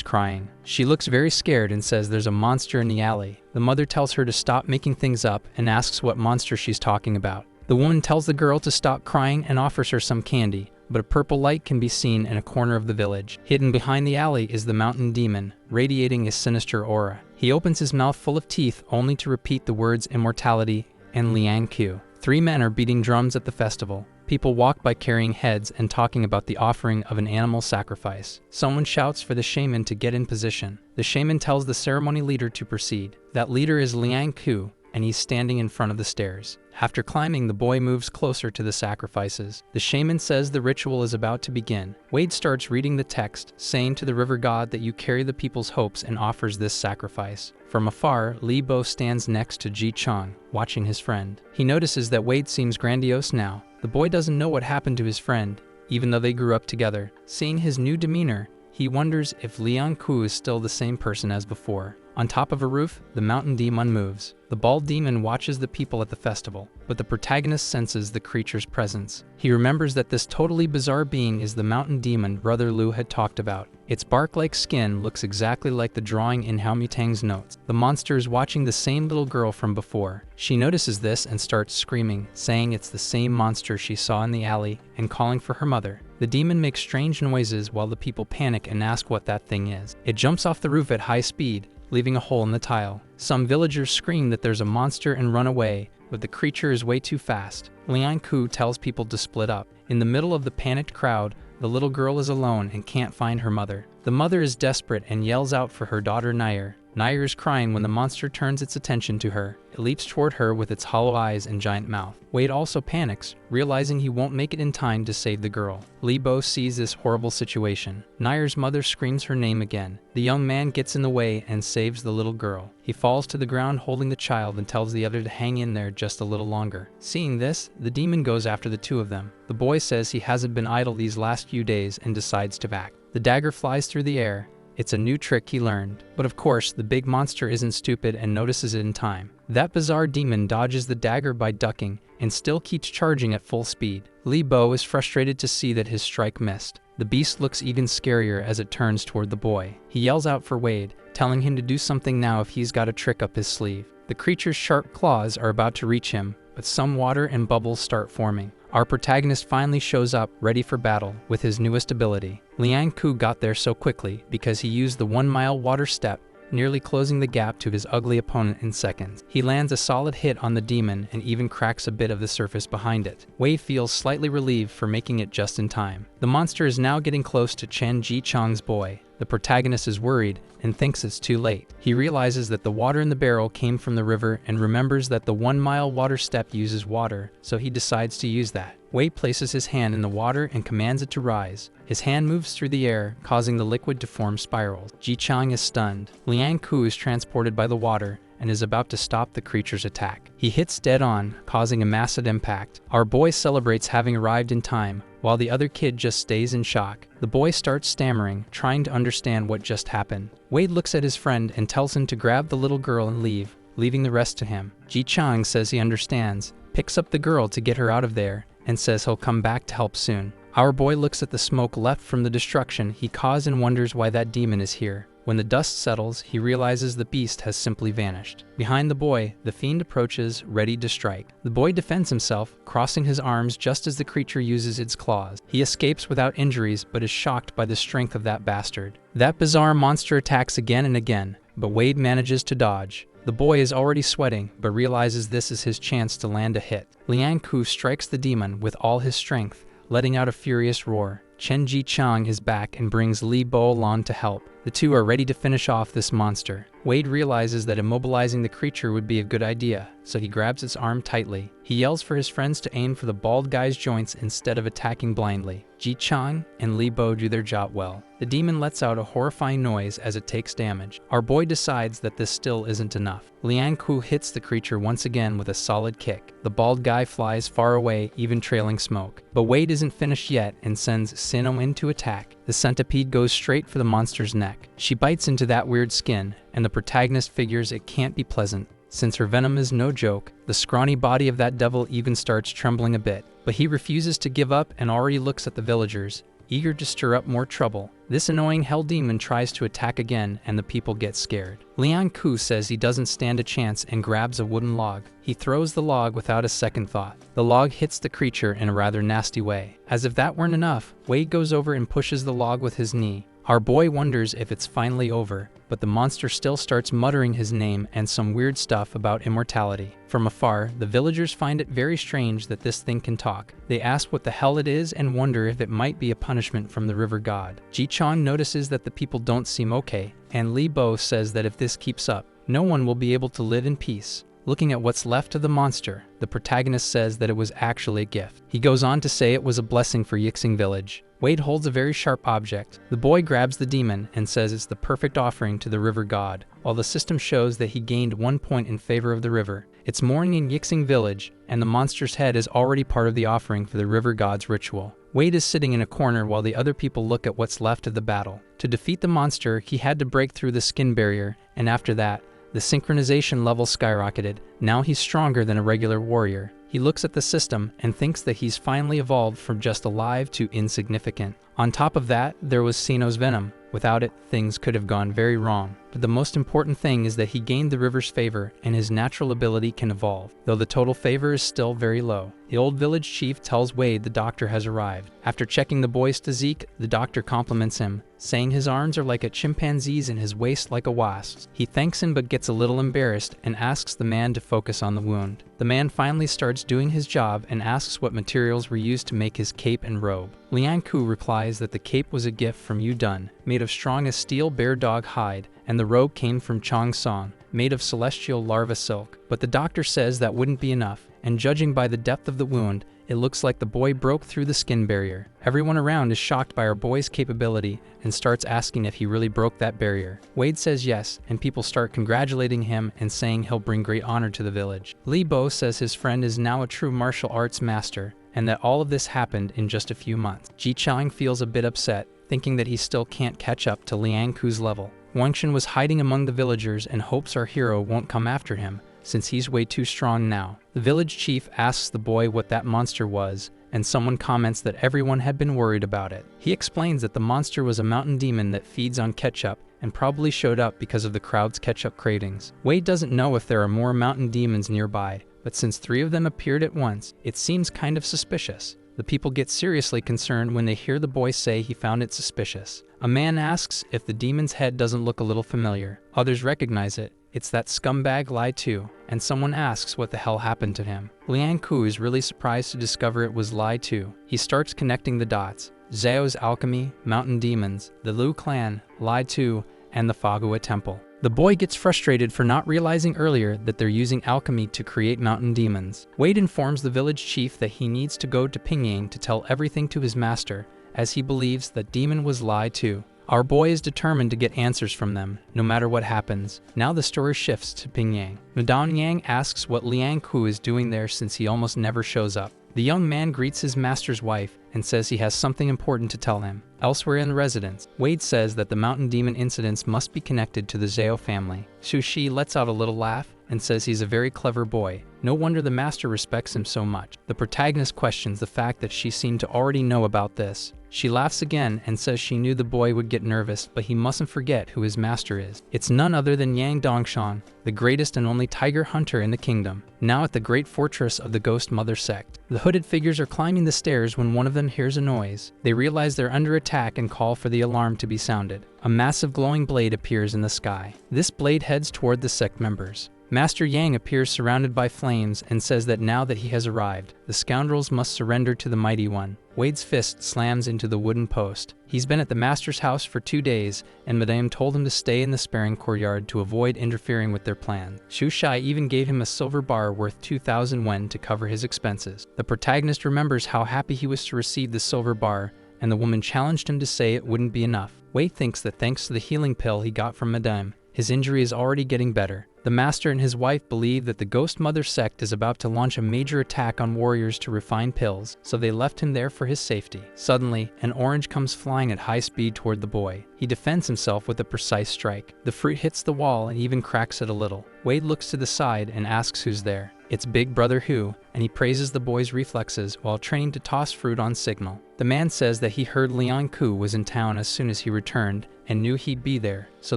crying. She looks very scared and says there's a monster in the alley. The mother tells her to stop making things up and asks what monster she's talking about. The woman tells the girl to stop crying and offers her some candy, but a purple light can be seen in a corner of the village. Hidden behind the alley is the mountain demon, radiating a sinister aura. He opens his mouth full of teeth only to repeat the words immortality and Liang Q. 3 men are beating drums at the festival. People walk by carrying heads and talking about the offering of an animal sacrifice. Someone shouts for the shaman to get in position. The shaman tells the ceremony leader to proceed. That leader is Liang Q, and he's standing in front of the stairs. After climbing, the boy moves closer to the sacrifices. The shaman says the ritual is about to begin. Wade starts reading the text, saying to the river god that you carry the people's hopes and offers this sacrifice. From afar, Li Bo stands next to Ji Chang, watching his friend. He notices that Wade seems grandiose now. The boy doesn't know what happened to his friend, even though they grew up together. Seeing his new demeanor, he wonders if Liang Ku is still the same person as before. On top of a roof, the mountain demon moves. The bald demon watches the people at the festival, but the protagonist senses the creature's presence. He remembers that this totally bizarre being is the mountain demon Brother Lu had talked about. Its bark-like skin looks exactly like the drawing in Hao Mitang's notes. The monster is watching the same little girl from before. She notices this and starts screaming, saying it's the same monster she saw in the alley and calling for her mother. The demon makes strange noises while the people panic and ask what that thing is. It jumps off the roof at high speed, leaving a hole in the tile. Some villagers scream that there's a monster and run away, but the creature is way too fast. Liang Ku tells people to split up. In the middle of the panicked crowd, the little girl is alone and can't find her mother. The mother is desperate and yells out for her daughter Nair. Nair is crying when the monster turns its attention to her. It leaps toward her with its hollow eyes and giant mouth. Wade also panics, realizing he won't make it in time to save the girl. Li Bo sees this horrible situation. Nair's mother screams her name again. The young man gets in the way and saves the little girl. He falls to the ground holding the child and tells the other to hang in there just a little longer. Seeing this, the demon goes after the two of them. The boy says he hasn't been idle these last few days and decides to back. The dagger flies through the air. It's a new trick he learned. But of course, the big monster isn't stupid and notices it in time. That bizarre demon dodges the dagger by ducking and still keeps charging at full speed. Li Bo is frustrated to see that his strike missed. The beast looks even scarier as it turns toward the boy. He yells out for Wade, telling him to do something now if he's got a trick up his sleeve. The creature's sharp claws are about to reach him, but some water and bubbles start forming. Our protagonist finally shows up, ready for battle, with his newest ability. Liang Ku got there so quickly because he used the 1-mile water step, nearly closing the gap to his ugly opponent in seconds. He lands a solid hit on the demon and even cracks a bit of the surface behind it. Wei feels slightly relieved for making it just in time. The monster is now getting close to Chen Ji Chang's boy. The protagonist is worried and thinks it's too late. He realizes that the water in the barrel came from the river and remembers that the 1-mile water step uses water, so he decides to use that. Wei places his hand in the water and commands it to rise. His hand moves through the air, causing the liquid to form spirals. Ji Chang is stunned. Liang Ku is transported by the water and is about to stop the creature's attack. He hits dead on, causing a massive impact. Our boy celebrates having arrived in time, while the other kid just stays in shock. The boy starts stammering, trying to understand what just happened. Wade looks at his friend and tells him to grab the little girl and leave, leaving the rest to him. Ji Chang says he understands, picks up the girl to get her out of there, and says he'll come back to help soon. Our boy looks at the smoke left from the destruction he caused and wonders why that demon is here. When the dust settles, he realizes the beast has simply vanished. Behind the boy, the fiend approaches, ready to strike. The boy defends himself, crossing his arms just as the creature uses its claws. He escapes without injuries, but is shocked by the strength of that bastard. That bizarre monster attacks again and again, but Wade manages to dodge. The boy is already sweating, but realizes this is his chance to land a hit. Liang Ku strikes the demon with all his strength, letting out a furious roar. Chen Ji Chang is back and brings Li Bo along to help. The two are ready to finish off this monster. Wade realizes that immobilizing the creature would be a good idea, so he grabs its arm tightly. He yells for his friends to aim for the bald guy's joints instead of attacking blindly. Ji Chang and Li Bo do their job well. The demon lets out a horrifying noise as it takes damage. Our boy decides that this still isn't enough. Liang Ku hits the creature once again with a solid kick. The bald guy flies far away, even trailing smoke. But Wade isn't finished yet and sends Sinnoh in to attack. The centipede goes straight for the monster's neck. She bites into that weird skin, and the protagonist figures it can't be pleasant. Since her venom is no joke, the scrawny body of that devil even starts trembling a bit. But he refuses to give up and already looks at the villagers, eager to stir up more trouble. This annoying hell demon tries to attack again, and the people get scared. Liang Ku says he doesn't stand a chance and grabs a wooden log. He throws the log without a second thought. The log hits the creature in a rather nasty way. As if that weren't enough, Wade goes over and pushes the log with his knee. Our boy wonders if it's finally over, but the monster still starts muttering his name and some weird stuff about immortality. From afar, the villagers find it very strange that this thing can talk. They ask what the hell it is and wonder if it might be a punishment from the river god. Ji Chang notices that the people don't seem okay, and Li Bo says that if this keeps up, no one will be able to live in peace. Looking at what's left of the monster, the protagonist says that it was actually a gift. He goes on to say it was a blessing for Yixing village. Wade holds a very sharp object. The boy grabs the demon and says it's the perfect offering to the river god, while the system shows that he gained 1 point in favor of the river. It's morning in Yixing village, and the monster's head is already part of the offering for the river god's ritual. Wade is sitting in a corner while the other people look at what's left of the battle. To defeat the monster, he had to break through the skin barrier, and after that, the synchronization level skyrocketed. Now he's stronger than a regular warrior. He looks at the system and thinks that he's finally evolved from just alive to insignificant. On top of that, there was Sinnoh's venom. Without it, things could have gone very wrong. But the most important thing is that he gained the river's favor and his natural ability can evolve, though the total favor is still very low. The old village chief tells Wade the doctor has arrived. After checking the boy's physique, the doctor compliments him, saying his arms are like a chimpanzee's and his waist like a wasp's. He thanks him but gets a little embarrassed and asks the man to focus on the wound. The man finally starts doing his job and asks what materials were used to make his cape and robe. Liang Ku replies that the cape was a gift from Yu Dun, made of strong as steel bear dog hide, and the robe came from Chong Song, made of celestial larva silk. But the doctor says that wouldn't be enough, and judging by the depth of the wound, it looks like the boy broke through the skin barrier. Everyone around is shocked by our boy's capability and starts asking if he really broke that barrier. Wade says yes, and people start congratulating him and saying he'll bring great honor to the village. Li Bo says his friend is now a true martial arts master, and that all of this happened in just a few months. Ji Chang feels a bit upset, thinking that he still can't catch up to Liang Ku's level. Wangshen was hiding among the villagers and hopes our hero won't come after him, since he's way too strong now. The village chief asks the boy what that monster was, and someone comments that everyone had been worried about it. He explains that the monster was a mountain demon that feeds on ketchup and probably showed up because of the crowd's ketchup cravings. Wade doesn't know if there are more mountain demons nearby, but since 3 of them appeared at once, it seems kind of suspicious. The people get seriously concerned when they hear the boy say he found it suspicious. A man asks if the demon's head doesn't look a little familiar. Others recognize it. It's that scumbag Lai Tu, and someone asks what the hell happened to him. Liang Ku is really surprised to discover it was Lai Tu. He starts connecting the dots. Zhao's alchemy, mountain demons, the Lu clan, Lai Tu, and the Fagua temple. The boy gets frustrated for not realizing earlier that they're using alchemy to create mountain demons. Wade informs the village chief that he needs to go to Pingyang to tell everything to his master, as he believes that demon was Lai Tu. Our boy is determined to get answers from them, no matter what happens. Now the story shifts to Pingyang. Madame Yang asks what Liang Ku is doing there since he almost never shows up. The young man greets his master's wife and says he has something important to tell him. Elsewhere in the residence, Wade says that the mountain demon incidents must be connected to the Zhao family. Xu Shi lets out a little laugh and says he's a very clever boy. No wonder the master respects him so much. The protagonist questions the fact that she seemed to already know about this. She laughs again and says she knew the boy would get nervous, but he mustn't forget who his master is. It's none other than Yang Dongshan, the greatest and only tiger hunter in the kingdom, now at the great fortress of the Ghost Mother sect. The hooded figures are climbing the stairs when one of them hears a noise. They realize they're under attack and call for the alarm to be sounded. A massive glowing blade appears in the sky. This blade heads toward the sect members. Master Yang appears surrounded by flames and says that now that he has arrived, the scoundrels must surrender to the Mighty One. Wade's fist slams into the wooden post. He's been at the master's house for 2 days, and Madame told him to stay in the sparring courtyard to avoid interfering with their plan. Xu Shai even gave him a silver bar worth 2,000 wen to cover his expenses. The protagonist remembers how happy he was to receive the silver bar, and the woman challenged him to say it wouldn't be enough. Wade thinks that thanks to the healing pill he got from Madame, his injury is already getting better. The master and his wife believe that the Ghost Mother sect is about to launch a major attack on warriors to refine pills, so they left him there for his safety. Suddenly, an orange comes flying at high speed toward the boy. He defends himself with a precise strike. The fruit hits the wall and even cracks it a little. Wade looks to the side and asks who's there. It's Big Brother Hu, and he praises the boy's reflexes while training to toss fruit on signal. The man says that he heard Liang Ku was in town as soon as he returned and knew he'd be there, so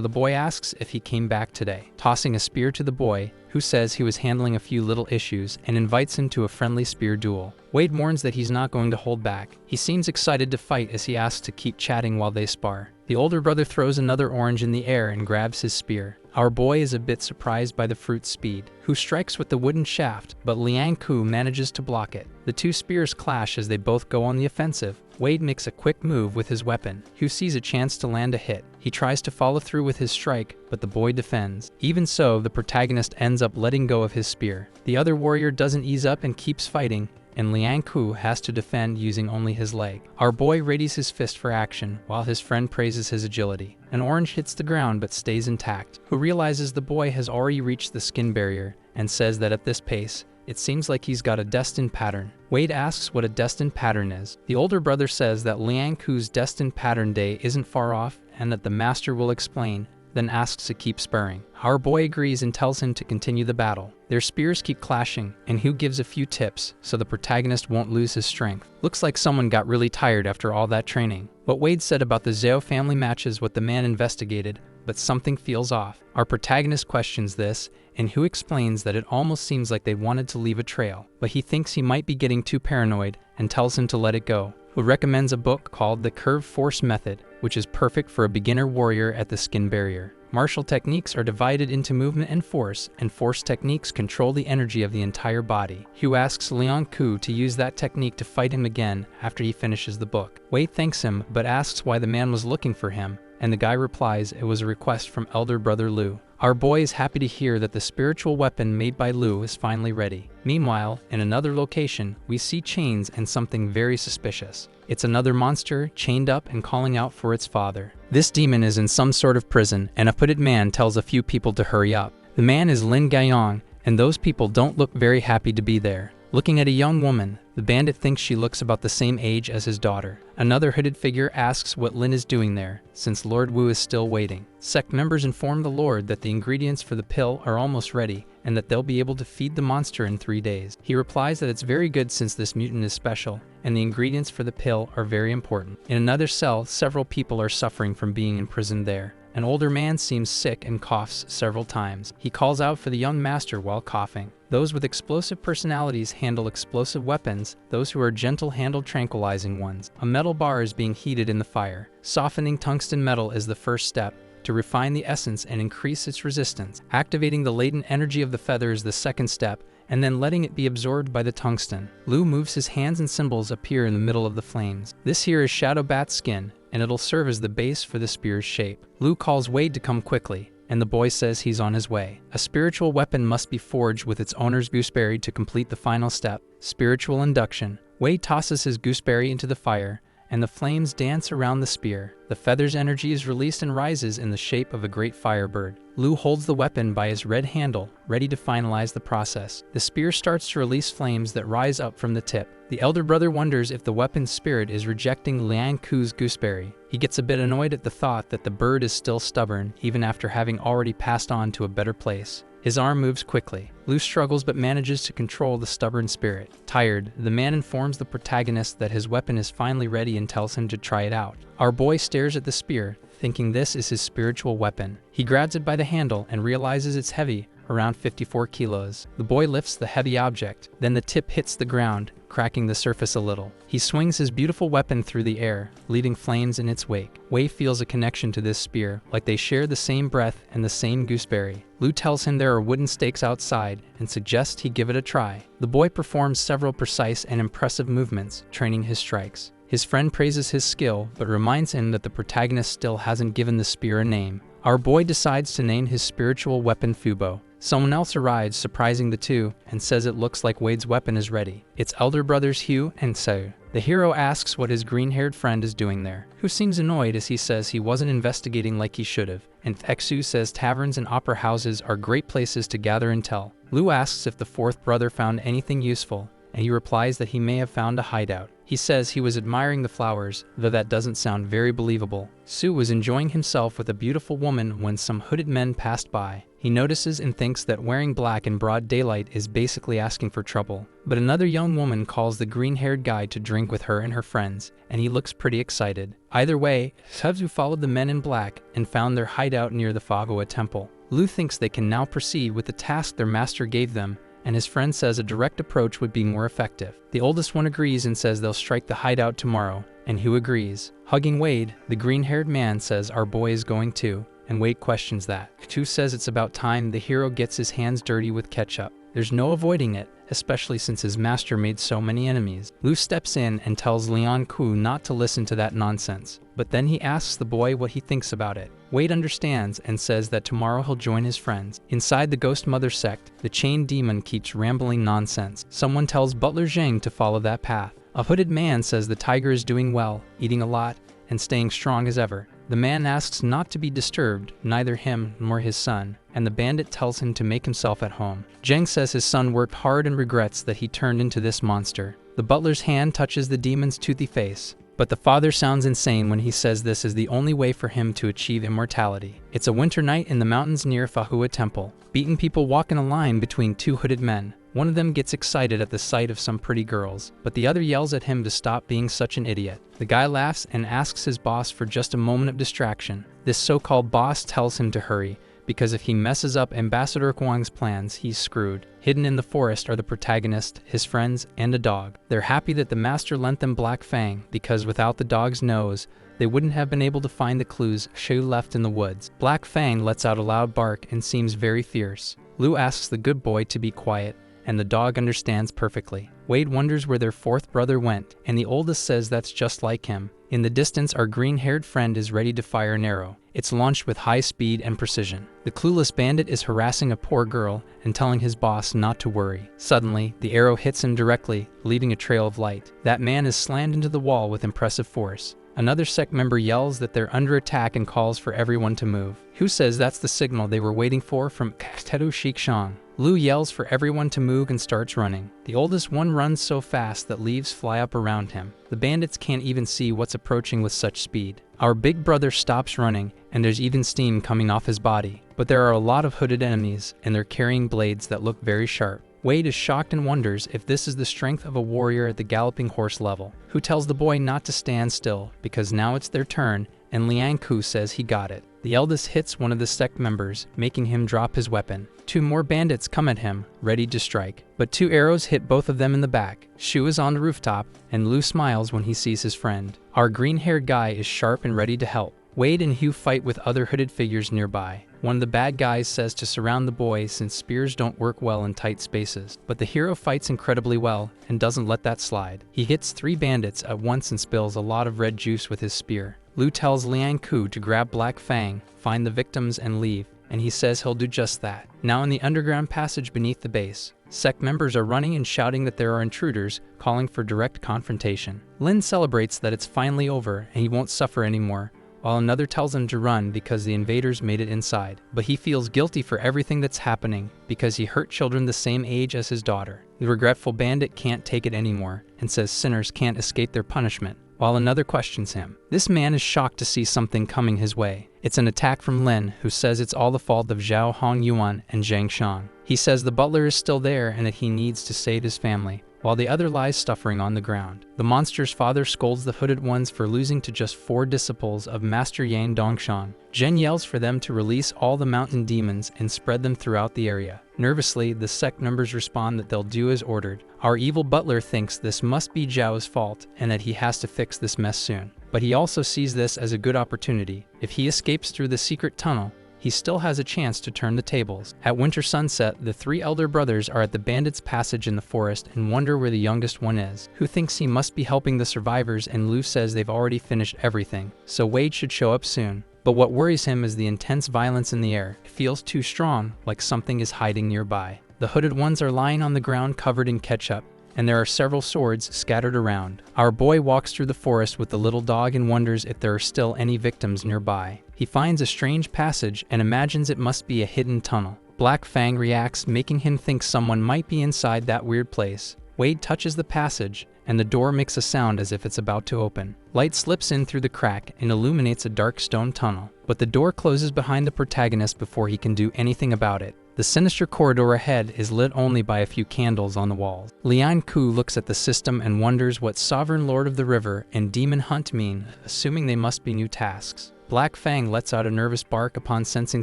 the boy asks if he came back today. Tossing a spear to the boy, Hu says he was handling a few little issues and invites him to a friendly spear duel. Wade warns that he's not going to hold back. He seems excited to fight as he asks to keep chatting while they spar. The older brother throws another orange in the air and grabs his spear. Our boy is a bit surprised by the fruit's speed. Hu strikes with the wooden shaft, but Liang Ku manages to block it. The 2 spears clash as they both go on the offensive. Wade makes a quick move with his weapon. Hu sees a chance to land a hit. He tries to follow through with his strike, but the boy defends. Even so, the protagonist ends up letting go of his spear. The other warrior doesn't ease up and keeps fighting, and Liang Ku has to defend using only his leg. Our boy readies his fist for action, while his friend praises his agility. An orange hits the ground but stays intact. Hu realizes the boy has already reached the skin barrier, and says that at this pace, it seems like he's got a destined pattern. Wade asks what a destined pattern is. The older brother says that Liang Ku's destined pattern day isn't far off, and that the master will explain, then asks to keep spurring. Our boy agrees and tells him to continue the battle. Their spears keep clashing, and Hu gives a few tips so the protagonist won't lose his strength. Looks like someone got really tired after all that training. What Wade said about the Zhao family matches what the man investigated, but something feels off. Our protagonist questions this, and Hu explains that it almost seems like they wanted to leave a trail, but he thinks he might be getting too paranoid and tells him to let it go. Hu recommends a book called The Curve Force Method, which is perfect for a beginner warrior at the skin barrier. Martial techniques are divided into movement and force techniques control the energy of the entire body. Hu asks Liang Ku to use that technique to fight him again after he finishes the book. Wade thanks him, but asks why the man was looking for him, and the guy replies it was a request from elder brother Lu. Our boy is happy to hear that the spiritual weapon made by Lu is finally ready. Meanwhile, in another location, we see chains and something very suspicious. It's another monster, chained up and calling out for its father. This demon is in some sort of prison, and a hooded man tells a few people to hurry up. The man is Lin Gaiyong, and those people don't look very happy to be there. Looking at a young woman, the bandit thinks she looks about the same age as his daughter. Another hooded figure asks what Lin is doing there, since Lord Wu is still waiting. Sect members inform the Lord that the ingredients for the pill are almost ready, and that they'll be able to feed the monster in 3 days. He replies that it's very good since this mutant is special, and the ingredients for the pill are very important. In another cell, several people are suffering from being imprisoned there. An older man seems sick and coughs several times. He calls out for the young master while coughing. Those with explosive personalities handle explosive weapons, those who are gentle handle tranquilizing ones. A metal bar is being heated in the fire. Softening tungsten metal is the first step, to refine the essence and increase its resistance. Activating the latent energy of the feather is the second step, and then letting it be absorbed by the tungsten. Lu moves his hands and symbols appear in the middle of the flames. This here is Shadow Bat skin, and it'll serve as the base for the spear's shape. Lu calls Wade to come quickly, and the boy says he's on his way. A spiritual weapon must be forged with its owner's gooseberry to complete the final step, spiritual induction. Wade tosses his gooseberry into the fire, and the flames dance around the spear. The feather's energy is released and rises in the shape of a great firebird. Lu holds the weapon by his red handle, ready to finalize the process. The spear starts to release flames that rise up from the tip. The elder brother wonders if the weapon's spirit is rejecting Liang Ku's gooseberry. He gets a bit annoyed at the thought that the bird is still stubborn, even after having already passed on to a better place. His arm moves quickly. Lu struggles but manages to control the stubborn spirit. Tired, the man informs the protagonist that his weapon is finally ready and tells him to try it out. Our boy stares at the spear, thinking this is his spiritual weapon. He grabs it by the handle and realizes it's heavy, around 54 kilos. The boy lifts the heavy object, then the tip hits the ground, cracking the surface a little. He swings his beautiful weapon through the air, leaving flames in its wake. Wei feels a connection to this spear, like they share the same breath and the same gooseberry. Lu tells him there are wooden stakes outside and suggests he give it a try. The boy performs several precise and impressive movements, training his strikes. His friend praises his skill, but reminds him that the protagonist still hasn't given the spear a name. Our boy decides to name his spiritual weapon Fubo. Someone else arrives, surprising the two, and says it looks like Wade's weapon is ready. It's elder brothers Hugh and Seo. The hero asks what his green-haired friend is doing there, who seems annoyed as he says he wasn't investigating like he should have, and Exu says taverns and opera houses are great places to gather intel. Lu asks if the fourth brother found anything useful, and he replies that he may have found a hideout. He says he was admiring the flowers, though that doesn't sound very believable. Su was enjoying himself with a beautiful woman when some hooded men passed by. He notices and thinks that wearing black in broad daylight is basically asking for trouble. But another young woman calls the green-haired guy to drink with her and her friends, and he looks pretty excited. Either way, Subzu followed the men in black and found their hideout near the Fagua temple. Lu thinks they can now proceed with the task their master gave them, and his friend says a direct approach would be more effective. The oldest one agrees and says they'll strike the hideout tomorrow, and Hugh agrees. Hugging Wade, the green-haired man says our boy is going too, and Wade questions that. Chu says it's about time the hero gets his hands dirty with ketchup. There's no avoiding it, especially since his master made so many enemies. Lu steps in and tells Liang Ku not to listen to that nonsense, but then he asks the boy what he thinks about it. Wade understands and says that tomorrow he'll join his friends. Inside the Ghost Mother sect, the chained demon keeps rambling nonsense. Someone tells Butler Zhang to follow that path. A hooded man says the tiger is doing well, eating a lot, and staying strong as ever. The man asks not to be disturbed, neither him nor his son, and the bandit tells him to make himself at home. Zhang says his son worked hard and regrets that he turned into this monster. The butler's hand touches the demon's toothy face, but the father sounds insane when he says this is the only way for him to achieve immortality. It's a winter night in the mountains near Fahua Temple. Beaten people walk in a line between two hooded men. One of them gets excited at the sight of some pretty girls, but the other yells at him to stop being such an idiot. The guy laughs and asks his boss for just a moment of distraction. This so-called boss tells him to hurry, because if he messes up Ambassador Huang's plans, he's screwed. Hidden in the forest are the protagonist, his friends, and a dog. They're happy that the master lent them Black Fang, because without the dog's nose, they wouldn't have been able to find the clues Shu left in the woods. Black Fang lets out a loud bark and seems very fierce. Lu asks the good boy to be quiet, and the dog understands perfectly. Wade wonders where their fourth brother went, and the oldest says that's just like him. In the distance, our green-haired friend is ready to fire an arrow. It's launched with high speed and precision. The clueless bandit is harassing a poor girl and telling his boss not to worry. Suddenly, the arrow hits him directly, leaving a trail of light. That man is slammed into the wall with impressive force. Another sect member yells that they're under attack and calls for everyone to move. Hu says that's the signal they were waiting for from Teru Shikshang. Lu yells for everyone to move and starts running. The oldest one runs so fast that leaves fly up around him. The bandits can't even see what's approaching with such speed. Our big brother stops running, and there's even steam coming off his body. But there are a lot of hooded enemies, and they're carrying blades that look very sharp. Wade is shocked and wonders if this is the strength of a warrior at the galloping horse level, who tells the boy not to stand still because now it's their turn and Liang Ku says he got it. The eldest hits one of the sect members, making him drop his weapon. 2 more bandits come at him, ready to strike, but 2 arrows hit both of them in the back. Shu is on the rooftop, and Lu smiles when he sees his friend. Our green-haired guy is sharp and ready to help. Wade and Hugh fight with other hooded figures nearby. One of the bad guys says to surround the boy since spears don't work well in tight spaces, but the hero fights incredibly well and doesn't let that slide. He hits 3 bandits at once and spills a lot of red juice with his spear. Lu tells Liang Ku to grab Black Fang, find the victims and leave, and he says he'll do just that. Now in the underground passage beneath the base, sect members are running and shouting that there are intruders, calling for direct confrontation. Lin celebrates that it's finally over and he won't suffer anymore, while another tells him to run because the invaders made it inside. But he feels guilty for everything that's happening because he hurt children the same age as his daughter. The regretful bandit can't take it anymore and says sinners can't escape their punishment, while another questions him. This man is shocked to see something coming his way. It's an attack from Lin, who says it's all the fault of Zhao Hong Yuan and Zhang Shang. He says the butler is still there and that he needs to save his family, while the other lies suffering on the ground. The monster's father scolds the hooded ones for losing to just 4 disciples of Master Yang Dongshan. Zhen yells for them to release all the mountain demons and spread them throughout the area. Nervously, the sect members respond that they'll do as ordered. Our evil butler thinks this must be Zhao's fault and that he has to fix this mess soon. But he also sees this as a good opportunity. If he escapes through the secret tunnel, he still has a chance to turn the tables. At winter sunset, the 3 elder brothers are at the bandits' passage in the forest and wonder where the youngest one is, who thinks he must be helping the survivors, and Lu says they've already finished everything, so Wade should show up soon. But what worries him is the intense violence in the air. It feels too strong, like something is hiding nearby. The hooded ones are lying on the ground covered in ketchup, and there are several swords scattered around. Our boy walks through the forest with the little dog and wonders if there are still any victims nearby. He finds a strange passage and imagines it must be a hidden tunnel. Black Fang reacts, making him think someone might be inside that weird place. Wade touches the passage, and the door makes a sound as if it's about to open. Light slips in through the crack and illuminates a dark stone tunnel, but the door closes behind the protagonist before he can do anything about it. The sinister corridor ahead is lit only by a few candles on the walls. Liang Ku looks at the system and wonders what Sovereign Lord of the River and Demon Hunt mean, assuming they must be new tasks. Black Fang lets out a nervous bark upon sensing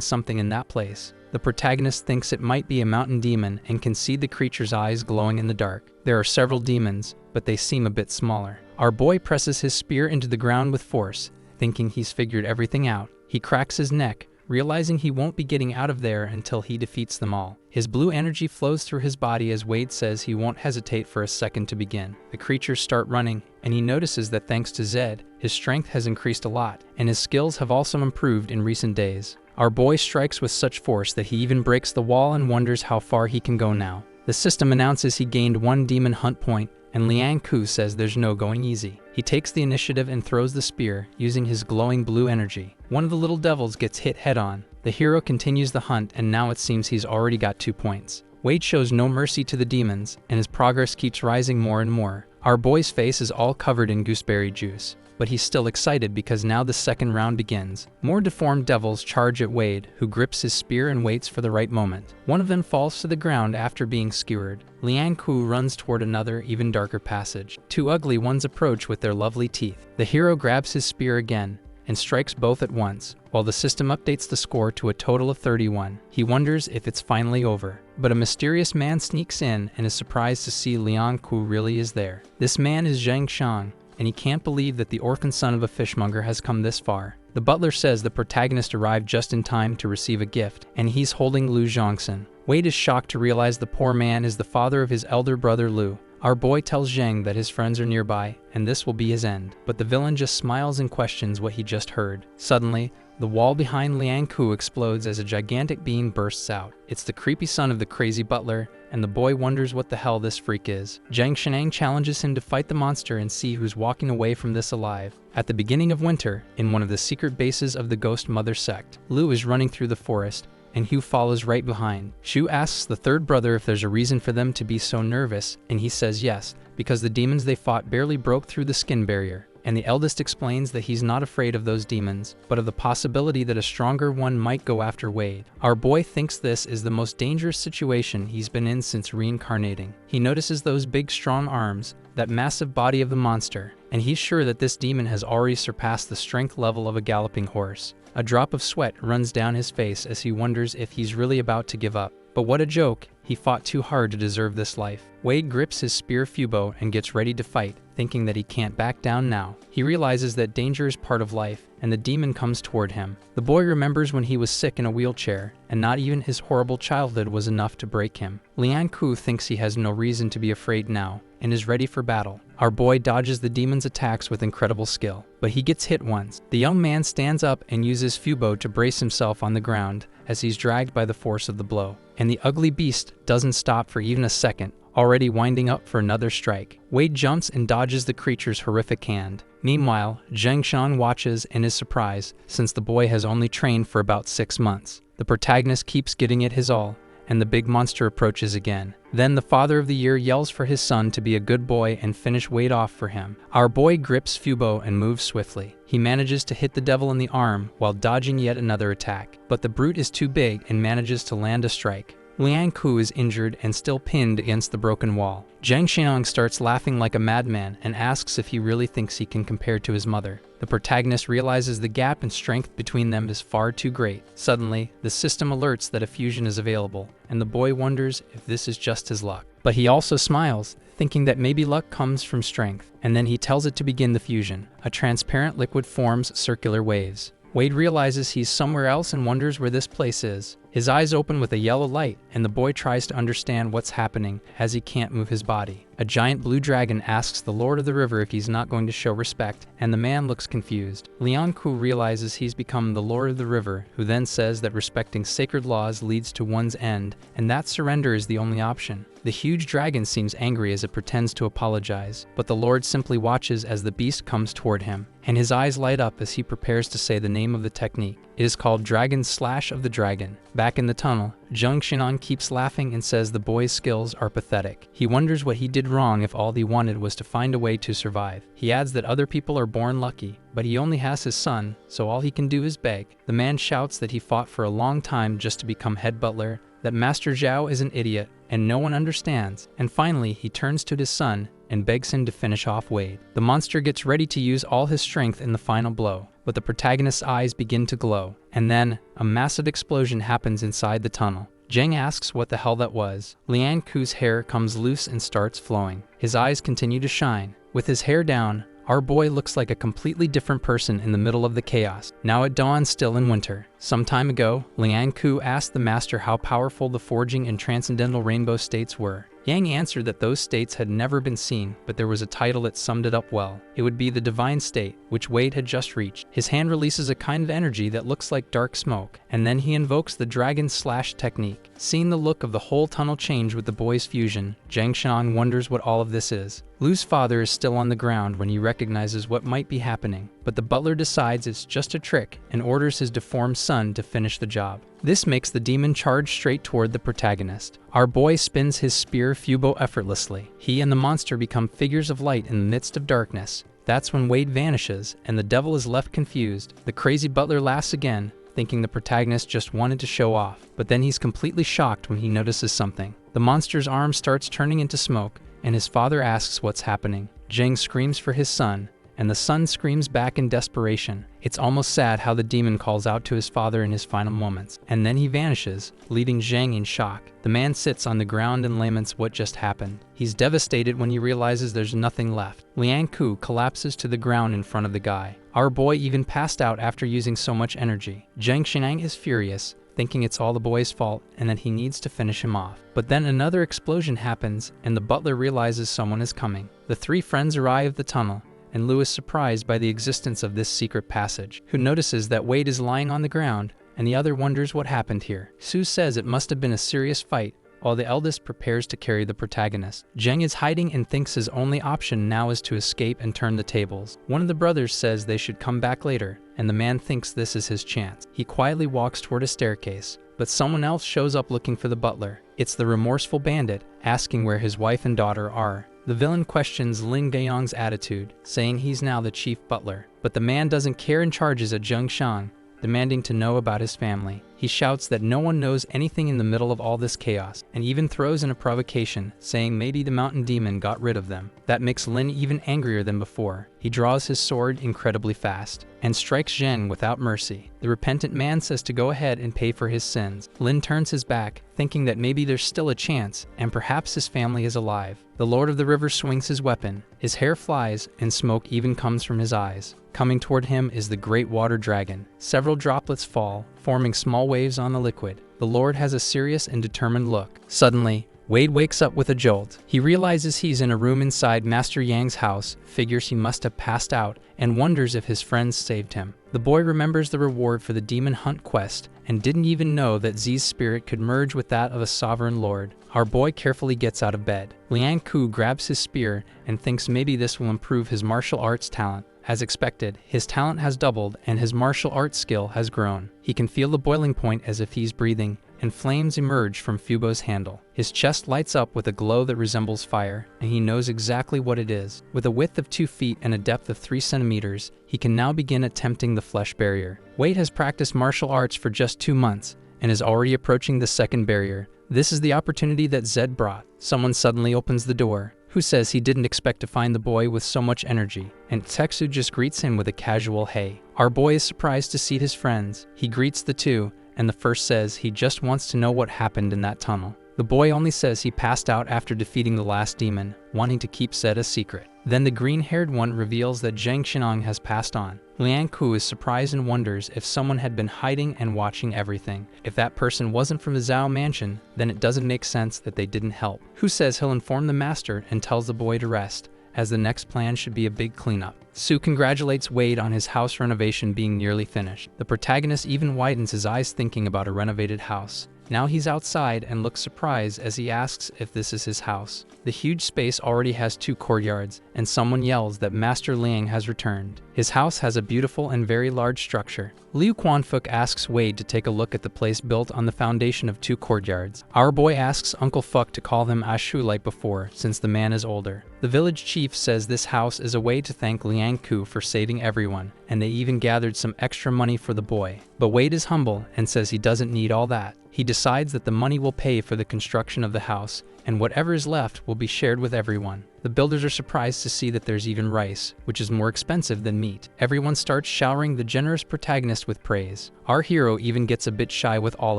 something in that place. The protagonist thinks it might be a mountain demon and can see the creature's eyes glowing in the dark. There are several demons, but they seem a bit smaller. Our boy presses his spear into the ground with force, thinking he's figured everything out. He cracks his neck, realizing he won't be getting out of there until he defeats them all. His blue energy flows through his body as Wade says he won't hesitate for a second to begin. The creatures start running, and he notices that thanks to Zed, his strength has increased a lot, and his skills have also improved in recent days. Our boy strikes with such force that he even breaks the wall and wonders how far he can go now. The system announces he gained 1 demon hunt point, and Liang Ku says there's no going easy. He takes the initiative and throws the spear, using his glowing blue energy. One of the little devils gets hit head-on. The hero continues the hunt, and now it seems he's already got 2 points. Wade shows no mercy to the demons, and his progress keeps rising more and more. Our boy's face is all covered in gooseberry juice, but he's still excited because now the second round begins. More deformed devils charge at Wade, who grips his spear and waits for the right moment. One of them falls to the ground after being skewered. Liang Ku runs toward another, even darker passage. 2 ugly ones approach with their lovely teeth. The hero grabs his spear again and strikes both at once, while the system updates the score to a total of 31. He wonders if it's finally over. But a mysterious man sneaks in and is surprised to see Liang Ku really is there. This man is Zhang Shang, and he can't believe that the orphan son of a fishmonger has come this far. The butler says the protagonist arrived just in time to receive a gift, and he's holding Lu Zhongxin. Wade is shocked to realize the poor man is the father of his elder brother Lu. Our boy tells Zhang that his friends are nearby, and this will be his end. But the villain just smiles and questions what he just heard. Suddenly, the wall behind Liang Ku explodes as a gigantic being bursts out. It's the creepy son of the crazy butler, and the boy wonders what the hell this freak is. Zhang Shenang challenges him to fight the monster and see who's walking away from this alive. At the beginning of winter, in one of the secret bases of the Ghost Mother sect, Lu is running through the forest, and Hugh follows right behind. Shu asks the third brother if there's a reason for them to be so nervous, and he says yes, because the demons they fought barely broke through the skin barrier. And the eldest explains that he's not afraid of those demons, but of the possibility that a stronger one might go after Wade. Our boy thinks this is the most dangerous situation he's been in since reincarnating. He notices those big strong arms, that massive body of the monster, and he's sure that this demon has already surpassed the strength level of a galloping horse. A drop of sweat runs down his face as he wonders if he's really about to give up. But what a joke, he fought too hard to deserve this life. Wade grips his spear Fubo and gets ready to fight, thinking that he can't back down now. He realizes that danger is part of life, and the demon comes toward him. The boy remembers when he was sick in a wheelchair, and not even his horrible childhood was enough to break him. Lian Ku thinks he has no reason to be afraid now, and is ready for battle. Our boy dodges the demon's attacks with incredible skill, but he gets hit once. The young man stands up and uses Fubo to brace himself on the ground as he's dragged by the force of the blow. And the ugly beast doesn't stop for even a second, already winding up for another strike. Wade jumps and dodges the creature's horrific hand. Meanwhile, Zhang Shan watches and is surprised, since the boy has only trained for about 6 months. The protagonist keeps getting it his all, and the big monster approaches again. Then the father of the year yells for his son to be a good boy and finish Wade off for him. Our boy grips Fubo and moves swiftly. He manages to hit the devil in the arm while dodging yet another attack, but the brute is too big and manages to land a strike. Lian Ku is injured and still pinned against the broken wall. Zhang Xiang starts laughing like a madman and asks if he really thinks he can compare to his mother. The protagonist realizes the gap in strength between them is far too great. Suddenly, the system alerts that a fusion is available, and the boy wonders if this is just his luck. But he also smiles, thinking that maybe luck comes from strength, and then he tells it to begin the fusion. A transparent liquid forms circular waves. Wade realizes he's somewhere else and wonders where this place is. His eyes open with a yellow light, and the boy tries to understand what's happening as he can't move his body. A giant blue dragon asks the Lord of the River if he's not going to show respect, and the man looks confused. Lian Ku realizes he's become the Lord of the River, who then says that respecting sacred laws leads to one's end, and that surrender is the only option. The huge dragon seems angry as it pretends to apologize, but the Lord simply watches as the beast comes toward him, and his eyes light up as he prepares to say the name of the technique. It is called Dragon Slash of the Dragon. Back in the tunnel, Zhang Xinan keeps laughing and says the boy's skills are pathetic. He wonders what he did wrong if all he wanted was to find a way to survive. He adds that other people are born lucky, but he only has his son, so all he can do is beg. The man shouts that he fought for a long time just to become head butler, that Master Zhao is an idiot, and no one understands. And finally, he turns to his son and begs him to finish off Wade. The monster gets ready to use all his strength in the final blow, but the protagonist's eyes begin to glow. And then, a massive explosion happens inside the tunnel. Zhang asks what the hell that was. Lian Ku's hair comes loose and starts flowing. His eyes continue to shine. With his hair down, our boy looks like a completely different person in the middle of the chaos. Now at dawn, still in winter. Some time ago, Lian Ku asked the master how powerful the forging and transcendental rainbow states were. Yang answered that those states had never been seen, but there was a title that summed it up well. It would be the divine state, which Wade had just reached. His hand releases a kind of energy that looks like dark smoke, and then he invokes the Dragon Slash technique. Seeing the look of the whole tunnel change with the boy's fusion, Zhang Shan wonders what all of this is. Lu's father is still on the ground when he recognizes what might be happening, but the butler decides it's just a trick and orders his deformed son to finish the job. This makes the demon charge straight toward the protagonist. Our boy spins his spear Fubo effortlessly. He and the monster become figures of light in the midst of darkness. That's when Wade vanishes, and the devil is left confused. The crazy butler laughs again, thinking the protagonist just wanted to show off, but then he's completely shocked when he notices something. The monster's arm starts turning into smoke, and his father asks what's happening. Zhang screams for his son, and the son screams back in desperation. It's almost sad how the demon calls out to his father in his final moments, and then he vanishes, leaving Zhang in shock. The man sits on the ground and laments what just happened. He's devastated when he realizes there's nothing left. Lian Ku collapses to the ground in front of the guy. Our boy even passed out after using so much energy. Zhang Shenang is furious, thinking it's all the boy's fault and that he needs to finish him off. But then another explosion happens, and the butler realizes someone is coming. The three friends arrive at the tunnel, and Lu is surprised by the existence of this secret passage, who notices that Wade is lying on the ground, and the other wonders what happened here. Su says it must have been a serious fight, while the eldest prepares to carry the protagonist. Zheng is hiding and thinks his only option now is to escape and turn the tables. One of the brothers says they should come back later, and the man thinks this is his chance. He quietly walks toward a staircase, but someone else shows up looking for the butler. It's the remorseful bandit, asking where his wife and daughter are. The villain questions Lin Gaiyong's attitude, saying he's now the chief butler, but the man doesn't care and charges at Zheng Shan, demanding to know about his family. He shouts that no one knows anything in the middle of all this chaos, and even throws in a provocation, saying maybe the mountain demon got rid of them. That makes Lin even angrier than before. He draws his sword incredibly fast, and strikes Zheng without mercy. The repentant man says to go ahead and pay for his sins. Lin turns his back, thinking that maybe there's still a chance, and perhaps his family is alive. The Lord of the River swings his weapon. His hair flies, and smoke even comes from his eyes. Coming toward him is the great water dragon. Several droplets fall, forming small waves on the liquid. The Lord has a serious and determined look. Suddenly, Wade wakes up with a jolt. He realizes he's in a room inside Master Yang's house, figures he must have passed out, and wonders if his friends saved him. The boy remembers the reward for the demon hunt quest, and didn't even know that Z's spirit could merge with that of a sovereign lord. Our boy carefully gets out of bed. Liang Ku grabs his spear and thinks maybe this will improve his martial arts talent. As expected, his talent has doubled and his martial arts skill has grown. He can feel the boiling point as if he's breathing, and flames emerge from Fubo's handle. His chest lights up with a glow that resembles fire, and he knows exactly what it is. With a width of 2 feet and a depth of 3 centimeters, he can now begin attempting the flesh barrier. Wade has practiced martial arts for just 2 months, and is already approaching the second barrier. This is the opportunity that Zed brought. Someone suddenly opens the door, who says he didn't expect to find the boy with so much energy, and Teksu just greets him with a casual hey. Our boy is surprised to see his friends. He greets the two, and the first says he just wants to know what happened in that tunnel. The boy only says he passed out after defeating the last demon, wanting to keep Zed a secret. Then the green-haired one reveals that Zheng Xiang has passed on. Liang Ku is surprised and wonders if someone had been hiding and watching everything. If that person wasn't from the Zhao mansion, then it doesn't make sense that they didn't help. Hu says he'll inform the master and tells the boy to rest, as the next plan should be a big cleanup. Su congratulates Wade on his house renovation being nearly finished. The protagonist even widens his eyes thinking about a renovated house. Now he's outside and looks surprised as he asks if this is his house. The huge space already has 2 courtyards, and someone yells that Master Liang has returned. His house has a beautiful and very large structure. Liu Quanfuk asks Wade to take a look at the place built on the foundation of 2 courtyards. Our boy asks Uncle Fuck to call him Ashu like before, since the man is older. The village chief says this house is a way to thank Liang Ku for saving everyone, and they even gathered some extra money for the boy. But Wade is humble and says he doesn't need all that. He decides that the money will pay for the construction of the house, and whatever is left will be shared with everyone. The builders are surprised to see that there's even rice, which is more expensive than meat. Everyone starts showering the generous protagonist with praise. Our hero even gets a bit shy with all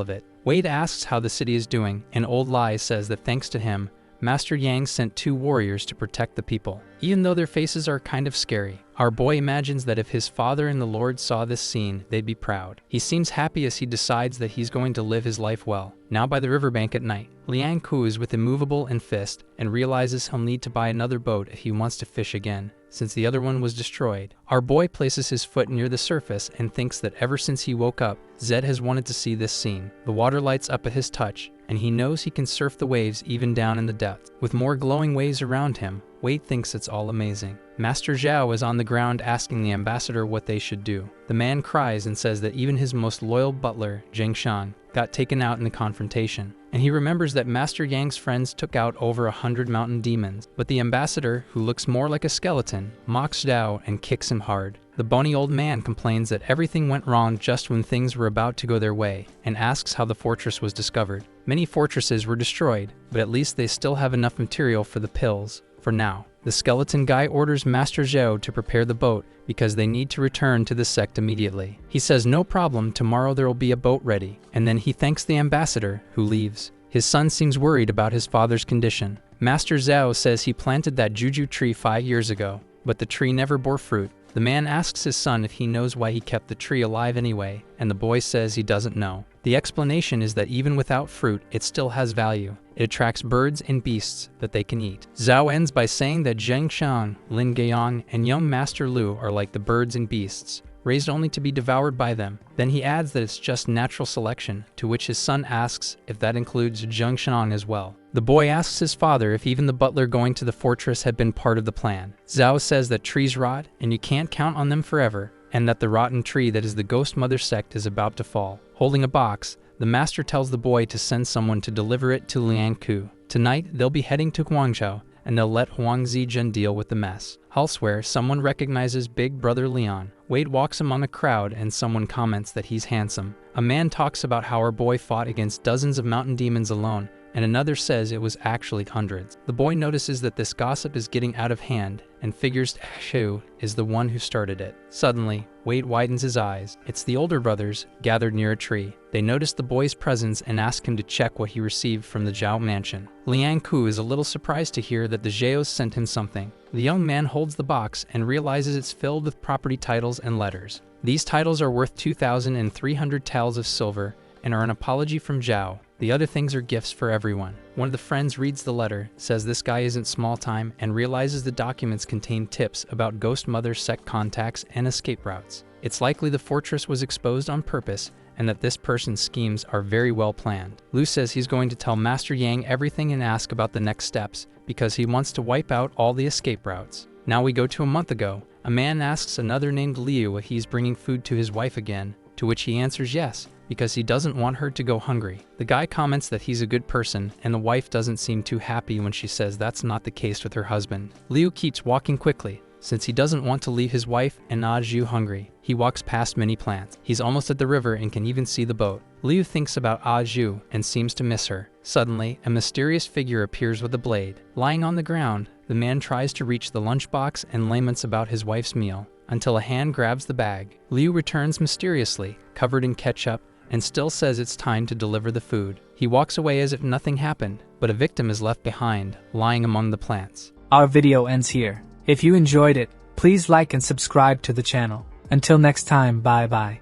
of it. Wade asks how the city is doing, and Old Lai says that thanks to him, Master Yang sent 2 warriors to protect the people. Even though their faces are kind of scary, our boy imagines that if his father and the Lord saw this scene, they'd be proud. He seems happy as he decides that he's going to live his life well. Now by the riverbank at night, Liang Ku is with Immovable and Fist, and realizes he'll need to buy another boat if he wants to fish again, since the other one was destroyed. Our boy places his foot near the surface and thinks that ever since he woke up, Zed has wanted to see this scene. The water lights up at his touch, and he knows he can surf the waves even down in the depths. With more glowing waves around him, Wade thinks it's all amazing. Master Zhao is on the ground asking the ambassador what they should do. The man cries and says that even his most loyal butler, Zheng Xiang, got taken out in the confrontation. And he remembers that Master Yang's friends took out over 100 mountain demons. But the ambassador, who looks more like a skeleton, mocks Zhao and kicks him hard. The bony old man complains that everything went wrong just when things were about to go their way, and asks how the fortress was discovered. Many fortresses were destroyed, but at least they still have enough material for the pills, for now. The skeleton guy orders Master Zhao to prepare the boat because they need to return to the sect immediately. He says no problem, tomorrow there will be a boat ready, and then he thanks the ambassador, who leaves. His son seems worried about his father's condition. Master Zhao says he planted that juju tree 5 years ago, but the tree never bore fruit. The man asks his son if he knows why he kept the tree alive anyway, and the boy says he doesn't know. The explanation is that even without fruit, it still has value. It attracts birds and beasts that they can eat. Zhao ends by saying that Zheng Xiang, Lin Gaiyang, and young Master Lu are like the birds and beasts, raised only to be devoured by them. Then he adds that it's just natural selection, to which his son asks if that includes Zheng Xiang as well. The boy asks his father if even the butler going to the fortress had been part of the plan. Zhao says that trees rot, and you can't count on them forever, and that the rotten tree that is the Ghost Mother sect is about to fall. Holding a box, the master tells the boy to send someone to deliver it to Liang Ku. Tonight, they'll be heading to Guangzhou, and they'll let Huang Zijun deal with the mess. Elsewhere, someone recognizes Big Brother Leon. Wade walks among a crowd and someone comments that he's handsome. A man talks about how our boy fought against dozens of mountain demons alone, and another says it was actually hundreds. The boy notices that this gossip is getting out of hand and figures Shu is the one who started it. Suddenly, Wade widens his eyes. It's the older brothers, gathered near a tree. They notice the boy's presence and ask him to check what he received from the Zhao mansion. Liang Ku is a little surprised to hear that the Zhaos sent him something. The young man holds the box and realizes it's filled with property titles and letters. These titles are worth 2,300 taels of silver and are an apology from Zhao. The other things are gifts for everyone. One of the friends reads the letter, says this guy isn't small time, and realizes the documents contain tips about Ghost Mother's sect contacts and escape routes. It's likely the fortress was exposed on purpose and that this person's schemes are very well planned. Lu says he's going to tell Master Yang everything and ask about the next steps because he wants to wipe out all the escape routes. Now we go to a month ago. A man asks another named Liu if he's bringing food to his wife again, to which he answers yes, because he doesn't want her to go hungry. The guy comments that he's a good person, and the wife doesn't seem too happy when she says that's not the case with her husband. Liu keeps walking quickly, since he doesn't want to leave his wife and Zhu hungry. He walks past many plants. He's almost at the river and can even see the boat. Liu thinks about Zhu and seems to miss her. Suddenly, a mysterious figure appears with a blade. Lying on the ground, the man tries to reach the lunchbox and laments about his wife's meal, until a hand grabs the bag. Liu returns mysteriously, covered in ketchup, and still says it's time to deliver the food. He walks away as if nothing happened, but a victim is left behind, lying among the plants.
Our video ends here. If you enjoyed it, please like and subscribe to the channel. Until next time, bye bye.